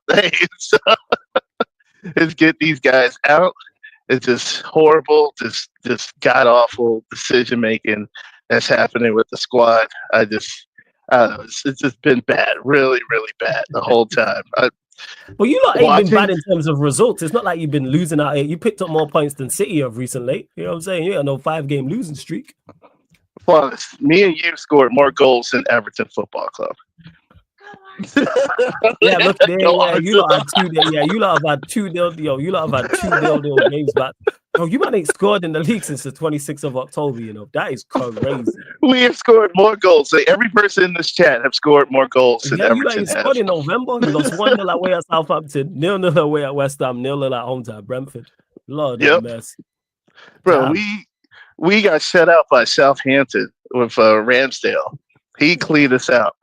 Let's get these guys out. It's just horrible, just god awful decision making that's happening with the squad. I don't know. It's just been bad, really, really bad the whole time. Well, you lot ain't been bad in terms of results. It's not like you've been losing out here. You picked up more points than City have recently. You know what I'm saying? You got no 5-game losing streak. Plus, me and you scored more goals than Everton Football Club. Yeah, look there. Yeah, you lot had 2. Yeah, you lot have had 2-0. Yo, you lot have had 2-0 games back. Yo, you man ain't scored in the league since the 26th of October. You know that is crazy. We have scored more goals. Like, every person in this chat have scored more goals than Everton. You ain't scored in November. You lost 1-0 away at Southampton, 0-0 away at West Ham, 0-0 at home to Brentford. Lord have mercy. Bro, we got shut out by Southampton with Ramsdale. He cleaned us out.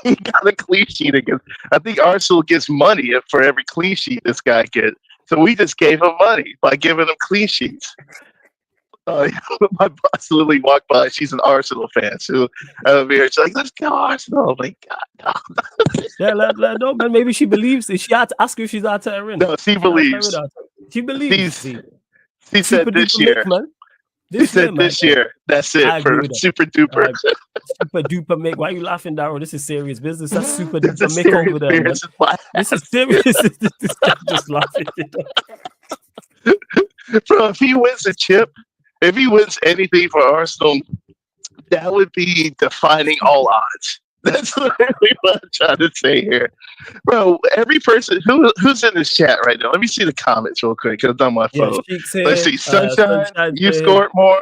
He got a clean sheet against. I think Arsenal gets money for every clean sheet this guy gets. So we just gave him money by giving him clean sheets. My boss literally walked by. She's an Arsenal fan. So she's like, "Let's go Arsenal!" Oh my God. Yeah, let know, man. Maybe she believes. She had to ask if she's out there in. No, she believes. She believes. She said this year. Man. This year. That's it for Super Duper. Super Duper Mick. Why are you laughing, Darryl? This is serious business. That's Super Duper Mick over there, man. This is serious. This guy just laughing. Bro, if he wins the chip, if he wins anything for Arsenal, that would be defying all odds. That's literally what I'm trying to say here. Bro, every person who's in this chat right now, let me see the comments real quick because it's on my phone. Let's see. Sunshine, you scored more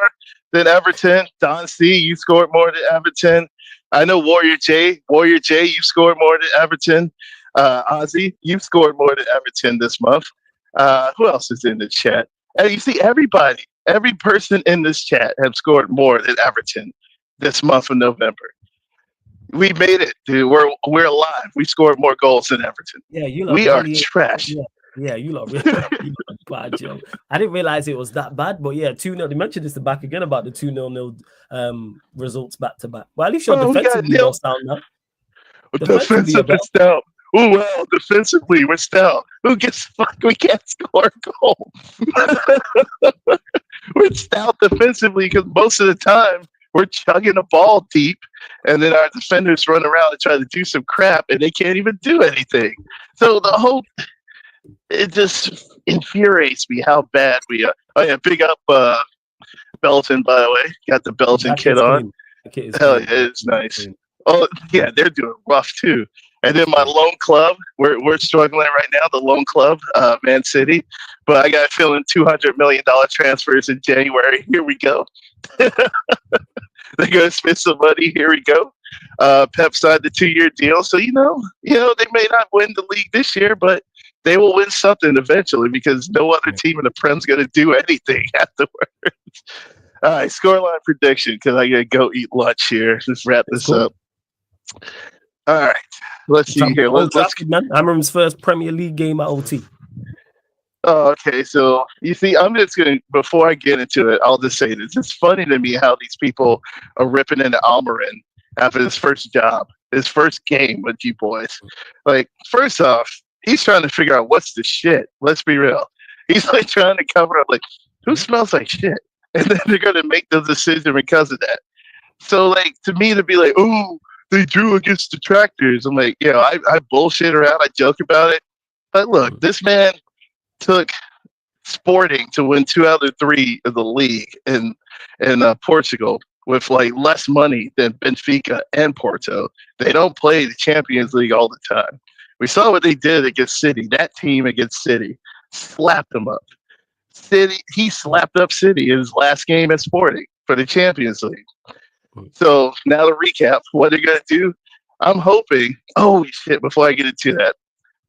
than Everton. Don C, you scored more than Everton. I know Warrior J, you scored more than Everton. Ozzy, you scored more than Everton this month. Who else is in the chat? And you see every person in this chat have scored more than Everton. this month of November. We made it, dude. We're alive. We scored more goals than Everton. Yeah, you We are trash. Yeah, you lot really you lot bad, yo. I didn't realize it was that bad, but yeah, 2-0. They mentioned this back again about the 2-0 results back to back. Well, at least you're defensively more sound now. Defensively stout. Oh well, defensively we're stout. Who gets fuck? We can't score a goal. We're stout defensively because most of the time we're chugging a ball deep, and then our defenders run around and try to do some crap, and they can't even do anything. So it just infuriates me how bad we are. Oh yeah, big up Belton, by the way. Got the Belton kit on. Hell yeah, it's nice. Oh yeah, they're doing rough too. And then my lone club, we're struggling right now. The lone club, Man City, but I got a feeling $200 million transfers in January. Here we go. They're gonna spend some money. Here we go. Pep signed the 2-year deal, so you know they may not win the league this year, but they will win something eventually because no other team in the Prem's gonna do anything afterwards. All right, scoreline prediction because I gotta go eat lunch here. Let's wrap this up. All right, let's see here. Let's Amram's first Premier League game at OT. Oh, okay. So you see, I'm just gonna before I get into it, I'll just say this. It's funny to me how these people are ripping into Almiron after his first job, his first game with you boys. Like, first off, he's trying to figure out what's the shit. Let's be real. He's like trying to cover up, like, who smells like shit, and then they're gonna make the decision because of that. So, like, to me, to be like, oh, they drew against detractors. I'm like, I bullshit around, I joke about it. But look, this man took Sporting to win 2 out of 3 of the league in Portugal with like less money than Benfica and Porto. They don't play the Champions League all the time. We saw what they did against City. That team against City slapped them up. He slapped up City in his last game at Sporting for the Champions League. So now to recap, what they're going to do, I'm hoping, holy shit, before I get into that,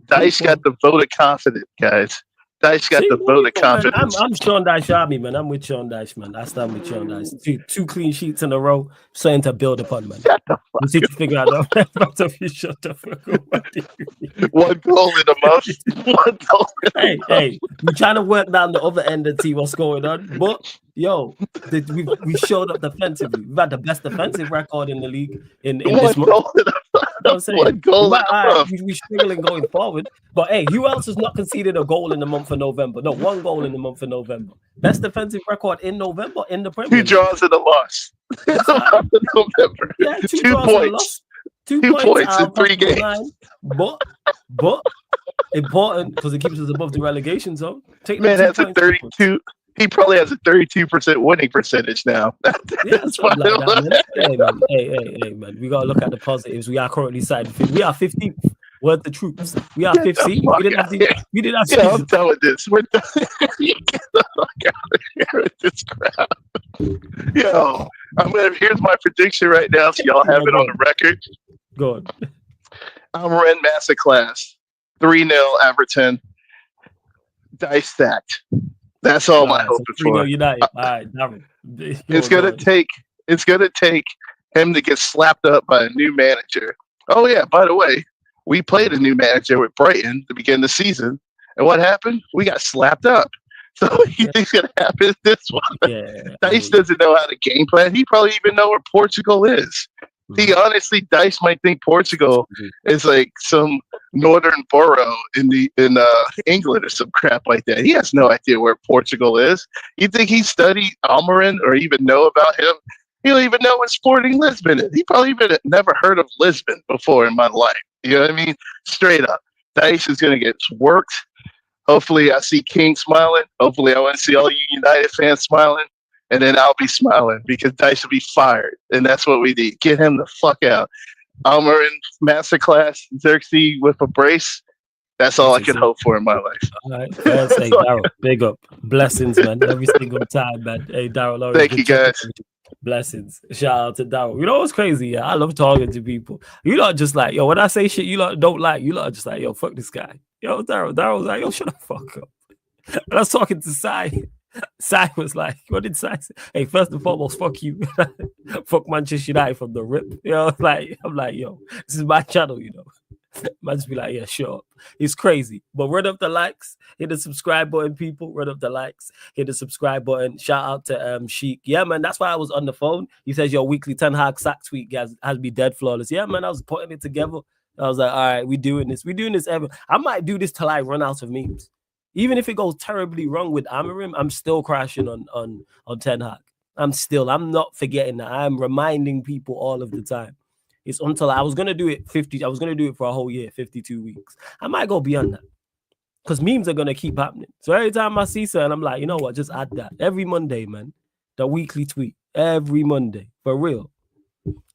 Dice got the vote of confidence, guys. Dice got the vote of confidence. I'm Sean Dice Army, man. I'm with Sean Dice, man. I stand with Sean Dice. Two clean sheets in a row, something to build upon, man. We need to figure out shut the fuck up. 1 goal in a month. 1 goal. Hey, we're trying to work down the other end and see what's going on. But we showed up defensively. We've had the best defensive record in the league in this month. I'm saying? 1 goal in a month. We're struggling going forward. But hey, who else has not conceded a goal in the month of November? No, 1 goal in the month of November. Best defensive record in November in the Premier League. 2 draws and a loss. November. Yeah, 2 points. 2 points in 3 games. But important because it keeps us above the relegation zone. Man has a 32. He probably has a 32% winning percentage now. That's like that, man. Hey, man. We gotta look at the positives. We are currently side. We are 15th. Where's the troops? We are 15th. We didn't have I'm done with this. We're done. Get the fuck out of here with this crap. Yo, here's my prediction right now, so y'all have it on the record. Go on. Almiron Masterclass. 3-0 Everton. Dice stacked. That's all I'm hoping for. United. All right, it's gonna take him to get slapped up by a new manager. Oh yeah, by the way, we played a new manager with Brighton to begin the season, and what happened? We got slapped up. So you think it's gonna happen this one? Yeah, Dice doesn't know how to game plan. He probably even know where Portugal is. He honestly, Dice might think Portugal is like some northern borough in England or some crap like that. He has no idea where Portugal is. You think he studied Almiron or even know about him? He don't even know what Sporting Lisbon is. He probably even never heard of Lisbon before in my life. You know what I mean? Straight up. Dice is going to get worked. Hopefully I see King smiling. Hopefully I want to see all you United fans smiling. And then I'll be smiling because Dice will be fired. And that's what we need. Get him the fuck out. Almiron Masterclass, Xerxes with a brace. That's all I can hope for in my life. All right. Hey, Daryl, big up. Blessings, man. Every single time, man. Hey, Daryl. Thank you, guys. Blessings. Shout out to Daryl. You know what's crazy? Yeah, I love talking to people. You lot just like, yo, when I say shit you lot don't like, you lot just like, yo, fuck this guy. Yo, Daryl's like, yo, shut the fuck up. And I was talking to Sai. Sai was like, what did Sai say? Hey, first and foremost, fuck you. Fuck Manchester United from the rip. You know, I'm like, yo, this is my channel, you know. Man just be like, yeah, shut up. It's crazy. But run up the likes, hit the subscribe button, people. Run up the likes, hit the subscribe button. Shout out to Sheik. Yeah, man, that's why I was on the phone. He says your weekly Ten Hag sack tweet has be dead flawless. Yeah, man, I was putting it together. I was like, all right, we doing this. We doing this ever. I might do this till I run out of memes. Even if it goes terribly wrong with Amarim, I'm still crashing on Ten Hag. I'm not forgetting that. I'm reminding people all of the time. It's until I was gonna do it 50. I was gonna do it for a whole year, 52 weeks. I might go beyond that because memes are gonna keep happening. So every time I see something, I'm like, you know what? Just add that every Monday, man. The weekly tweet every Monday for real.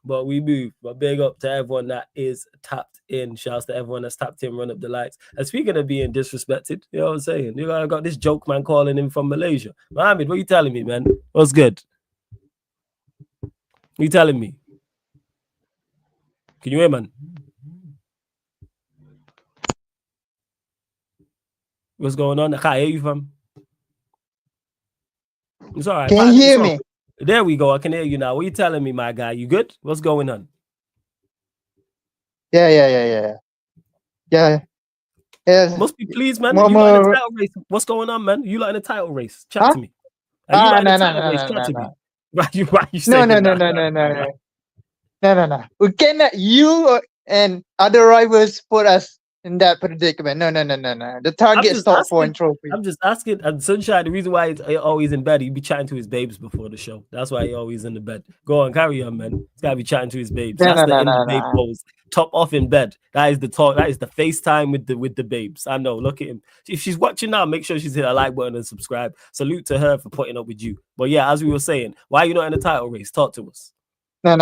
But we move. But big up to everyone that is tapped in. Shouts to everyone that's tapped in. Run up the lights. And speaking of being disrespected, you know what I'm saying? You got this joke man calling in from Malaysia. Mohammed, what are you telling me, man? What's good? What you telling me? Can you hear, man? What's going on? I can't hear you, fam. It's all right. Can you hear me? There we go. I can hear you now. What are you telling me, my guy? You good? What's going on? Yeah. Must be pleased, man. You lot in the title race. What's going on, man? You lot in the title race. Chat to me. No. Why you saying No. We cannot. You and other rivals put us in that predicament. No. The target is top 4 in trophy. I'm just asking. And Sunshine, the reason why he's always in bed, he be chatting to his babes before the show. That's why he always in the bed. Go on, carry on, man. He's gotta be chatting to his babes. That's the babe pose. Top off in bed. That is the talk. That is the FaceTime with the babes. I know. Look at him. If she's watching now, make sure she's hit a like button and subscribe. Salute to her for putting up with you. But yeah, as we were saying, why are you not in the title race? Talk to us. No.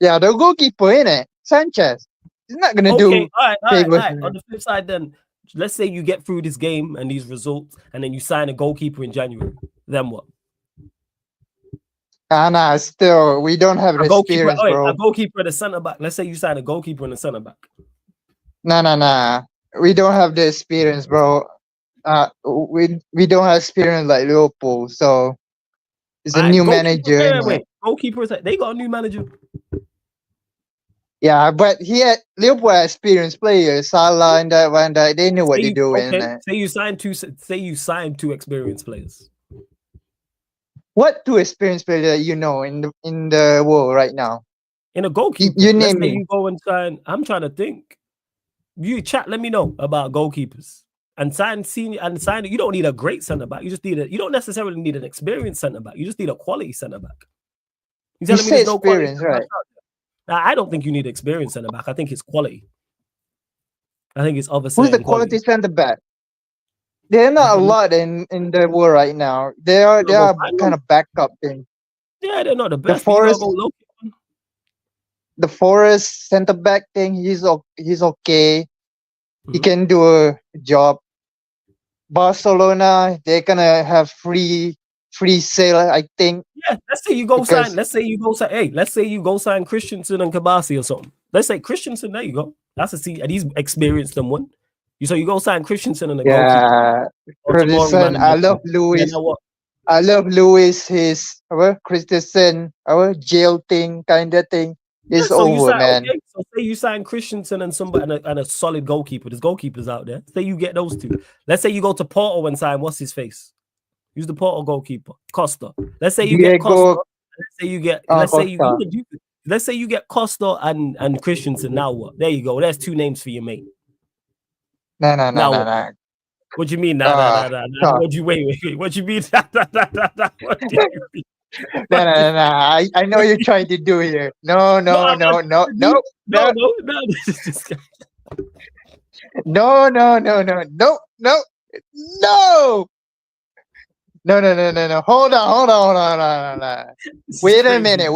Yeah, the goalkeeper, innit? Sanchez. He's not gonna do. All right. On the flip side, then, let's say you get through this game and these results, and then you sign a goalkeeper in January. Then what? Nah. Still, we don't have the experience, bro. A goalkeeper and a centre back. Let's say you sign a goalkeeper and a centre back. Nah. We don't have the experience, bro. We don't have experience like Liverpool, so it's a new manager. Wait. Goalkeepers, they got a new manager. Yeah, but Liverpool had experienced players, Salah and Van Dijk. They knew what they're doing. Okay. Say you signed two experienced players. What two experienced players that you know in the world right now? In a goalkeeper, you name me. You go and sign. I'm trying to think. You chat. Let me know about goalkeepers and sign senior and sign. You don't need a great centre back. You just need you don't necessarily need an experienced centre back. You just need a quality centre back. You say experience, right? Now, I don't think you need experience centre back. I think it's quality. I think it's obviously. Who's the quality centre back? They're not a lot in the world right now. They are kind of backup thing. Yeah, they're not the best. The Forest centre back thing. He's okay. He can do a job. Barcelona, they're gonna have free sale, I think. Yeah, let's say you go sign. Hey, let's say you go sign Christensen and Kabasi or something. Let's say Christensen. There you go. That's and he's experienced them one. You go sign Christensen and Christensen. I love Lewis. You know what? I love Lewis. His Christensen, our jail thing kind of thing is over, man. Okay, so say you sign Christensen and somebody and a solid goalkeeper. There's goalkeepers out there. Say you get those two. Let's say you go to Porto and sign what's his face. Who's the Porto goalkeeper? Costa. Let's say you get Costa. Let's say you get Costa and Christensen. Now what? There you go. There's two names for your mate. No. What do you mean? What do you wait? What do you mean? What do you mean? No. I know you're trying to do here. No. Hold on. Wait a minute.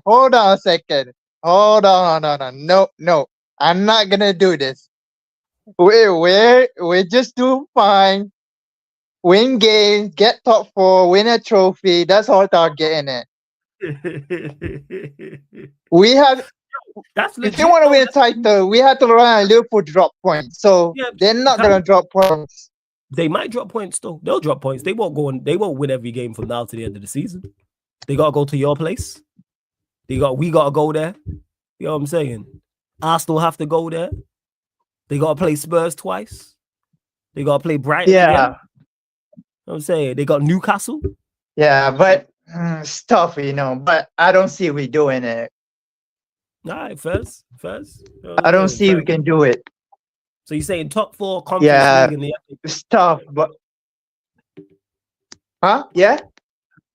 Hold on a second. Hold on. No. I'm not gonna do this. We're just doing fine. Win games, get top 4, win a trophy. That's our target in it. We have. If you want to win a title, we have to rely on Liverpool drop points. So they're not gonna drop points. They might drop points though. They'll drop points. They won't go on. They won't win every game from now to the end of the season. They gotta go to your place. We gotta go there. You know what I'm saying? Arsenal have to go there. They gotta play Spurs twice. They gotta play Brighton again. You know what I'm saying? They got Newcastle. Yeah, but it's tough, you know. But I don't see we doing it. All right, first. I don't see we can do it. So you're saying top 4 conference league in the FA? It's tough, but yeah.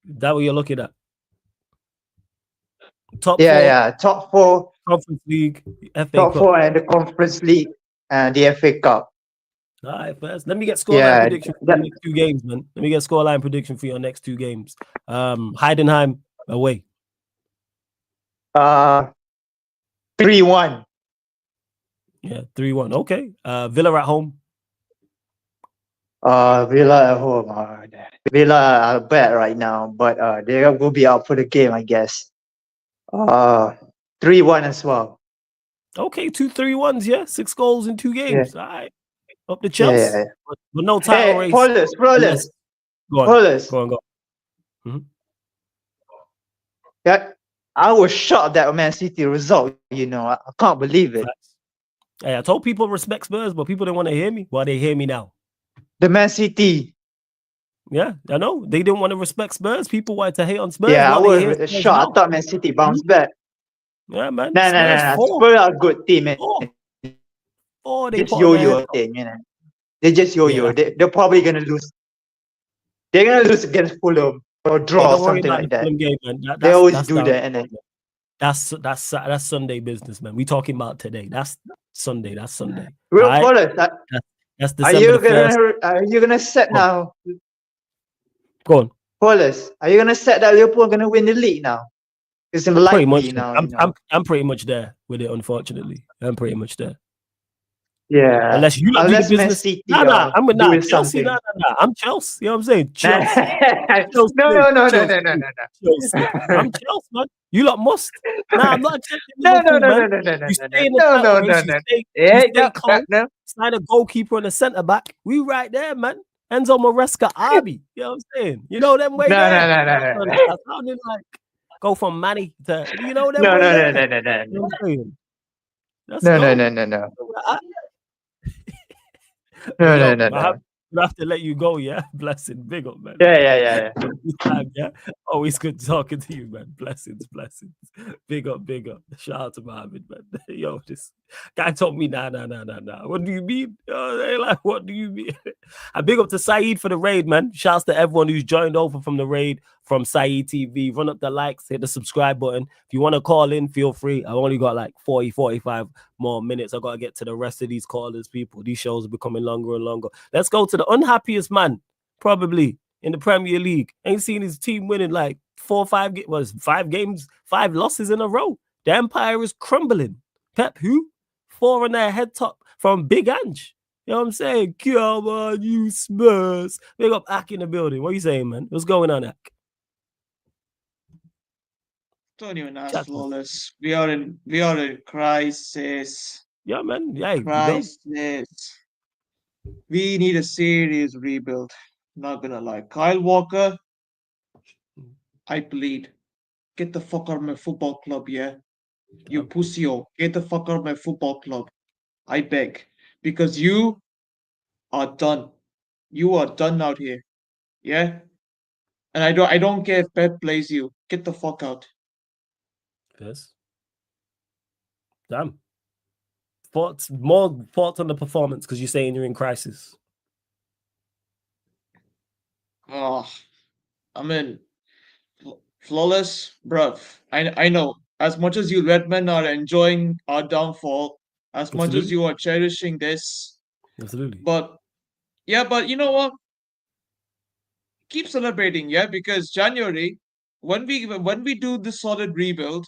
That what you're looking at? Top 4. Yeah, top 4 conference league, FA top Cup. 4 and the conference league and the FA Cup. All right, first. Let me get scoreline prediction for the next 2 games, man. Let me get scoreline prediction for your next 2 games. Heidenheim away. 3-1. Yeah, 3-1. Okay. Villa at home. Villa at home. Villa are bad right now, but they will be out for the game, I guess. 3-1 as well. Okay, 2 3-1s, yeah. 6 goals in 2 games. Yeah. All right. Up to Chelsea. Yeah. But no title race. Flawless. Go on. Mm-hmm. Yeah, I was shocked that Man City result. You know, I can't believe it. Hey, I told people respect Spurs, but people didn't want to hear me. Well, they hear me now. The Man City. Yeah, I know. They didn't want to respect Spurs. People wanted to hate on Spurs. Yeah, I Well, was shocked. I thought Man City bounced back. Yeah, man. No. Spurs are a good team, man. They just yo-yo thing, you know. They just yo-yo. Yeah. They're probably gonna lose. They're gonna lose against Fulham or draw or something like that. Game, man. They always do that, and that's Sunday business, man. We talking about today. That's Sunday. Real right? Flawless. That's December 1st. Are you gonna set now? Go on. Flawless. Are you gonna set that Liverpool are gonna win the league now? It's in the Pretty much. now. I'm pretty much there with it. Unfortunately, I'm pretty much there. Yeah. Unless you like Unless do the Man business. City, I'm with doing Chelsea. something. I'm Chelsea. You know what I'm saying? Chelsea. No. Chelsea. I'm Chelsea, man. You lot must. Nah, I'm not checking No. You stay in the stay calm. Sign a goalkeeper and a centre back. We right there, man. Enzo Maresca, Arby. You know what I'm saying? You know them way there. No. That's sounding like go from Manny to you know them way there. You know what I'm saying? No. No. I have to let you go, yeah. Blessing, big up, man. Yeah. Yeah. Always good talking to you, man. Blessings. Big up. Shout out to Mohammed, man. Yo, this guy told me, nah. What do you mean? They like, what do you mean? And big up to Saeed for the raid, man. Shouts to everyone who's joined over from the raid from Saeed TV. Run up the likes, hit the subscribe button. If you want to call in, feel free. I've only got like 45 more minutes. I got to get to the rest of these callers, people. These shows are becoming longer and longer. Let's go to the unhappiest man, probably, in the Premier League. Ain't seen his team winning like 4 or 5 games, 5 games, 5 losses in a row. The empire is crumbling. Pep, who? 4 on their head top from Big Ange. You know what I'm saying? Come on, you Spurs. Big up Ak in the building. What are you saying, man? What's going on, Ak? Don't even ask, Flawless. We are in crisis. Yeah, man. Yeah, crisis. We need a serious rebuild. Not gonna lie. Kyle Walker, I plead. Get the fuck out of my football club, yeah? You pussyo. Get the fuck out of my football club. I beg. Because you are done. You are done out here. Yeah? And I don't care if Pep plays you. Get the fuck out. Yes. Damn. More thoughts on the performance because you're saying you're in crisis. Oh, I mean, Flawless, bruv. I know. As much as you Redmen are enjoying our downfall, as much as you are cherishing this. Absolutely. But you know what? Keep celebrating, yeah, because January, when we do this solid rebuild,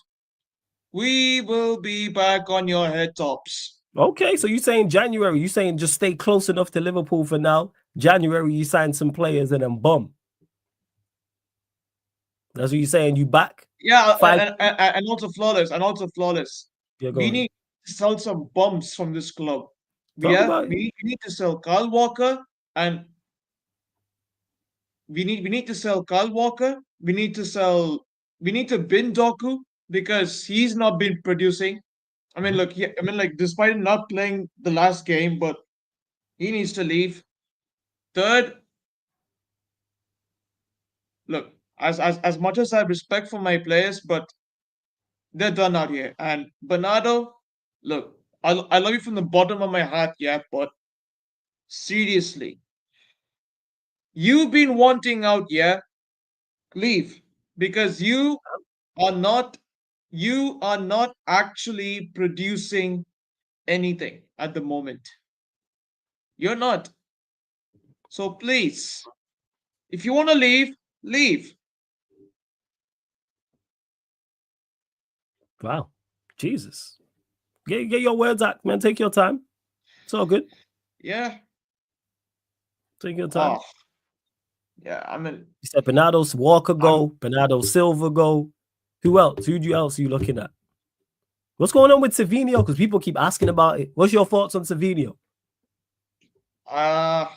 we will be back on your head tops. Okay, so you're saying January, you're saying just stay close enough to Liverpool for now. January, you sign some players and then boom. That's what you're saying. You back? Yeah, and also Flawless. We need to sell some bums from this club. We need to sell Kyle Walker and we need to sell Kyle Walker. We need to bin Doku because he's not been producing. I mean, look, like despite not playing the last game, but he needs to leave. Third, look, as much as I have respect for my players, but they're done out here. And Bernardo, look, I love you from the bottom of my heart, yeah, but seriously, you've been wanting out, yeah, leave because you are not actually producing anything at the moment. You're not. So please, if you want to leave, leave. Wow. Jesus. Get your words out, man. Take your time. It's all good. Yeah. Take your time. Oh. Yeah, I mean, You said Bernardo's Walker go, Bernardo Silva go. Who else? Who else are you looking at? What's going on with Savinho? Because people keep asking about it. What's your thoughts on Savinho? I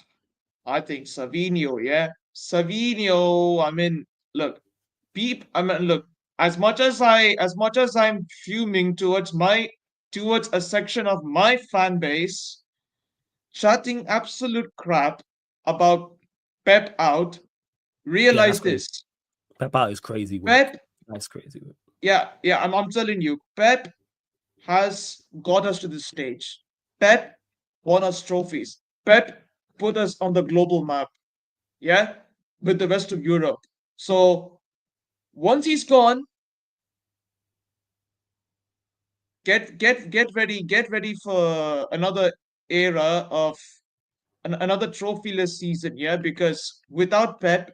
think Savinho, yeah. Savinho, I mean, look, look, as much as I'm fuming towards a section of my fan base chatting absolute crap about Pep out, realize this. Pep out is crazy. Pep, that's crazy. Yeah, I'm telling you, Pep has got us to this stage. Pep won us trophies. Pep put us on the global map, yeah, with the rest of Europe. So once he's gone, get ready for another era of another trophyless season, yeah, because without Pep,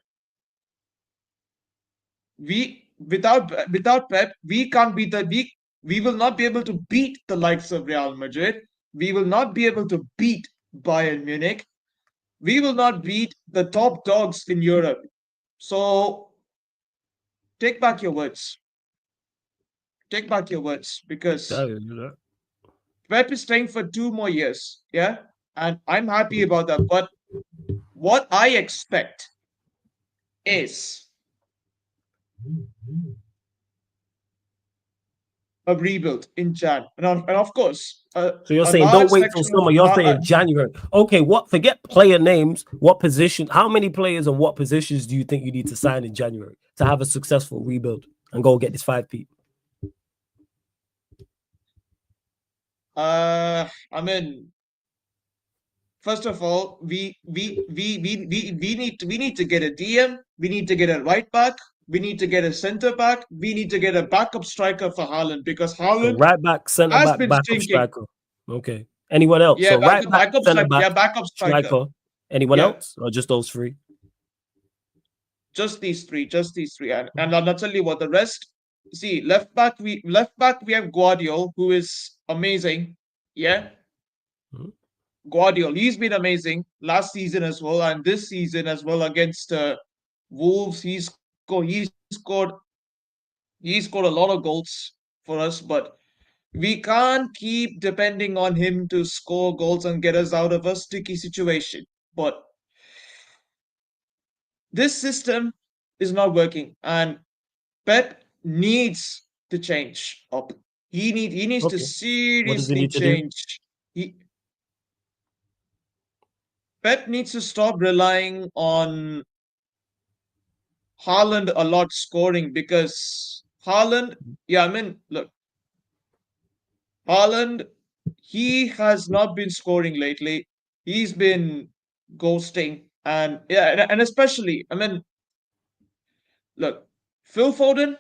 without Pep, we can't beat we will not be able to beat the likes of Real Madrid. We will not be able to beat Bayern Munich. We will not beat the top dogs in Europe. So take back your words. Take back your words because Pep is staying for 2 more years. Yeah. And I'm happy about that. But what I expect is a rebuild in Jan. And of course, so you're saying don't wait till summer. You're saying January. Okay, forget player names. What position? How many players and what positions do you think you need to sign in January to have a successful rebuild and go get this 5P? I mean, first of all, we need to get a DM. We need to get a right back. We need to get a centre back. We need to get a backup striker for Haaland because Haaland right back, centre back, backup striker. Okay. Anyone else? Yeah, so right back, centre back, yeah, backup striker. Anyone else, or just those three? Just these three. And I'll tell you what the rest. See, left back we have Guardiola, who is amazing. Yeah. Guardiola, he's been amazing last season as well, and this season as well against Wolves. He scored a lot of goals for us, but we can't keep depending on him to score goals and get us out of a sticky situation. But this system is not working, and Pep needs to change up. He needs to seriously change. Pep needs to stop relying on Haaland a lot scoring because Haaland, look, Haaland, he has not been scoring lately. He's been ghosting, and especially, look, Phil Foden,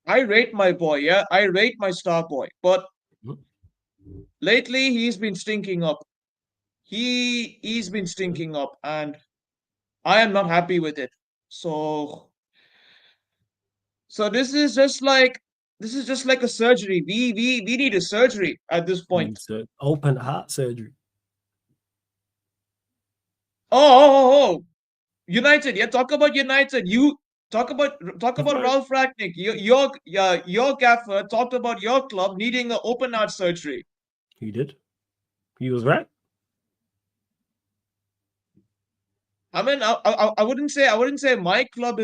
I rate my boy, yeah, I rate my star boy, but lately he's been stinking up. He's been stinking up, and I am not happy with it. So this is just like a surgery. We need a surgery at this point. Open heart surgery. Oh, United. Yeah, talk about United. You talk about Ralph Ragnick. Your gaffer talked about your club needing an open heart surgery. He did. He was right. I mean, I wouldn't say my club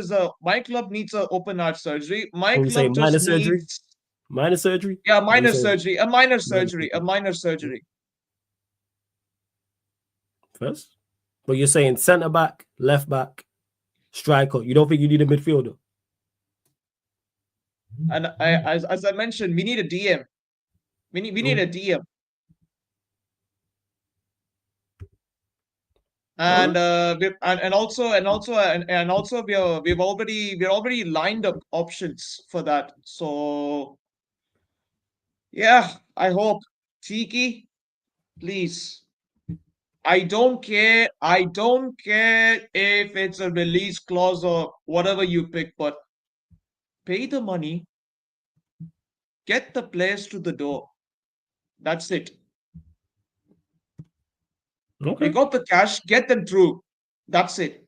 needs a open heart surgery. My When you say club minor just surgery, needs minor surgery. a When you minor say surgery, a minor surgery. first, but you're saying centre back, left back, striker. You don't think you need a midfielder? And as I mentioned, we need a DM. We need a DM. And we're already lined up options for that. So yeah, I hope Tiki, please. I don't care if it's a release clause or whatever you pick, but pay the money, get the players to the door. That's it. Okay. You got the cash, get them through. That's it.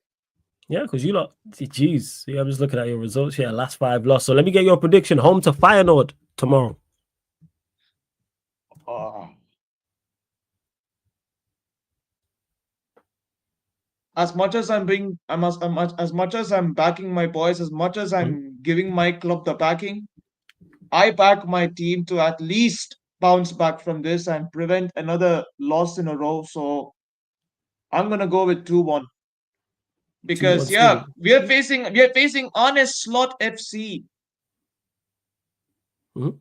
Yeah, because you lot, jeez. Yeah, I'm just looking at your results here. Last 5 lost. So let me get your prediction. Home to Feyenoord tomorrow. As much as as much as I'm backing my boys, as much as I'm giving my club the backing, I back my team to at least bounce back from this and prevent another loss in a row. So I'm gonna go with 2-1. Because 2-1 we are facing Honest Slot FC. Mhm.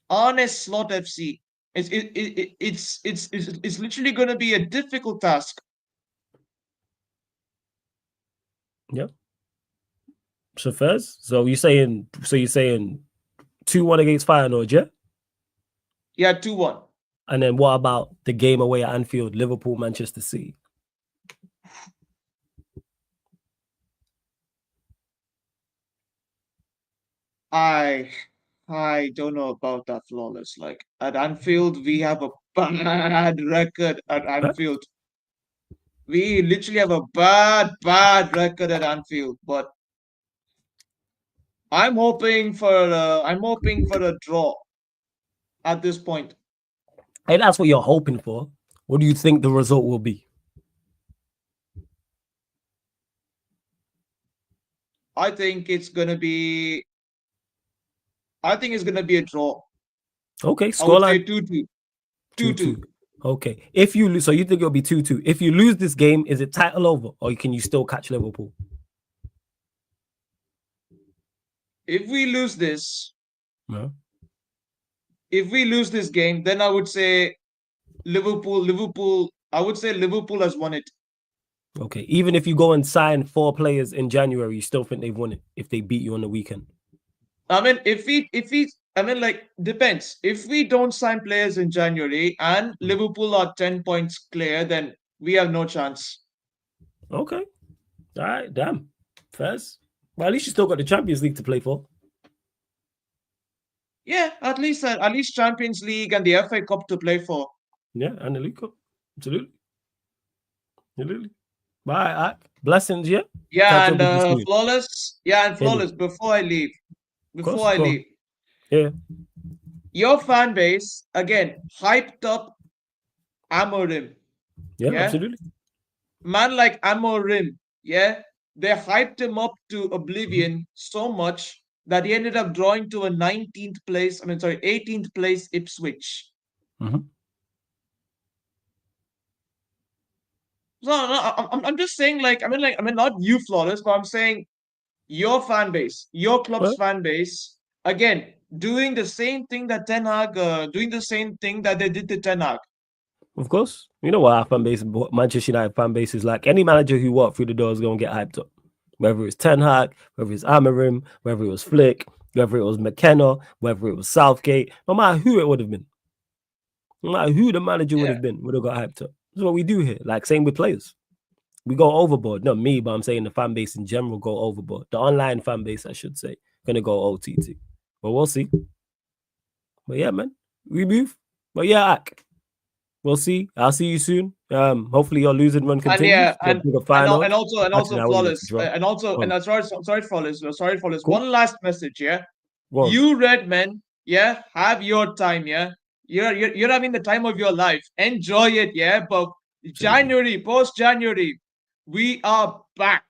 Honest Slot FC. It's literally gonna be a difficult task. Yep. So Fez, so you're saying 2-1 against Feyenoord, yeah? Yeah, 2-1. And then what about the game away at Anfield, Liverpool, Manchester City? I don't know about that, Flawless. Like at Anfield, we have a bad record at Anfield. We literally have a bad record at Anfield. But I'm hoping for a draw at this point. Hey, that's what you're hoping for. What do you think the result will be? I think it's gonna be a draw. Okay, I would say scoreline 2-2. 2-2. Okay. If you lose, so you think it'll be 2-2. If you lose this game, is it title over or can you still catch Liverpool? If we lose this, No. if we lose this game, then I would say Liverpool. I would say Liverpool has won it. Okay. Even if you go and sign 4 players in January, you still think they've won it if they beat you on the weekend? I mean, depends. If we don't sign players in January and Liverpool are 10 points clear, then we have no chance. Okay. All right. Damn. Fez. Well, at least you still got the Champions League to play for. Yeah, at least Champions League and the FA Cup to play for. Yeah, and the League Cup. Absolutely. Bye. Blessings, yeah? Yeah, Catch up with you and soon. Flawless. Yeah, and Flawless. Before I leave. Yeah. Your fan base, again, hyped up Amorim. Yeah, absolutely. Man like Amorim, yeah, they hyped him up to oblivion so much that he ended up drawing to a 18th place Ipswich. Mhm. So I'm just saying, not you, Flawless, but I'm saying your fan base, your club's fan base, again, doing the same thing that Ten Hag, doing the same thing that they did to Ten Hag. Of course. You know what our fan base, Manchester United fan base is like. Any manager who walked through the door is going to get hyped up. Whether it's Ten Hag, whether it's Amorim, whether it was Flick, whether it was McKenna, whether it was Southgate, no matter who it would have been. No matter who the manager would have been, would have got hyped up. That's what we do here. Like, same with players. We go overboard. Not me, but I'm saying the fan base in general go overboard. The online fan base, I should say, going to go OTT. But we'll see. But yeah, man, we move. But yeah, Ak, we'll see. I'll see you soon. Hopefully your losing run continues. And also Flawless. Sorry, Flawless. Cool. One last message, yeah. Well, you red men, yeah, have your time, yeah. You're having the time of your life. Enjoy it, yeah. But January, post-January, We are back.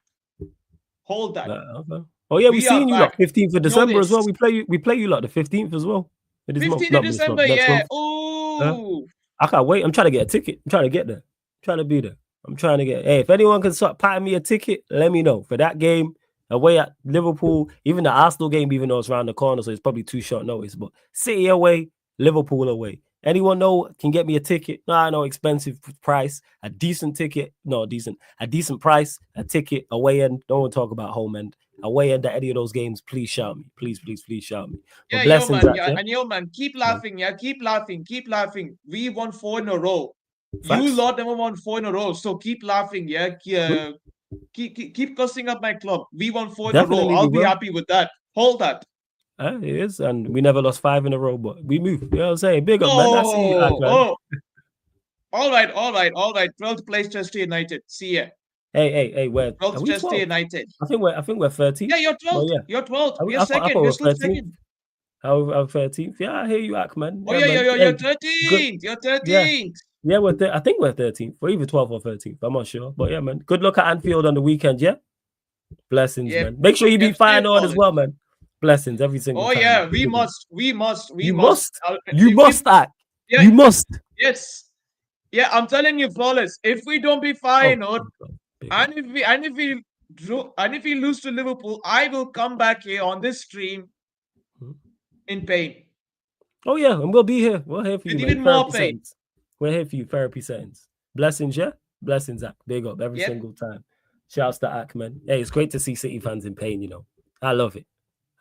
Hold that. Okay. Oh yeah, we've We are seen you lot back. 15th of Know December as well. this. We play you lot the 15th as well. For this month, 15th not of this month, December, next yeah. month. Ooh. I can't wait. I'm trying to get a ticket. I'm trying to get there. I'm trying to be there. I'm trying to get. Hey, if anyone can start patting me a ticket, let me know for that game away at Liverpool. Even the Arsenal game, even though it's around the corner, so it's probably too short notice. But City away, Liverpool away. Anyone know can get me a ticket? No, I know expensive price, a decent ticket. No, a decent price, a ticket away end. Don't want to talk about home end. Away end at any of those games, please shout me. Please shout me. But Yeah, blessings, man. Yeah, actually. and man, keep laughing. Yeah, keep laughing. Keep laughing. We won 4 in a row. Facts. You lot never won 4 in a row. So keep laughing. Yeah. Keep cussing up my club. We won 4 in a row. Definitely I'll we be will. happy with that. Hold that. It is, and we never lost 5 in a row, but we moved. You know what I'm saying? Big up, man. I see you, man. Oh. All right. 12th place, Chester United. See ya. Hey, where? 12th, Chester 12? United. I think we're 13th. Yeah, you're 12th. Oh, yeah. You're 12th. I We're second. thought We're still 13th. second. I'm 13th. Yeah, I hear you, Ak, man. Oh, man. you're 13th. You're 13th. Yeah, I think we're 13th. We're either 12th or 13th. I'm not sure. But yeah, man. Good luck at Anfield on the weekend, yeah? Blessings, man. Make sure you beat Feyenoord as well, man. Blessings every single time. Oh, yeah. We must. You must, Ak. Yeah, You must. Yes. Yeah, I'm telling you, Flawless. If we don't be Feyenoord, and if we lose to Liverpool, I will come back here on this stream in pain. Oh yeah, and we'll be here. We're here for you, with man. even more Therapy pain. settings. We're here for you. Therapy settings. Blessings, yeah? Blessings, Ak. Big up every Yep. single time. Shouts to Ak, man. Hey, it's great to see City fans in pain, you know. I love it.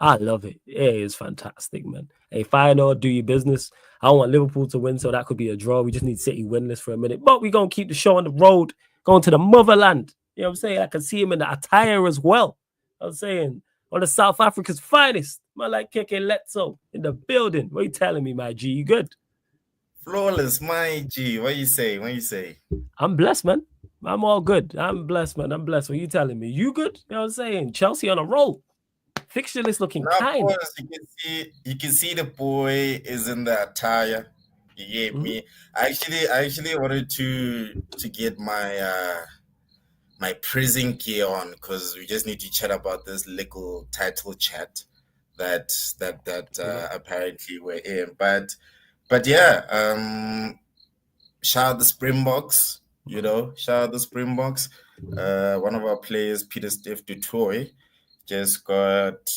It is fantastic, man. Hey, Feyenoord, do your business. I want Liverpool to win, so that could be a draw. We just need City winless for a minute. But we're going to keep the show on the road, going to the motherland. You know what I'm saying? I can see him in the attire as well. I'm saying, one of South Africa's finest. Man like Keke Letso in the building. What are you telling me, my G? You good? Flawless, my G. What you say? I'm blessed, man. I'm all good. I'm blessed, man. I'm blessed. What are you telling me? You good? You know what I'm saying? Chelsea on a roll. Fixture list looking kind. Of course, you can see the boy is in the attire. You gave me. I actually wanted to get my my prison gear on because we just need to chat about this little title chat that apparently we're in. But yeah, shout out the Springboks. You know, shout out the Springboks. One of our players, Peter Steph Dutoy, just got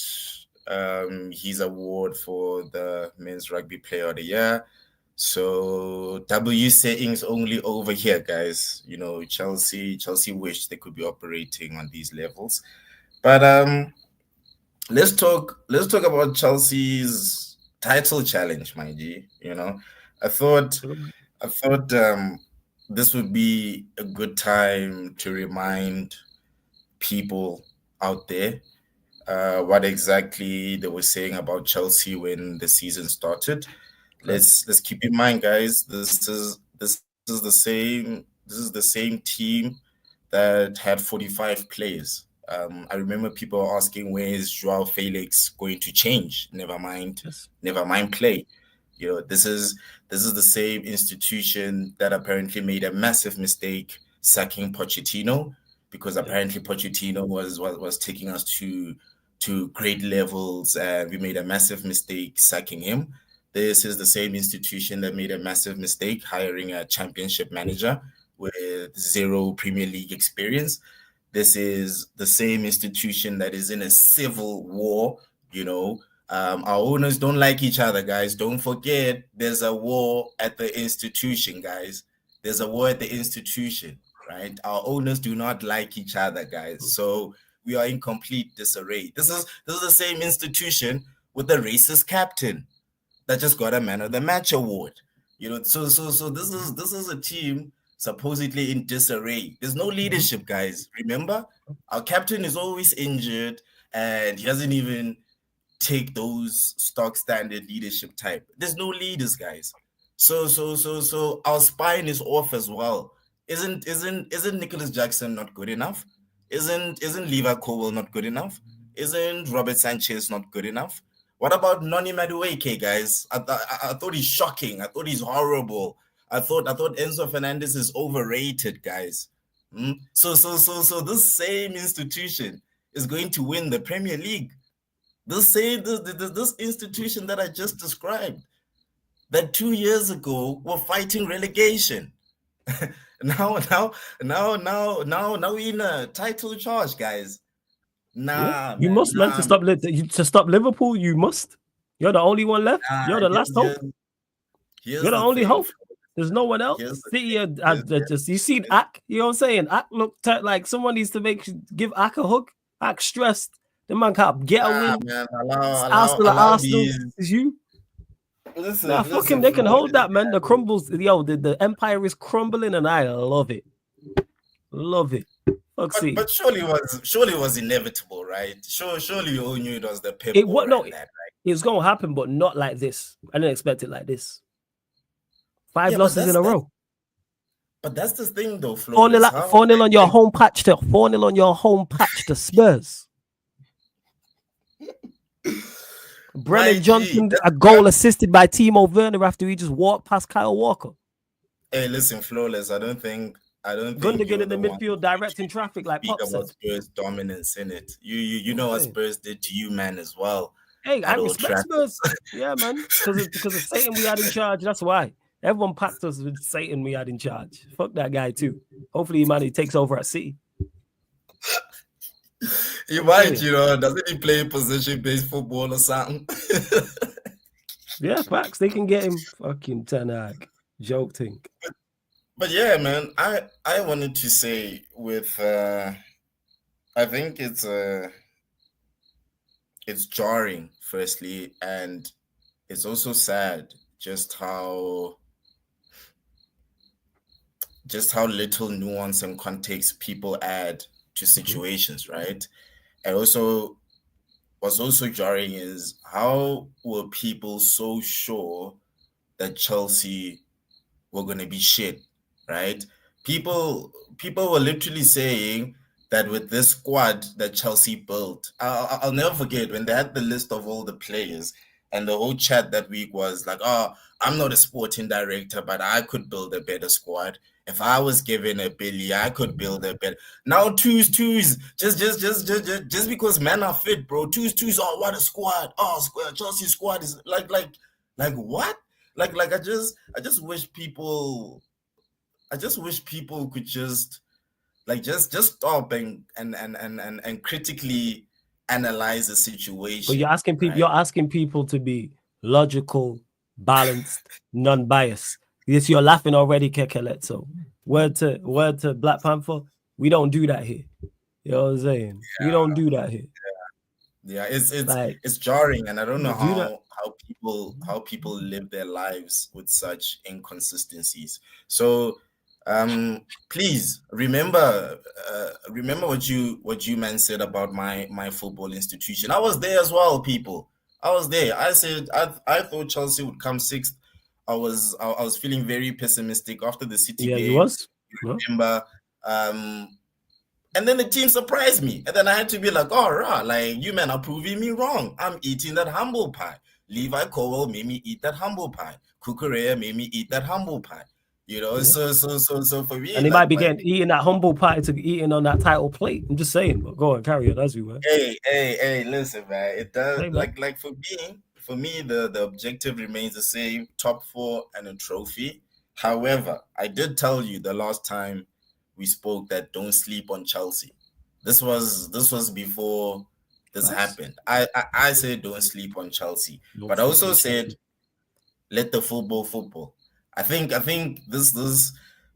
his award for the Men's Rugby Player of the Year. So W settings only over here, guys. You know, Chelsea wish they could be operating on these levels. But let's talk about Chelsea's title challenge, my G. You know, I thought this would be a good time to remind people out there what exactly they were saying about Chelsea when the season started. Let's keep in mind, guys. This is the same team that had 45 players. I remember people asking, where is Joao Felix going to change? Never mind play. You know, this is the same institution that apparently made a massive mistake sacking Pochettino, because apparently Pochettino was taking us to great levels, and we made a massive mistake sacking him. This is the same institution that made a massive mistake hiring a championship manager with 0 Premier League experience. This is the same institution that is in a civil war. You know, our owners don't like each other, guys. Don't forget, there's a war at the institution, guys. There's a war at the institution, right? Our owners do not like each other, guys. So we are in complete disarray. This is the same institution with the racist captain that just got a Man of the Match award. You know, so this is a team supposedly in disarray. There's no leadership, guys. Remember, our captain is always injured, and he doesn't even take those stock standard leadership type. There's no leaders, guys. So our spine is off as well. Isn't Nicholas Jackson not good enough? Isn't Levi Colwell not good enough? Isn't Robert Sanchez not good enough? What about Noni Madueke, guys? I thought he's shocking. I thought he's horrible. I thought Enzo Fernandez is overrated, guys. So this same institution is going to win the Premier League. This institution that I just described, that 2 years ago were fighting relegation. now we're in a title charge, guys. You must, man, to stop Liverpool. You must. You're the only one left. You're the last hope. You're the only hope. There's no one else. City, you seen Ak? You know what I'm saying? Ak looked like someone needs to give Ak a hug. Ak stressed. The man can't get a win. Man, Arsenal. It's you. Listen, fuck him. They can hold that, man. The crumbles. The empire is crumbling, and I love it. Love it. But surely it was inevitable, right? Surely you all knew it was the Pep. Right? It's gonna happen, but not like this. I didn't expect it like this. 5 losses in a row. But that's the thing, though. 4-0 on your home patch to 4-0 on your home patch to Spurs. Brennan Johnson, a goal assisted by Timo Werner after he just walked past Kyle Walker. Hey, listen, Flawless. I don't think Gundogan in the midfield directing traffic like Pop said. About Spurs dominance in it. You know what Spurs did to you, man, as well. Hey, I respect Spurs. Yeah, man. Because of Satan we had in charge. That's why. Everyone packed us with Satan we had in charge. Fuck that guy too. Hopefully, man, he takes over at City. He might, doesn't he play position-based football or something? Yeah, facts. They can get him fucking Ten Hag. Joke thing. But yeah, man, I wanted to say with I think it's jarring, firstly, and it's also sad just how little nuance and context people add to situations, right? And also what's also jarring is how were people so sure that Chelsea were going to be shit, right? People were literally saying that with this squad that Chelsea built, I'll never forget when they had the list of all the players, and the whole chat that week was like, oh, I'm not a sporting director, but I could build a better squad. If I was given a billion, I could build a better. Now twos. Just because men are fit, bro. Twos. Oh, what a squad! Oh, Chelsea squad is like what? Like I just wish people. I just wish people could just stop and critically analyze the situation. But you're asking people. Right? You're asking people to be logical, balanced, non-biased. Yes, you're laughing already, Kekeletso. Word to Black Panther. We don't do that here. You know what I'm saying? Yeah. We don't do that here. Yeah, it's jarring, and I don't know how people live their lives with such inconsistencies. So, please remember what you man said about my football institution. I was there as well, people. I was there. I said I thought Chelsea would come sixth. I was feeling very pessimistic after the City game. You was. Remember, and then the team surprised me, and then I had to be like, "Oh, right, like you men are proving me wrong. I'm eating that humble pie. Levi Cowell made me eat that humble pie. Kukurea made me eat that humble pie. So for me, and he might be eating that humble pie to eating on that title plate. I'm just saying, but go on, carry on as we were. Hey, listen, man. It does like for me, the objective remains the same: top 4 and a trophy. However, I did tell you the last time we spoke that don't sleep on Chelsea. This was before this happened. I said don't sleep on Chelsea, but I also said let the football. I think this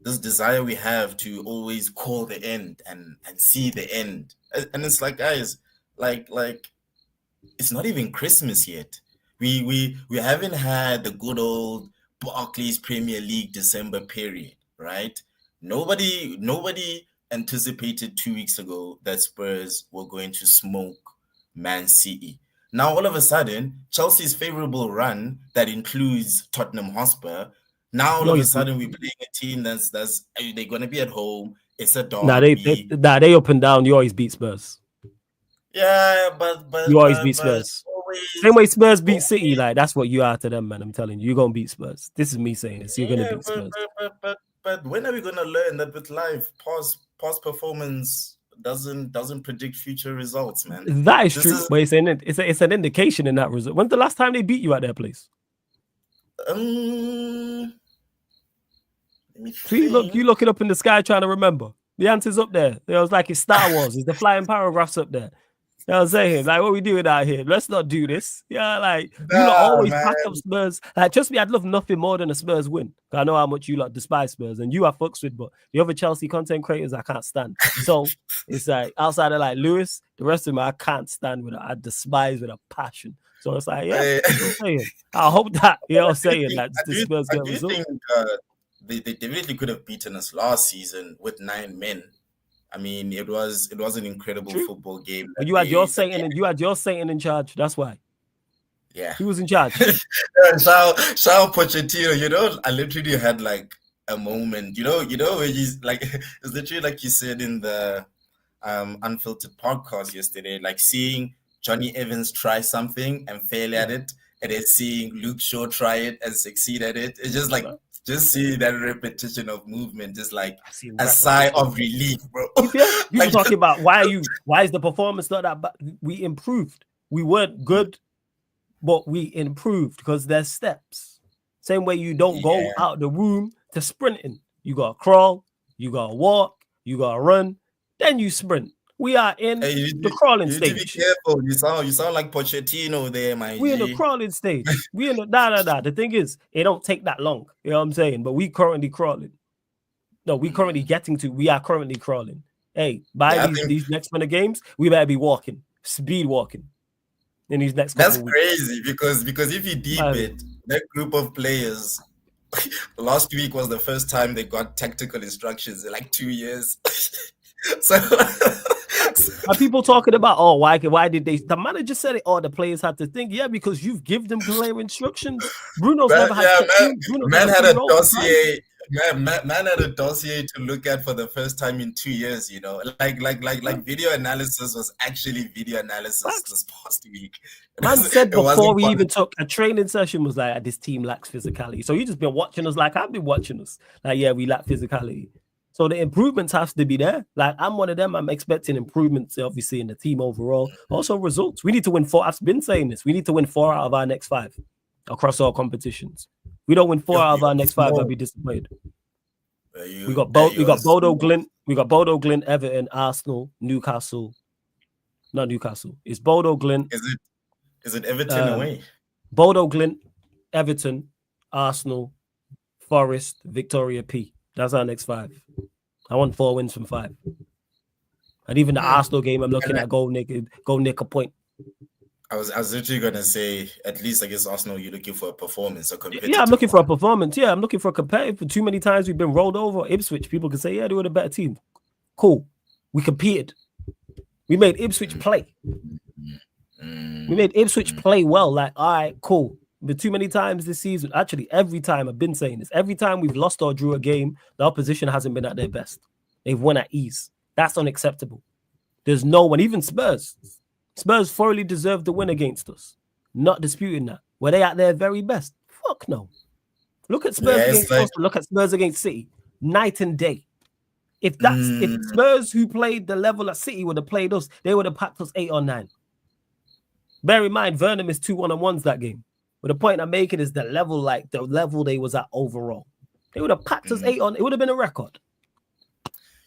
desire we have to always call the end and see the end, and it's like, guys, like it's not even Christmas yet. We haven't had the good old Barclays Premier League December period, right? Nobody anticipated 2 weeks ago that Spurs were going to smoke Man City. Now all of a sudden, Chelsea's favorable run that includes Tottenham Hotspur. Now all of a sudden we're playing a team that's they're gonna be at home. It's a derby. They up and down. You always beat Spurs. Yeah, but you always beat Spurs. Same way Spurs beat City, like that's what you are to them, man. I'm telling you, you're gonna beat Spurs. This is me saying this. You're gonna beat Spurs. but when are we gonna learn that with life, past performance doesn't predict future results, man? That is true, but it's an indication in that result. When's the last time they beat you at their place? Let me See, look, you look it up in the sky trying to remember. The answer's up there. It was like it's Star Wars. It's the flying paragraphs up there. You know what I'm saying? Like, what we doing out here? Let's not do this. Yeah, like, you lot always back up Spurs. Like, trust me, I'd love nothing more than a Spurs win. I know how much you lot despise Spurs, and you are fucks with, but the other Chelsea content creators, I can't stand. So, it's like, outside of, like, Lewis, the rest of them, I can't stand with it. I despise with a passion. So, it's like, yeah, I hope that, you know what I'm saying? Like, the Spurs get a result. I think they definitely could have beaten us last season with 9 men. I mean, it was an incredible football game. But you had your Satan in charge. That's why. Yeah, he was in charge. Shout Pochettino. You know, I literally had like a moment. You know, where he's like, it's literally like you said in the Unfiltered podcast yesterday, like seeing Johnny Evans try something and fail at it, and then seeing Luke Shaw try it and succeed at it. It's just like. Just see that repetition of movement, just like a sigh of relief, bro. People talking about why is the performance not that bad? We improved. We weren't good, but we improved because there's steps. Same way you don't go out the room to sprinting. You gotta crawl, you gotta walk, you gotta run, then you sprint. We are in the crawling stage. You need to be careful. You sound like Pochettino there, my We're in the crawling stage. We in the The thing is, it don't take that long. You know what I'm saying? But we currently crawling. No, we currently we are currently crawling. Hey, these next minute games, we better be walking, speed walking in these next couple That's weeks. crazy because if you deep it, that group of players last week was the first time they got tactical instructions in like 2 years. So are people talking about why did they? The manager said it. The players had to think. Yeah, because you've given them player instructions. Bruno's never had. Man had a dossier. Man had a dossier to look at for the first time in 2 years. You know, like video analysis was actually video analysis this past week. Man said before we even took a training session was like, this team lacks physicality. So you just been watching us like I've been watching us. Like, yeah, we lack physicality. So the improvements have to be there. Like, I'm one of them. I'm expecting improvements, obviously, in the team overall. Also, results. We need to win 4. I've been saying this. We need to win 4 out of our next 5 across all competitions. We don't win 4 out of our next 5, I'll be disappointed. We got Bodo Glint. We got Bodo Glint, Everton, Arsenal, Newcastle. Not Newcastle. It's Bodo Glint. Is it Everton away? Bodo Glint, Everton, Arsenal, Forest, Victoria P. That's our next 5. I want 4 wins from 5. And even the Arsenal game, I'm looking at go nick a point. I was literally gonna say, at least against Arsenal, you're looking for a performance, a competitive. Yeah, I'm looking for a performance. Yeah, I'm looking for a competitive. For too many times we've been rolled over. Ipswich, people can say, yeah, they were the better team. Cool. We competed. We made Ipswich play. We made Ipswich play well. Like, all right, cool. But too many times this season, actually, every time I've been saying this, every time we've lost or drew a game, the opposition hasn't been at their best. They've won at ease. That's unacceptable. There's no one, even Spurs. Spurs thoroughly deserved the win against us. Not disputing that. Were they at their very best? Fuck no. Look at Spurs against us. Look at Spurs against City. Night and day. If Spurs who played the level that City would have played us, they would have packed us 8 or 9. Bear in mind, Werner missed 2 1-on-1s that game. But the point I'm making is the level they was at overall. They would have packed us 8 on. It would have been a record.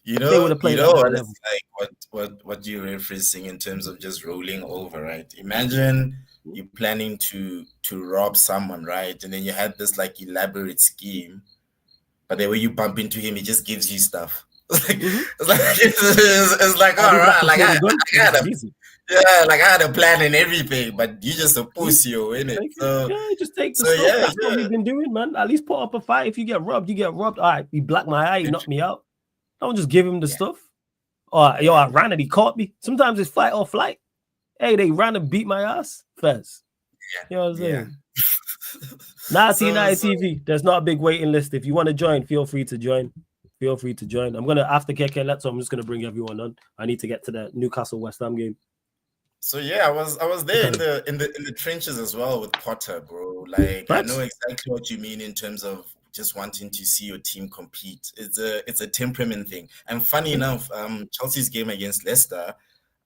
They would have played what you're referencing in terms of just rolling over, right? Imagine you planning to rob someone, right? And then you had this like elaborate scheme, but the way you bump into him, he just gives you stuff. It's like all right, like I had a plan and everything, but you just a pussy, innit? Just take the stuff. That's what we've been doing, man. At least put up a fight. If you get robbed, you get robbed. All right, you black my eye, you knock me out. Don't just give him the stuff. Yo, I ran and he caught me. Sometimes it's fight or flight. Hey, they ran and beat my ass first. You know what I'm saying? TV. There's not a big waiting list. If you want to join, feel free to join. I'm gonna after KK so I'm just gonna bring everyone on. I need to get to the Newcastle West Ham game. So yeah, I was there in the trenches as well with Potter, bro. Like I know exactly what you mean in terms of just wanting to see your team compete. It's a temperament thing. And funny enough, Chelsea's game against Leicester,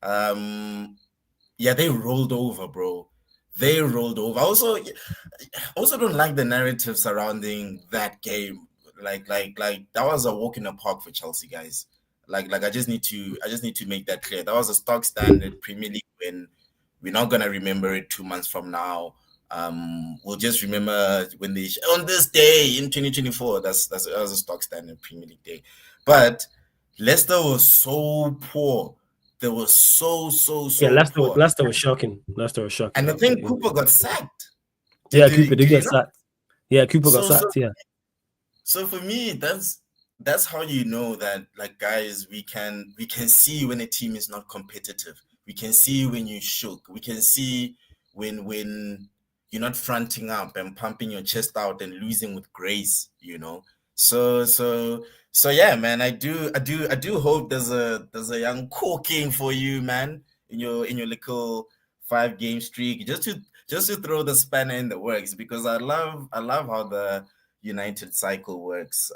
they rolled over, bro. They rolled over. I also don't like the narrative surrounding that game. Like that was a walk in the park for Chelsea, guys. Like I just need to make that clear. That was a stock standard Premier League win. We're not gonna remember it 2 months from now. We'll just remember when they on this day in 2024. That was a stock standard Premier League day. But Leicester was so poor. They were so poor. Leicester was shocking. And I think Cooper got sacked. Cooper did get sacked. Yeah, Cooper got sacked. Yeah. So for me, that's how you know that, like, guys, we can see when a team is not competitive. We can see when you shook. We can see when you're not fronting up and pumping your chest out and losing with grace, you know. So yeah, man, I do hope there's a young cooking for you, man, in your little 5-game streak, just to throw the spanner in the works, because I love how the United cycle works.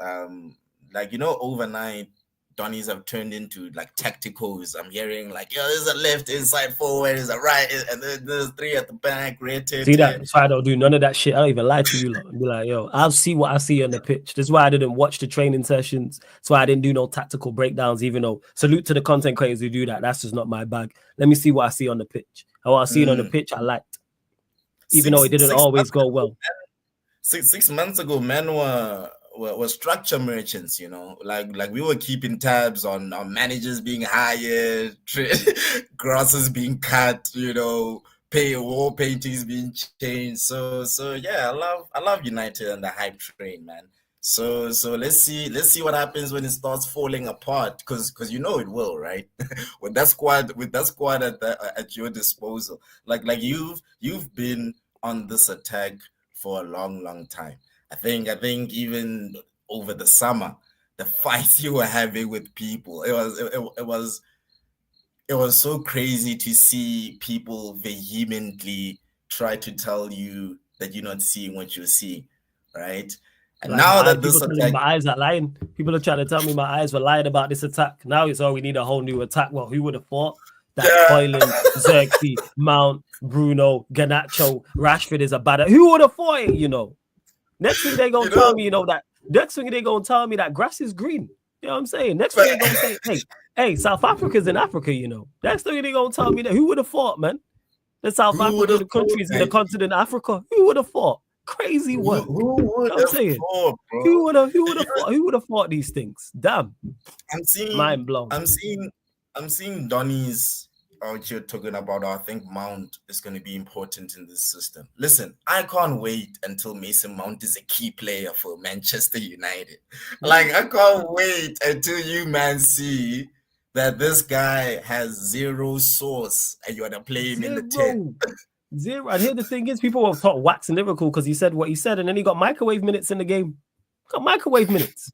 Like, you know, overnight Donnies have turned into like tacticals. I'm hearing like, there's a left inside forward, there's a right, and then there's 3 at the back. See that? So I don't do none of that shit. I don't even lie to you lot. Be like, I'll see what I see on the pitch. This is why I didn't watch the training sessions. That's why I didn't do no tactical breakdowns, even though salute to the content creators who do that. That's just not my bag. Let me see what I see on the pitch. And what I see on the pitch, I liked. Even though it didn't always go well. 6 months ago, men were structure merchants, you know, like we were keeping tabs on managers being hired, grasses being cut, you know, wall paintings being changed. So yeah, I love United and the hype train, man. So let's see what happens when it starts falling apart, because you know it will, right? with that squad at your disposal, like you've been on this attack for a long time. I think even over the summer, the fights you were having with people, it was so crazy to see people vehemently try to tell you that you're not seeing what you're seeing, right? And like now that this attack, my eyes are lying. People are trying to tell me my eyes were lying about this attack. Now it's we need a whole new attack. Well, who would have thought that Hoyland, Xerxes, Mount, Bruno, Garnacho, Rashford is a bad? Who would have thought it? You know. Next thing they gonna tell me, that. Next thing they gonna tell me that grass is green. You know what I'm saying? Next thing they gonna say, hey, South Africa's in Africa. You know. Next thing they gonna tell me that. Who would have thought, man? The South African countries in the continent Africa. Who would have thought? Crazy work. Who would have thought, bro? Who would have thought these things? Damn. I'm seeing mind blown. I'm seeing Donnies out here talking about I think Mount is going to be important in this system. Listen, I can't wait until Mason Mount is a key player for Manchester United. Like, I can't wait until you, man, see that this guy has zero sauce and you want to play him in the 10. Zero. And here the thing is, people have thought waxing Liverpool because he said what he said, and then he got microwave minutes in the game. Got microwave minutes.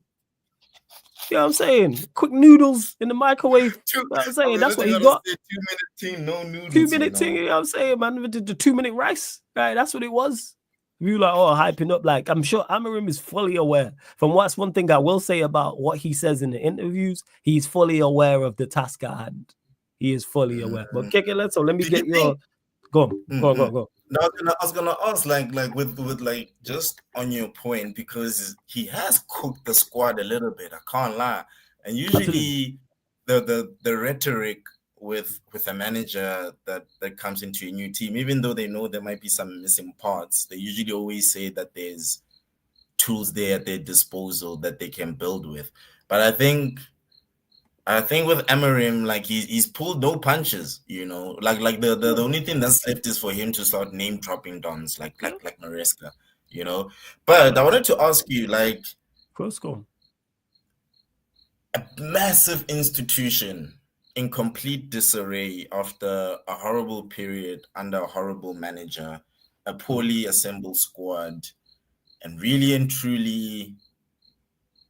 You know what I'm saying? Quick noodles in the microwave. You know what I'm saying? That's what he got. 2-minute team, no noodles. 2-minute team, you know what I'm saying, man? The 2-minute rice. Right? That's what it was. We were like, hyping up. Like, I'm sure Amorim is fully aware. From what's one thing I will say about what he says in the interviews, he's fully aware of the task at hand. He is fully aware. But kick it, let me get your... Go on. No, I was gonna ask, like with like just on your point, because he has cooked the squad a little bit. I can't lie. And usually the rhetoric with a manager that comes into a new team, even though they know there might be some missing parts, they usually always say that there's tools there at their disposal that they can build with. But I think with Amorim, like he's pulled no punches, you know. Like the only thing that's left is for him to start name dropping dons like Maresca, you know. But I wanted to ask you, like, first go. A massive institution in complete disarray after a horrible period under a horrible manager, a poorly assembled squad, and really and truly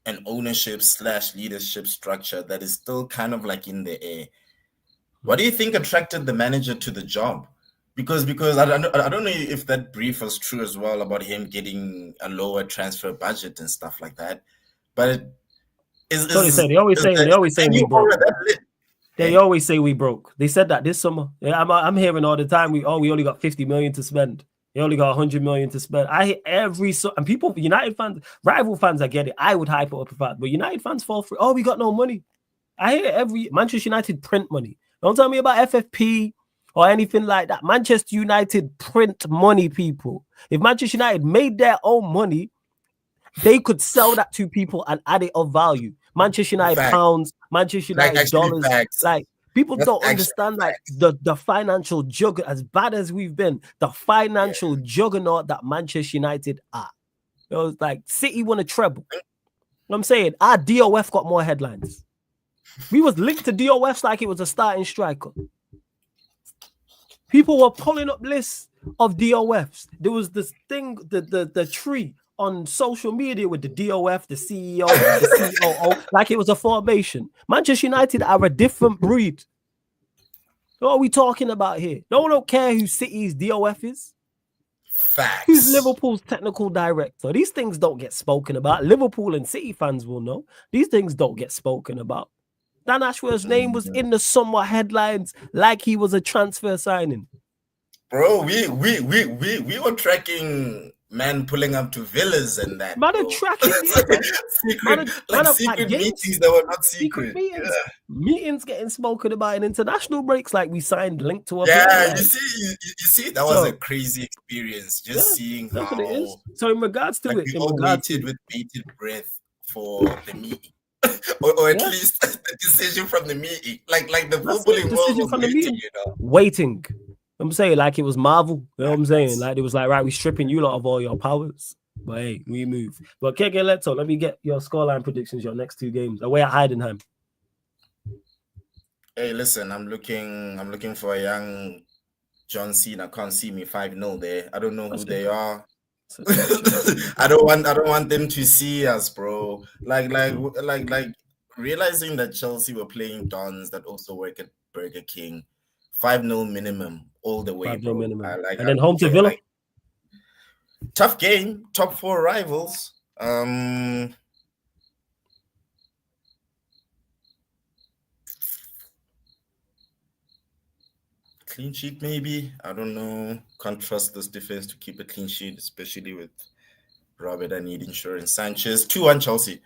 an ownership/leadership structure that is still kind of like in the air. What do you think attracted the manager to the job? because I don't know if that brief was true as well about him getting a lower transfer budget and stuff like that. But So they say. They always say we broke. They Hey. always say we broke. They said that this summer. Yeah, I'm hearing all the time. We only got 50 million to spend. They only got 100 million to spend. I hear and people, United fans, rival fans, I get it. I would hype it up if but United fans fall for. Oh, we got no money. I hear every Manchester United print money. Don't tell me about FFP or anything like that. Manchester United print money, people. If Manchester United made their own money, they could sell that to people and add it of value. Manchester United pounds, Manchester United dollars. Like people don't understand like the financial juggernaut, as bad as we've been, the financial juggernaut that Manchester United are. It was like City won a treble. You know what I'm saying? Our DOF got more headlines. We was linked to DOFs like it was a starting striker. People were pulling up lists of DOFs. There was this thing, the tree on social media with the DOF, the CEO, the COO, like it was a formation. Manchester United are a different breed. What are we talking about here? No one don't care who City's DOF is. Facts. Who's Liverpool's technical director? These things don't get spoken about. Liverpool and City fans will know. These things don't get spoken about. Dan Ashworth's name was in the somewhat headlines like he was a transfer signing. Bro, we were tracking man pulling up to villas and that. Man, are tracking secret meetings that were not secret. Meetings getting spoken about in international breaks, like we signed linked to a you see, that was a crazy experience. Just seeing that's how what it is. So in regards to we all waited with bated breath for the meeting. or at least the decision from the meeting. Like the footballing world was waiting, you know. Waiting. I'm saying like it was Marvel. You know what I'm saying? Like it was like, right, we're stripping you lot of all your powers. But hey, we move. But Keke Leto, let me get your scoreline predictions, your next two games. Away at Heidenheim. Hey, listen, I'm looking for a young John Cena. Can't see me 5-0 there. I don't know who they are. I don't want them to see us, bro. Like realizing that Chelsea were playing Dons that also work at Burger King. 5-0 minimum all the way, bro. And then home to Villa. Tough game, top 4 rivals. Clean sheet, maybe. I don't know. Can't trust this defense to keep a clean sheet, especially with Robert. I need insurance. Sanchez, 2-1 Chelsea.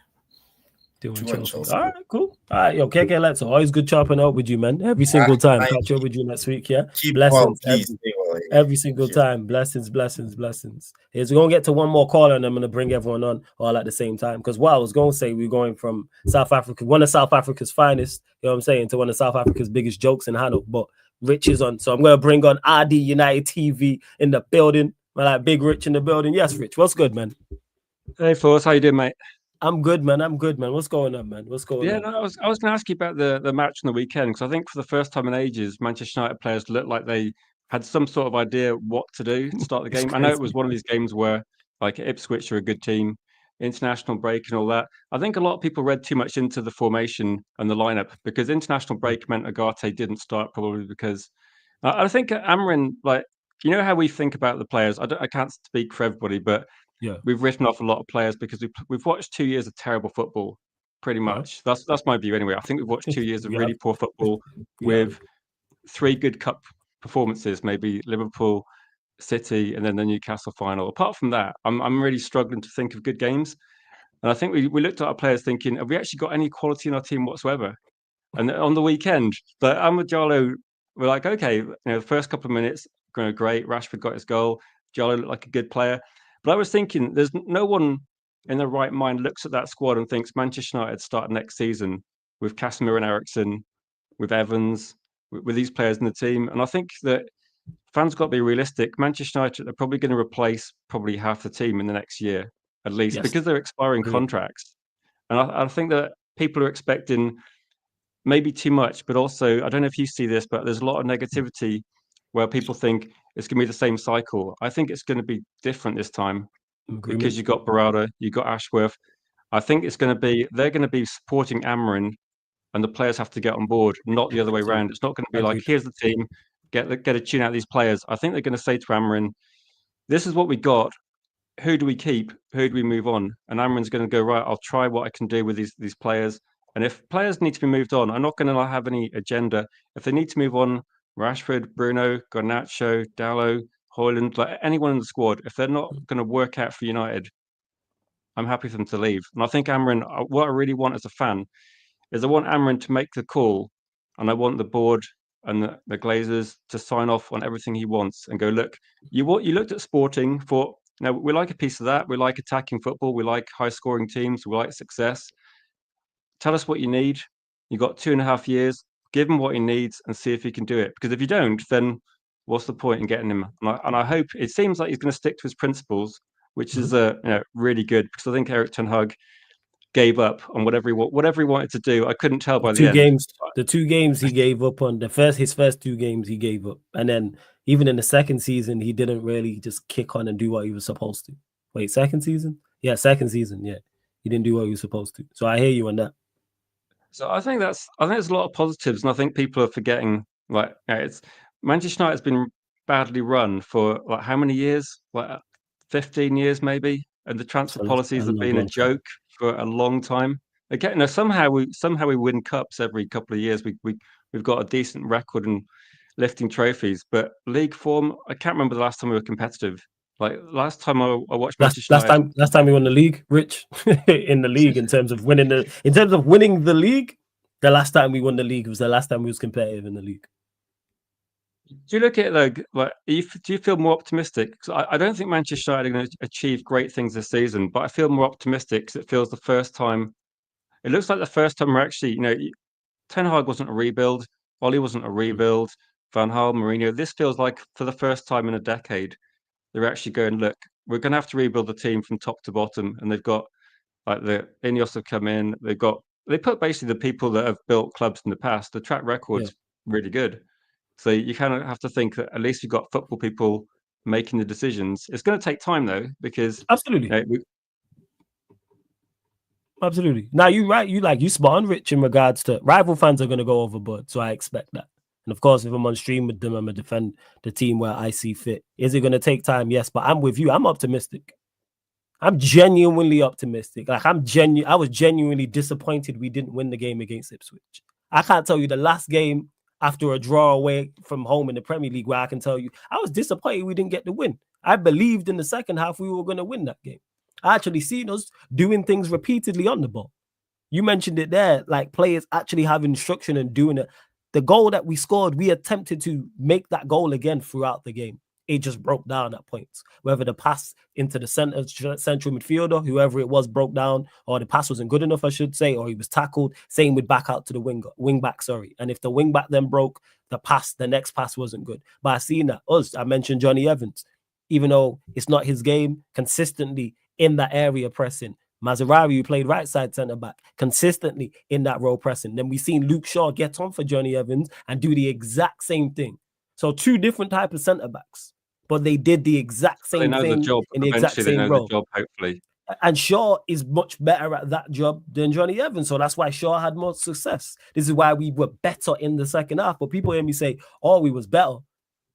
2-1 Chelsea. All right, cool. All right, yo, KK, let's always good chopping up with you, man. Every single time. Catch up with you next week, yeah? Keep blessings. Well, every single time. Blessings. Here's we're gonna get to one more call and I'm gonna bring everyone on all at the same time. Because what I was gonna say, we're going from South Africa, one of South Africa's finest, you know what I'm saying, to one of South Africa's biggest jokes in Hano. But Rich is on. So I'm gonna bring on RD United TV in the building. Like Big Rich in the building. Yes, Rich. What's good, man? Hey, Force, how you doing, mate? I'm good, man. What's going on, man? What's going on? No, I was going to ask you about the match on the weekend because I think for the first time in ages, Manchester United players looked like they had some sort of idea what to do to start the game. I know it was one of these games where, like, Ipswich are a good team, international break and all that. I think a lot of people read too much into the formation and the lineup because international break meant Agate didn't start probably because I think Amrin, like, you know how we think about the players. I can't speak for everybody, but we've written off a lot of players because we've watched 2 years of terrible football, pretty much. That's my view anyway. I think we've watched 2 years of really poor football with 3 good cup performances, maybe Liverpool, City, and then the Newcastle final. Apart from that, I'm really struggling to think of good games. And I think we looked at our players thinking, have we actually got any quality in our team whatsoever? And on the weekend, but Amad Diallo, we're like, okay, the first couple of minutes, going great. Rashford got his goal. Diallo looked like a good player. But I was thinking, there's no one in their right mind looks at that squad and thinks Manchester United start next season with Casemiro and Eriksen, with Evans, with these players in the team. And I think that fans got to be realistic. Manchester United are probably going to replace probably half the team in the next year, at least, because they're expiring contracts. And I think that people are expecting maybe too much, but also, I don't know if you see this, but there's a lot of negativity where people think it's going to be the same cycle. I think it's going to be different this time because you've got Barada, you've got Ashworth. I think they're going to be supporting Amrin and the players have to get on board, not the other way around. It's not going to be like, here's the team, get a tune out of these players. I think they're going to say to Amarin, "This is what we got. Who do we keep? Who do we move on?" And Amarin's going to go, right, I'll try what I can do with these players. And if players need to be moved on, I'm not going to have any agenda. If they need to move on, Rashford, Bruno, Garnacho, Dallo, Hoyland, like anyone in the squad, if they're not going to work out for United, I'm happy for them to leave. And I think Amarin, what I really want as a fan is I want Amarin to make the call, and I want the board and the Glazers to sign off on everything he wants and go, look, you looked at Sporting for, now we like a piece of that. We like attacking football. We like high scoring teams. We like success. Tell us what you need. You got 2.5 years. Give him what he needs and see if he can do it. Because if you don't, then what's the point in getting him? And I hope it seems like he's going to stick to his principles, which is really good, because I think Erik ten Hag gave up on whatever he wanted to do. I couldn't tell by the end. The 2 games he gave up on his first 2 games he gave up, and then even in the second season he didn't really just kick on and do what he was supposed to. Wait, second season? Yeah, second season. Yeah, he didn't do what he was supposed to. So I hear you on that. So I think there's a lot of positives, and I think people are forgetting. Like, it's Manchester United has been badly run for like how many years? Like 15 years maybe, and the transfer policies have been a joke for a long time. Again, somehow we win cups every couple of years. We've got a decent record in lifting trophies, but league form, I can't remember the last time we were competitive. Like last time I watched Manchester United. Last time we won the league, Rich, in the league in terms of winning the league. The last time we won the league was the last time we was competitive in the league. Do you look at it like do you feel more optimistic? Because I don't think Manchester United are going to achieve great things this season, but I feel more optimistic because it feels the first time. It looks like the first time we're actually, Ten Hag wasn't a rebuild, Oli wasn't a rebuild, Van Gaal, Mourinho. This feels like for the first time in a decade, they're actually going, look, we're going to have to rebuild the team from top to bottom, and they've got like the Ineos have come in. They put basically the people that have built clubs in the past. The track record's really good. So you kind of have to think that at least you've got football people making the decisions. It's going to take time though, because absolutely. Absolutely. Now you're right. You spot on, Rich, in regards to rival fans are going to go overboard. So I expect that. And of course, if I'm on stream with them, I'm going to defend the team where I see fit. Is it going to take time? Yes, but I'm with you. I'm optimistic. I'm genuinely optimistic. Like I was genuinely disappointed we didn't win the game against Ipswich. I can't tell you the last game after a draw away from home in the Premier League where I can tell you I was disappointed we didn't get the win. I believed in the second half we were going to win that game. I actually seen us doing things repeatedly on the ball. You mentioned it there, like players actually have instruction and doing it. The goal that we scored, we attempted to make that goal again throughout the game. It just broke down at points. Whether the pass into the central midfielder, whoever it was, broke down, or the pass wasn't good enough, I should say, or he was tackled. Same with back out to the wing back. And if the wing back then broke, the next pass wasn't good. But I seen that. I mentioned Johnny Evans, even though it's not his game, consistently in that area pressing. Mazarawi, who played right side centre back, consistently in that role pressing. Then we've seen Luke Shaw get on for Johnny Evans and do the exact same thing. So 2 different types of centre backs, but they did the exact same thing in the exact same role. Hopefully. And Shaw is much better at that job than Johnny Evans. So that's why Shaw had more success. This is why we were better in the second half. But people hear me say, oh, we was better,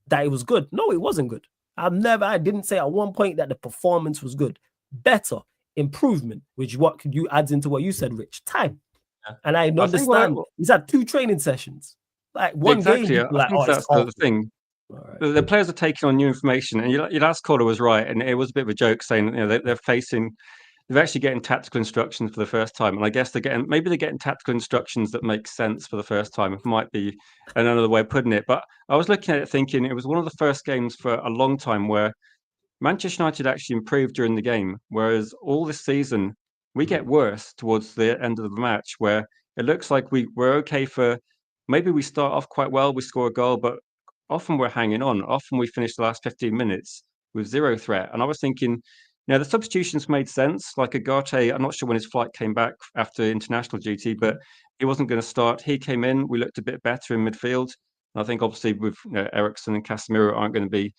that it was good. No, it wasn't good. I didn't say at one point that the performance was good. Better, improvement, which what could you add into what you said, Rich? Time. Yeah. And I understand. He's had 2 training sessions. Like one game. I think that's the thing. Right. The players are taking on new information, and your last caller was right, and it was a bit of a joke saying they're actually getting tactical instructions for the first time, and I guess they're getting tactical instructions that make sense for the first time. It might be another way of putting it, but I was looking at it thinking it was one of the first games for a long time where Manchester United actually improved during the game, whereas all this season we get worse towards the end of the match, where it looks like we're okay for maybe we start off quite well, we score a goal, but often we're hanging on. Often we finish the last 15 minutes with 0 threat. And I was thinking, the substitutions made sense. Like Agate, I'm not sure when his flight came back after international duty, but he wasn't going to start. He came in. We looked a bit better in midfield. And I think obviously with Eriksen and Casemiro aren't going to be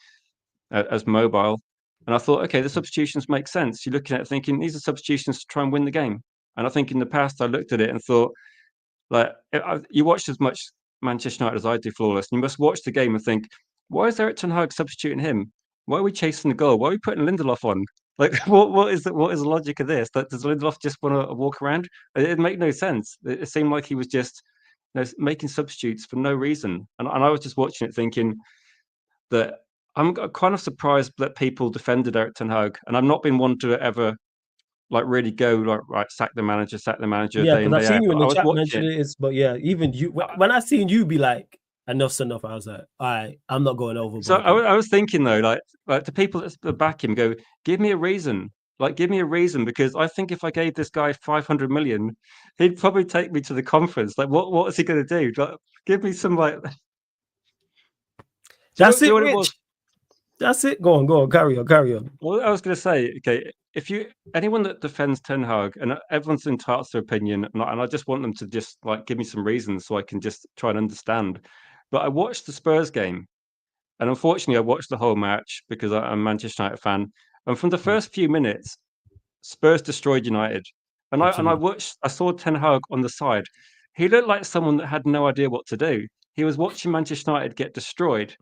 as mobile. And I thought, okay, the substitutions make sense. You're looking at it thinking these are substitutions to try and win the game. And I think in the past I looked at it and thought, like, you watched as much Manchester United as I do, Flawless. You must watch the game and think, why is Eric Ten Hag substituting him? Why are we chasing the goal? Why are we putting Lindelof on? Like, what is the logic of this? That does Lindelof just want to walk around? It made no sense. It seemed like he was just making substitutes for no reason. And I was just watching it thinking that I'm kind of surprised that people defended Eric Ten Hag, and I've not been one to ever like really go like right, sack the manager Yeah, day because in, I've day seen out. you in But I the was chat watching mention it. it, but yeah, even you when I seen you be like, enough's enough, I was like, all right, I'm not going overboard. So I was thinking though, like the people that back him go, give me a reason. Like, give me a reason, because I think if I gave this guy 500 million, he'd probably take me to the conference. Like, what is he going to do? Like, give me some like. That's it, what Rich. it was? That's it. Go on, carry on. Well, I was going to say, okay, if anyone that defends Ten Hag, and everyone's entitled to their opinion, and I just want them to just like give me some reasons so I can just try and understand. But I watched the Spurs game, and unfortunately, I watched the whole match because I'm a Manchester United fan. And from the first few minutes, Spurs destroyed United. And I saw Ten Hag on the side. He looked like someone that had no idea what to do. He was watching Manchester United get destroyed,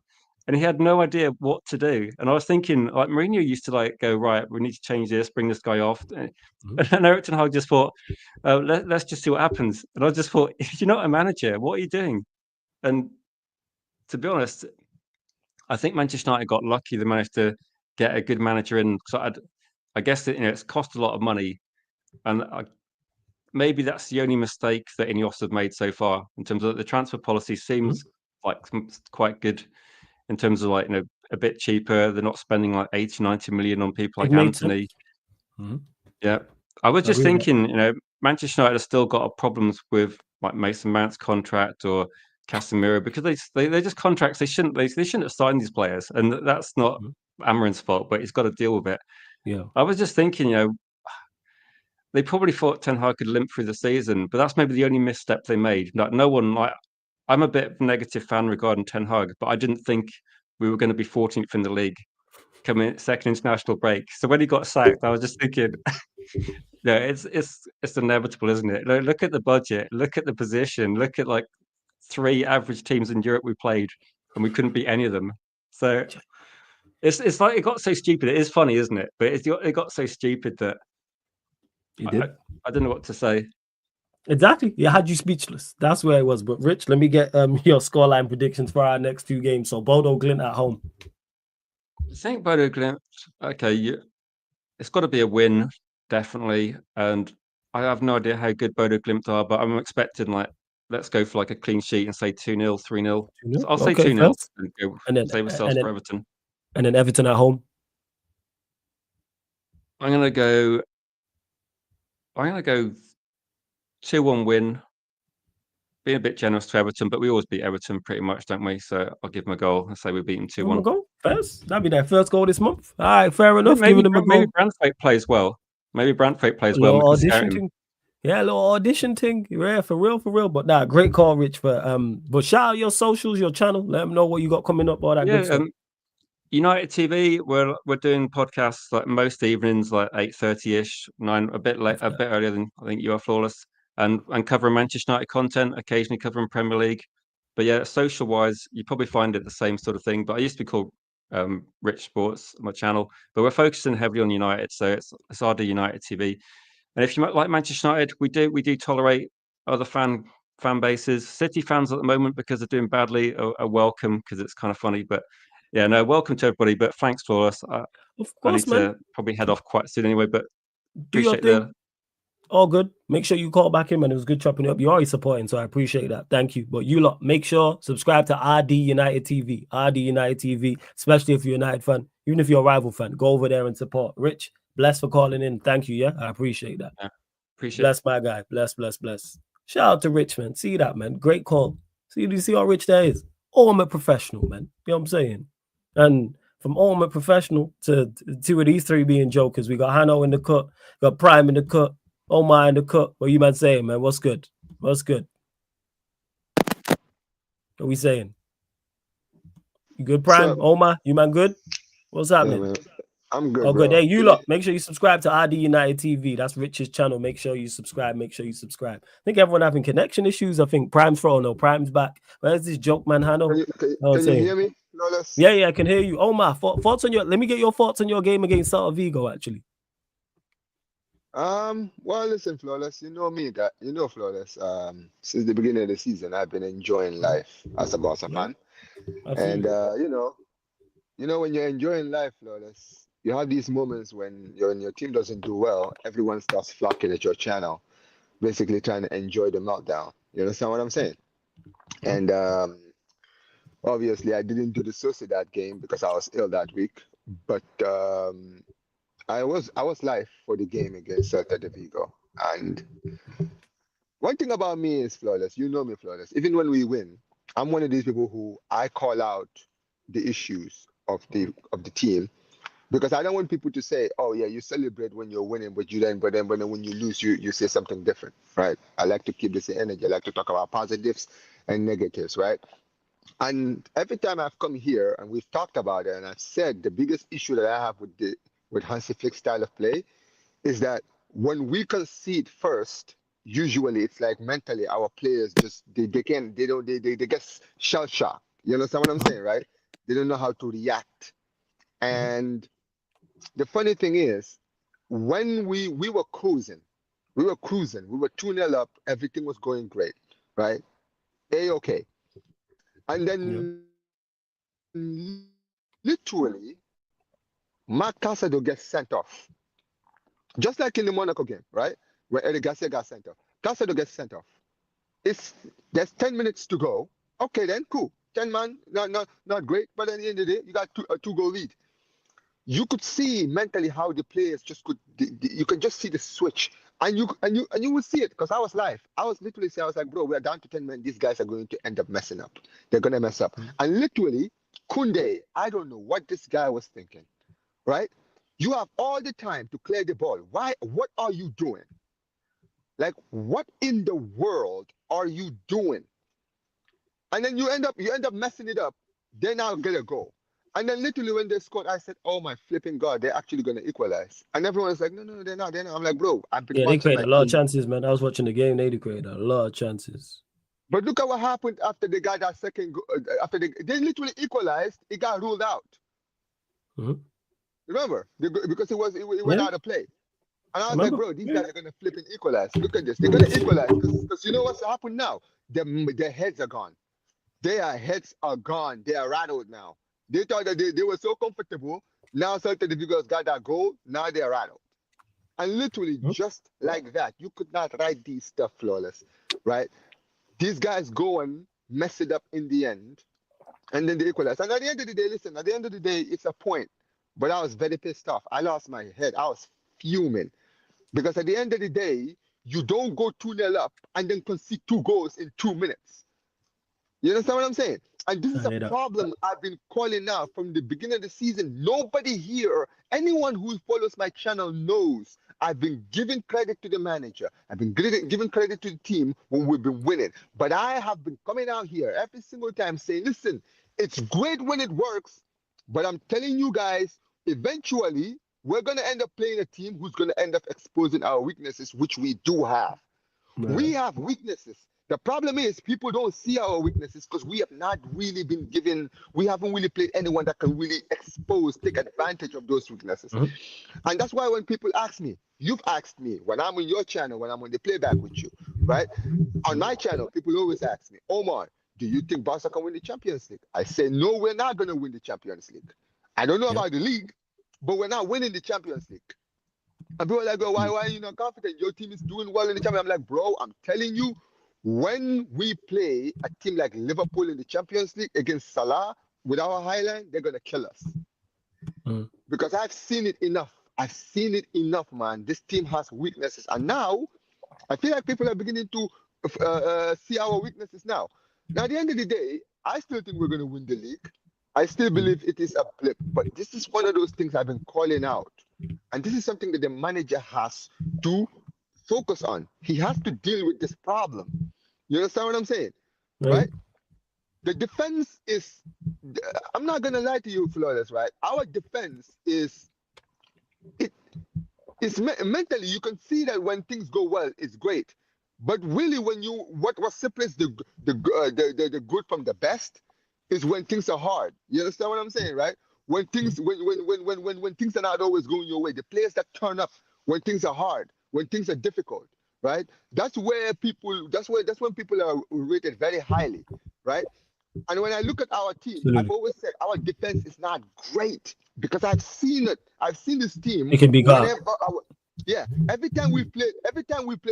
and he had no idea what to do. And I was thinking, like Mourinho used to like go, right, we need to change this, bring this guy off. And Eric Ten Hag just thought, let's just see what happens. And I just thought, if you're not a manager, what are you doing? And to be honest, I think Manchester United got lucky. They managed to get a good manager in. So I guess that, it's cost a lot of money, and maybe that's the only mistake that Ineos have made so far in terms of the transfer policy. Seems like quite good in terms of like a bit cheaper. They're not spending like 80, 90 million on people like Anthony. Yeah, I was just thinking, Manchester United have still got problems with like Mason Mount's contract or Casemiro, because they're just contracts they shouldn't have signed these players, and that's not Amarin's fault, but he's got to deal with it. Yeah, I was just thinking, they probably thought Ten Hag could limp through the season, but that's maybe the only misstep they made. Like no one, like I'm a bit of a negative fan regarding Ten Hag, but I didn't think we were going to be 14th in the league coming second international break. So when he got sacked, I was just thinking, yeah, it's inevitable, isn't it? Look at the budget, look at the position, look at like 3 average teams in Europe we played, and we couldn't beat any of them. So it's like it got so stupid. It is funny, isn't it? But it got so stupid that I don't know what to say. Exactly. Yeah, had you speechless. That's where it was. But Rich, let me get your scoreline predictions for our next 2 games. So Bodo Glint at home. I think Bodo Glimt, okay, it's got to be a win, definitely. And I have no idea how good Bodo Glimt are, but I'm expecting let's go for like a clean sheet and say 2-0, 3-0. So I'll say 2-0 and then save ourselves for Everton. And then Everton at home. I'm gonna go 2-1 win. Being a bit generous to Everton, but we always beat Everton pretty much, don't we? So I'll give them a goal and say we're beating 2-1. Goal first. That'll be their first goal this month. All right, fair enough. Maybe Maybe Brandthwaite plays well. A little audition thing. Yeah, a little audition thing. Yeah, for real. But great call, Rich. But shout out your socials, your channel. Let them know what you got coming up. All that good stuff. United TV. We're doing podcasts like most evenings, like 8:30ish, 9, a bit earlier than I think you are, Flawless, and covering Manchester United content, occasionally covering Premier League. But yeah, social wise, you probably find it the same sort of thing. But I used to be called Rich Sports, my channel, but we're focusing heavily on United, so it's RD United TV. And if you like Manchester United, we do tolerate other fan bases. City fans at the moment, because they're doing badly, are welcome, because it's kind of funny. But yeah, no, welcome to everybody. But thanks, Flawless. Of course, I need to probably head off quite soon anyway. But do your appreciate thing. All good. Make sure you call back him, and it was good chopping up. You're always supporting, so I appreciate that. Thank you. But you lot, make sure subscribe to RD United TV. RD United TV, especially if you're a United fan. Even if you're a rival fan, go over there and support. Rich, bless for calling in. Thank you. Yeah, I appreciate that. Yeah, appreciate bless it. My guy. Bless. Shout out to Rich, man. See that, man. Great call. You see how Rich that is? Ultimate professional, man. You know what I'm saying? And from ultimate professional to 2 of these 3 being jokers. We got Hano in the cut, got Prime in the cut, Omar in the cut. What you man saying, man? What's good? What are we saying? You good, Prime? So, Omar, you man good? What's happening? Yeah, I'm good, Oh, good. bro. Hey, you lot, make sure you subscribe to RD United TV. That's Rich's channel. Make sure you subscribe. Make sure you subscribe. I think everyone having connection issues. I think Prime's throwing no Prime's back. Where's this joke man, Hano? Can you hear me, Flawless? Yeah, I can hear you. Omar, thoughts on your. Let me get your thoughts on your game against Celta Vigo, actually. Well, listen, Flawless, you know me, that you know, Flawless. Since the beginning of the season, I've been enjoying life as a Barca fan, and you know, when you're enjoying life, Flawless, you have these moments when your team doesn't do well, everyone starts flocking at your channel, basically trying to enjoy the meltdown. You understand what I'm saying? And obviously, I didn't do the Sociedad game because I was ill that week, but I was live for the game against Celta de Vigo. And one thing about me is, Flawless, you know me, Flawless. Even when we win, I'm one of these people who I call out the issues of the team, because I don't want people to say, "Oh yeah, you celebrate when you're winning, but then when you lose, you say something different," right? I like to keep the same energy. I like to talk about positives and negatives, right? And every time I've come here and we've talked about it, and I've said the biggest issue that I have with Hansi Flick's style of play is that when we concede first, usually it's like mentally our players just they get shell shocked. You understand what I'm saying, right? They don't know how to react. And the funny thing is, when we were cruising, we were 2-0 up, everything was going great, right? A-okay. And then literally, Mark Casado gets sent off. Just like in the Monaco game, right? Where Eric Garcia got sent off. Casado gets sent off. There's 10 minutes to go. Okay, then cool. 10 man, not great, but at the end of the day, you got a 2-goal lead. You could see mentally how the players just could. You can just see the switch, and you would see it because I was live. I was literally saying, I was like, bro, we're down to 10 men. These guys are going to end up messing up. They're gonna mess up. And literally, Kunde, I don't know what this guy was thinking, right? You have all the time to clear the ball. Why? What are you doing? Like, what in the world are you doing? And then you end up messing it up. Then I'll get a goal. And then literally when they scored, I said, "Oh my flipping God, they're actually going to equalize." And everyone's like, "No, they're not. I'm like, bro, I've been Yeah, they watching created my a lot of team." chances, man. I was watching the game. They created a lot of chances. But look at what happened after they got that second goal. After they literally equalized, it got ruled out. Remember? Because it went out of play. And I was like, bro, these guys are going to flip and equalize. Look at this. They're going to equalize because you know what's happened now? Their heads are gone. Their heads are gone. They are rattled now. They thought that they were so comfortable. Now Celta de Vigo's got that goal. Now they're rattled. And literally just like that, you could not write these stuff, Flawless, right? These guys go and mess it up in the end. And then they equalize. And at the end of the day, listen, at the end of the day, it's a point. But I was very pissed off. I lost my head. I was fuming. Because at the end of the day, you don't go 2-0 up and then concede 2 goals in 2 minutes. You understand what I'm saying? And this is a problem I've been calling out from the beginning of the season. Nobody here, anyone who follows my channel knows I've been giving credit to the manager. I've been giving credit to the team when we've been winning. But I have been coming out here every single time saying, listen, it's great when it works, but I'm telling you guys, eventually, we're going to end up playing a team who's going to end up exposing our weaknesses, which we do have. Right. We have weaknesses. The problem is people don't see our weaknesses because we have not really been given, we haven't really played anyone that can really take advantage of those weaknesses. And that's why when people ask me, you've asked me, when I'm on your channel, when I'm on the playback with you, right? On my channel, people always ask me, Omar, do you think Barca can win the Champions League? I say, no, we're not going to win the Champions League. I don't know about the league, but we're not winning the Champions League. And people are like, why are you not confident? Your team is doing well in the Champions League. I'm like, bro, I'm telling you, when we play a team like Liverpool in the Champions League against Salah with our highline, they're going to kill us. Because I've seen it enough. I've seen it enough, man. This team has weaknesses. And now, I feel like people are beginning to see our weaknesses now. Now, at the end of the day, I still think we're going to win the league. I still believe it is a blip. But this is one of those things I've been calling out. And this is something that the manager has to focus on. He has to deal with this problem. You understand what I'm saying? Right? The defense is, I'm not going to lie to you, Flawless, right? Our defense is it's mentally you can see that when things go well, it's great. But really, when you what separates the good from the best is when things are hard. You understand what I'm saying, right? When things when things are not always going your way, the players that turn up when things are hard, when things are difficult, right? That's when people are rated very highly, right? And when I look at our team, I've always said our defense is not great because I've seen it. I've seen this team. It can be gone. Every time we played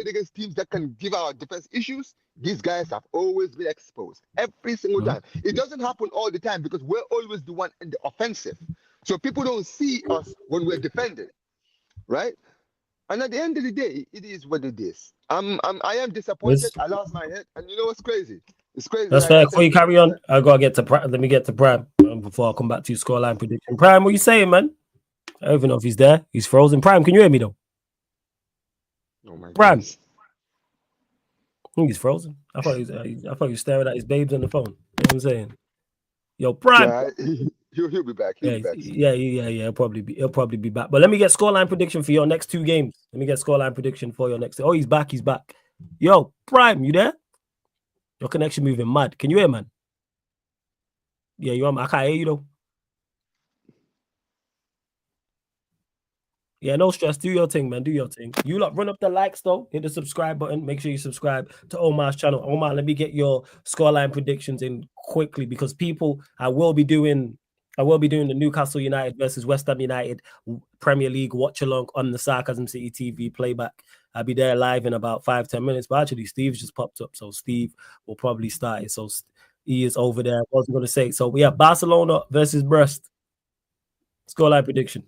against teams that can give our defense issues, these guys have always been exposed every single time. It doesn't happen all the time because we're always the one in the offensive. So people don't see us when we're defending, right? And at the end of the day, it is what it is. I am disappointed. I lost my head, and you know what's crazy? It's crazy. That's fair. Before you carry on, I gotta get to Prime. Let me get to Prime before I come back to your scoreline prediction. Prime, what you saying, man? I don't even know if he's there. He's frozen. Prime, can you hear me though? Oh my Prime. goodness. I think he's frozen. I thought he was staring at his babes on the phone. You know what I'm saying? Yo, Prime. Yeah, he'll be back. He'll be back. Yeah. He'll probably be back. But let me get scoreline prediction for your next two games. Let me get scoreline prediction for your next. Oh, he's back. He's back. Yo, Prime, you there? Your connection moving mad. Can you hear, man? Yeah, you are. I can't hear you though. Yeah, no stress. Do your thing, man. Do your thing. You lot run up the likes though. Hit the subscribe button. Make sure you subscribe to Omar's channel. Omar, let me get your scoreline predictions in quickly because I will be doing the Newcastle United versus West Ham United Premier League watch along on the Sarcasm City TV playback. I'll be there live in about 5-10 minutes. But actually, Steve's just popped up, so Steve will probably start it. So he is over there. I wasn't going to say. So we have Barcelona versus Brest. Scoreline prediction.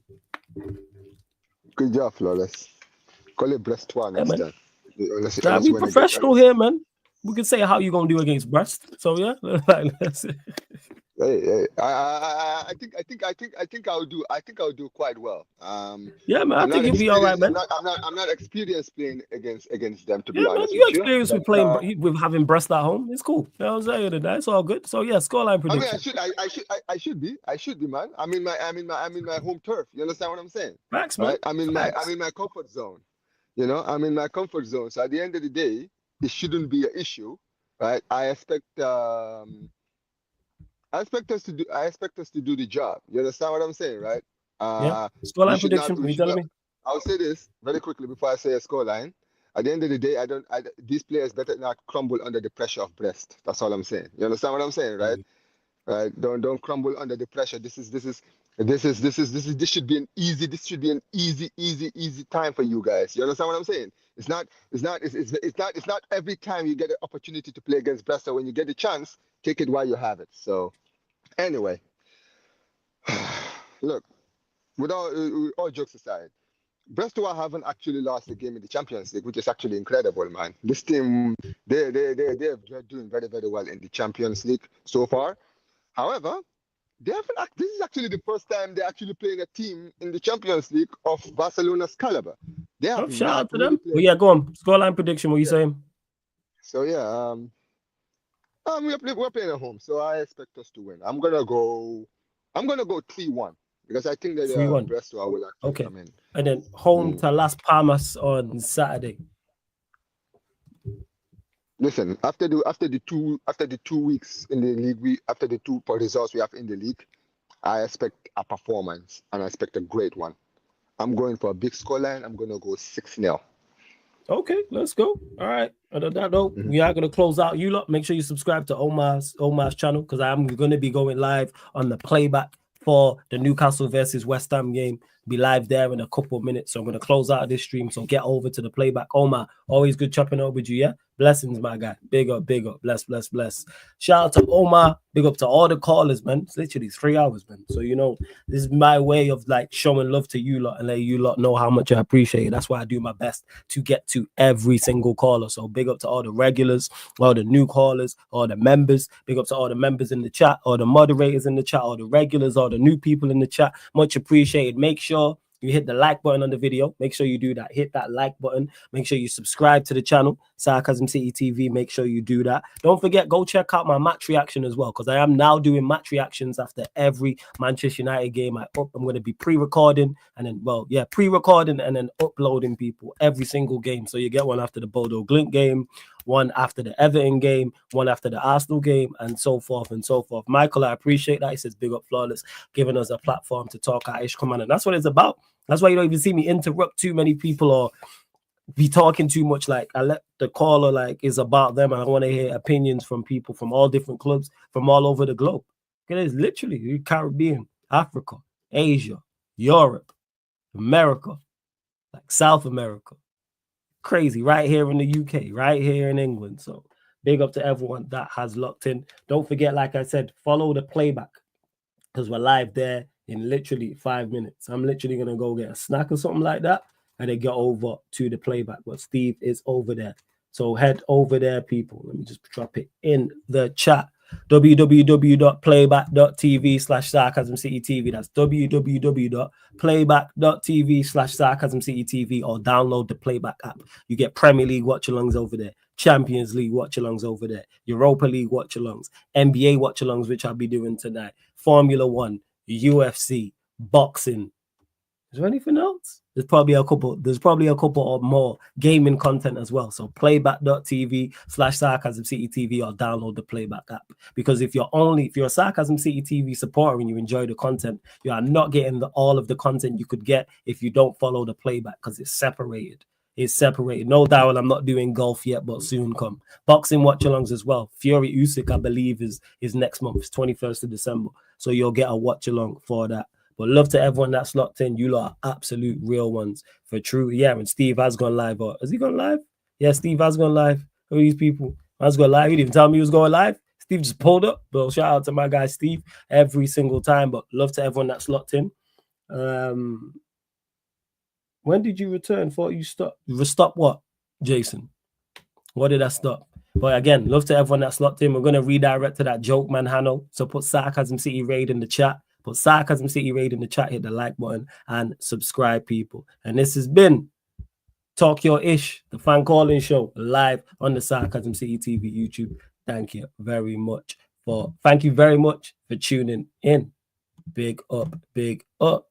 Good job, Flawless. Call it Brest next time. Be professional here, man. We could say how you gonna do against Brest. So yeah, Hey, I think I'll do quite well. Yeah, man. I think you'll be all right, man. I'm not experienced playing against them, to be Yeah, man. honest. You experienced with playing with having Brest at home. It's cool. You know what I'm saying? That's all good. So yeah, scoreline prediction. I should be, man. I'm in my home turf. You understand what I'm saying? Facts, man. Right? I'm in my comfort zone. You know, I'm in my comfort zone. So at the end of the day, it shouldn't be an issue, right? I expect us to do the job. You understand what I'm saying, right? Yeah. Scoreline prediction. You telling me? I'll say this very quickly before I say a scoreline. At the end of the day, these players better not crumble under the pressure of Brest. That's all I'm saying. You understand what I'm saying, right? Right? Don't crumble under the pressure. This should be an easy time for you guys. You understand what I'm saying? It's not every time you get an opportunity to play against Brest. So when you get the chance, take it while you have it. So anyway, look, with all jokes aside, Brest haven't actually lost a game in the Champions League, which is actually incredible, man. This team, they're doing very, very well in the Champions League so far. However, this is actually the first time they're actually playing a team in the Champions League of Barcelona's caliber. They have shout out to them. Well, yeah, go on. Scoreline prediction. What are you saying? So yeah, we're playing at home, so I expect us to win. I'm gonna go 3-1 because I think that Brest will actually come in. And then home to Las Palmas on Saturday. Listen, after the 2 weeks in the league, after the 2 results we have in the league, I expect a performance and I expect a great one. I'm going for a big scoreline. I'm gonna go 6-0. Okay, let's go. All right. And on that note, we are going to close out. You lot, make sure you subscribe to Omar's channel because I'm going to be going live on the playback for the Newcastle versus West Ham game. Be live there in a couple of minutes. So I'm going to close out this stream. So get over to the playback. Omar, always good chopping up with you, yeah? Blessings, my guy. Big up. Bless. Shout out to Omar. Big up to all the callers, man. It's literally 3 hours, man. So, you know, this is my way of like showing love to you lot and let you lot know how much I appreciate it. That's why I do my best to get to every single caller. So big up to all the regulars, all the new callers, all the members. Big up to all the members in the chat, all the moderators in the chat, all the regulars, all the new people in the chat. Much appreciated. Make sure you hit the like button on the video. Make sure you do that. Hit that like button. Make sure you subscribe to the channel, Sarcasm City TV. Make sure you do that. Don't forget, go check out my match reaction as well, because I am now doing match reactions after every Manchester United game. I'm going to be pre-recording and then, pre-recording and then uploading people every single game. So you get one after the Bodo Glint game, one after the Everton game, one after the Arsenal game, and so forth and so forth. Michael, I appreciate that. He says, big up Flawless, giving us a platform to talk at Ish Command. And that's what it's about. That's why you don't even see me interrupt too many people or be talking too much. Like, I let the caller, like, is about them. And I want to hear opinions from people from all different clubs from all over the globe. It is literally Caribbean, Africa, Asia, Europe, America, like South America. Crazy, right here in the UK, right here in England. So big up to everyone that has locked in. Don't forget, like I said, follow the playback, because we're live there in literally 5 minutes. I'm literally gonna go get a snack or something like that and then get over to the playback. But Steve is over there, so head over there, people. Let me just drop it in the chat. www.playback.tv/sarcasmcitytv. That's www.playback.tv/sarcasmcitytv, or download the Playback app. You get Premier League watch-alongs over there, Champions League watch-alongs over there, Europa League watch-alongs, NBA watch-alongs, which I'll be doing tonight, Formula 1, UFC, boxing. Is there anything else? There's probably a couple of more gaming content as well. So playback.tv/Sarcasm City TV, or download the Playback app. Because if you're a Sarcasm City TV supporter and you enjoy the content, you are not getting all of the content you could get if you don't follow the Playback, because it's separated. It's separated. No doubt I'm not doing golf yet, but soon come. Boxing watch-alongs as well. Fury Usyk, I believe, is next month. It's 21st of December. So you'll get a watch-along for that. But love to everyone that's locked in. You lot are absolute real ones for true. Yeah, and Steve has gone live. Or has he gone live? Yeah, Steve has gone live. Who are these people? Has gone live. He didn't even tell me he was going live. Steve just pulled up. But shout out to my guy Steve every single time. But love to everyone that's locked in. When did you return? Thought you stopped. You stopped what, Jason? What did I stop? But again, love to everyone that's locked in. We're going to redirect to that joke man, Hano. So put Sarcasm City Raid in the chat. Put Sarcasm City Raid in the chat, hit the like button, and subscribe, people. And this has been Talk Your Ish, the fan calling show, live on the Sarcasm City TV YouTube. Thank you very much for tuning in. Big up, big up.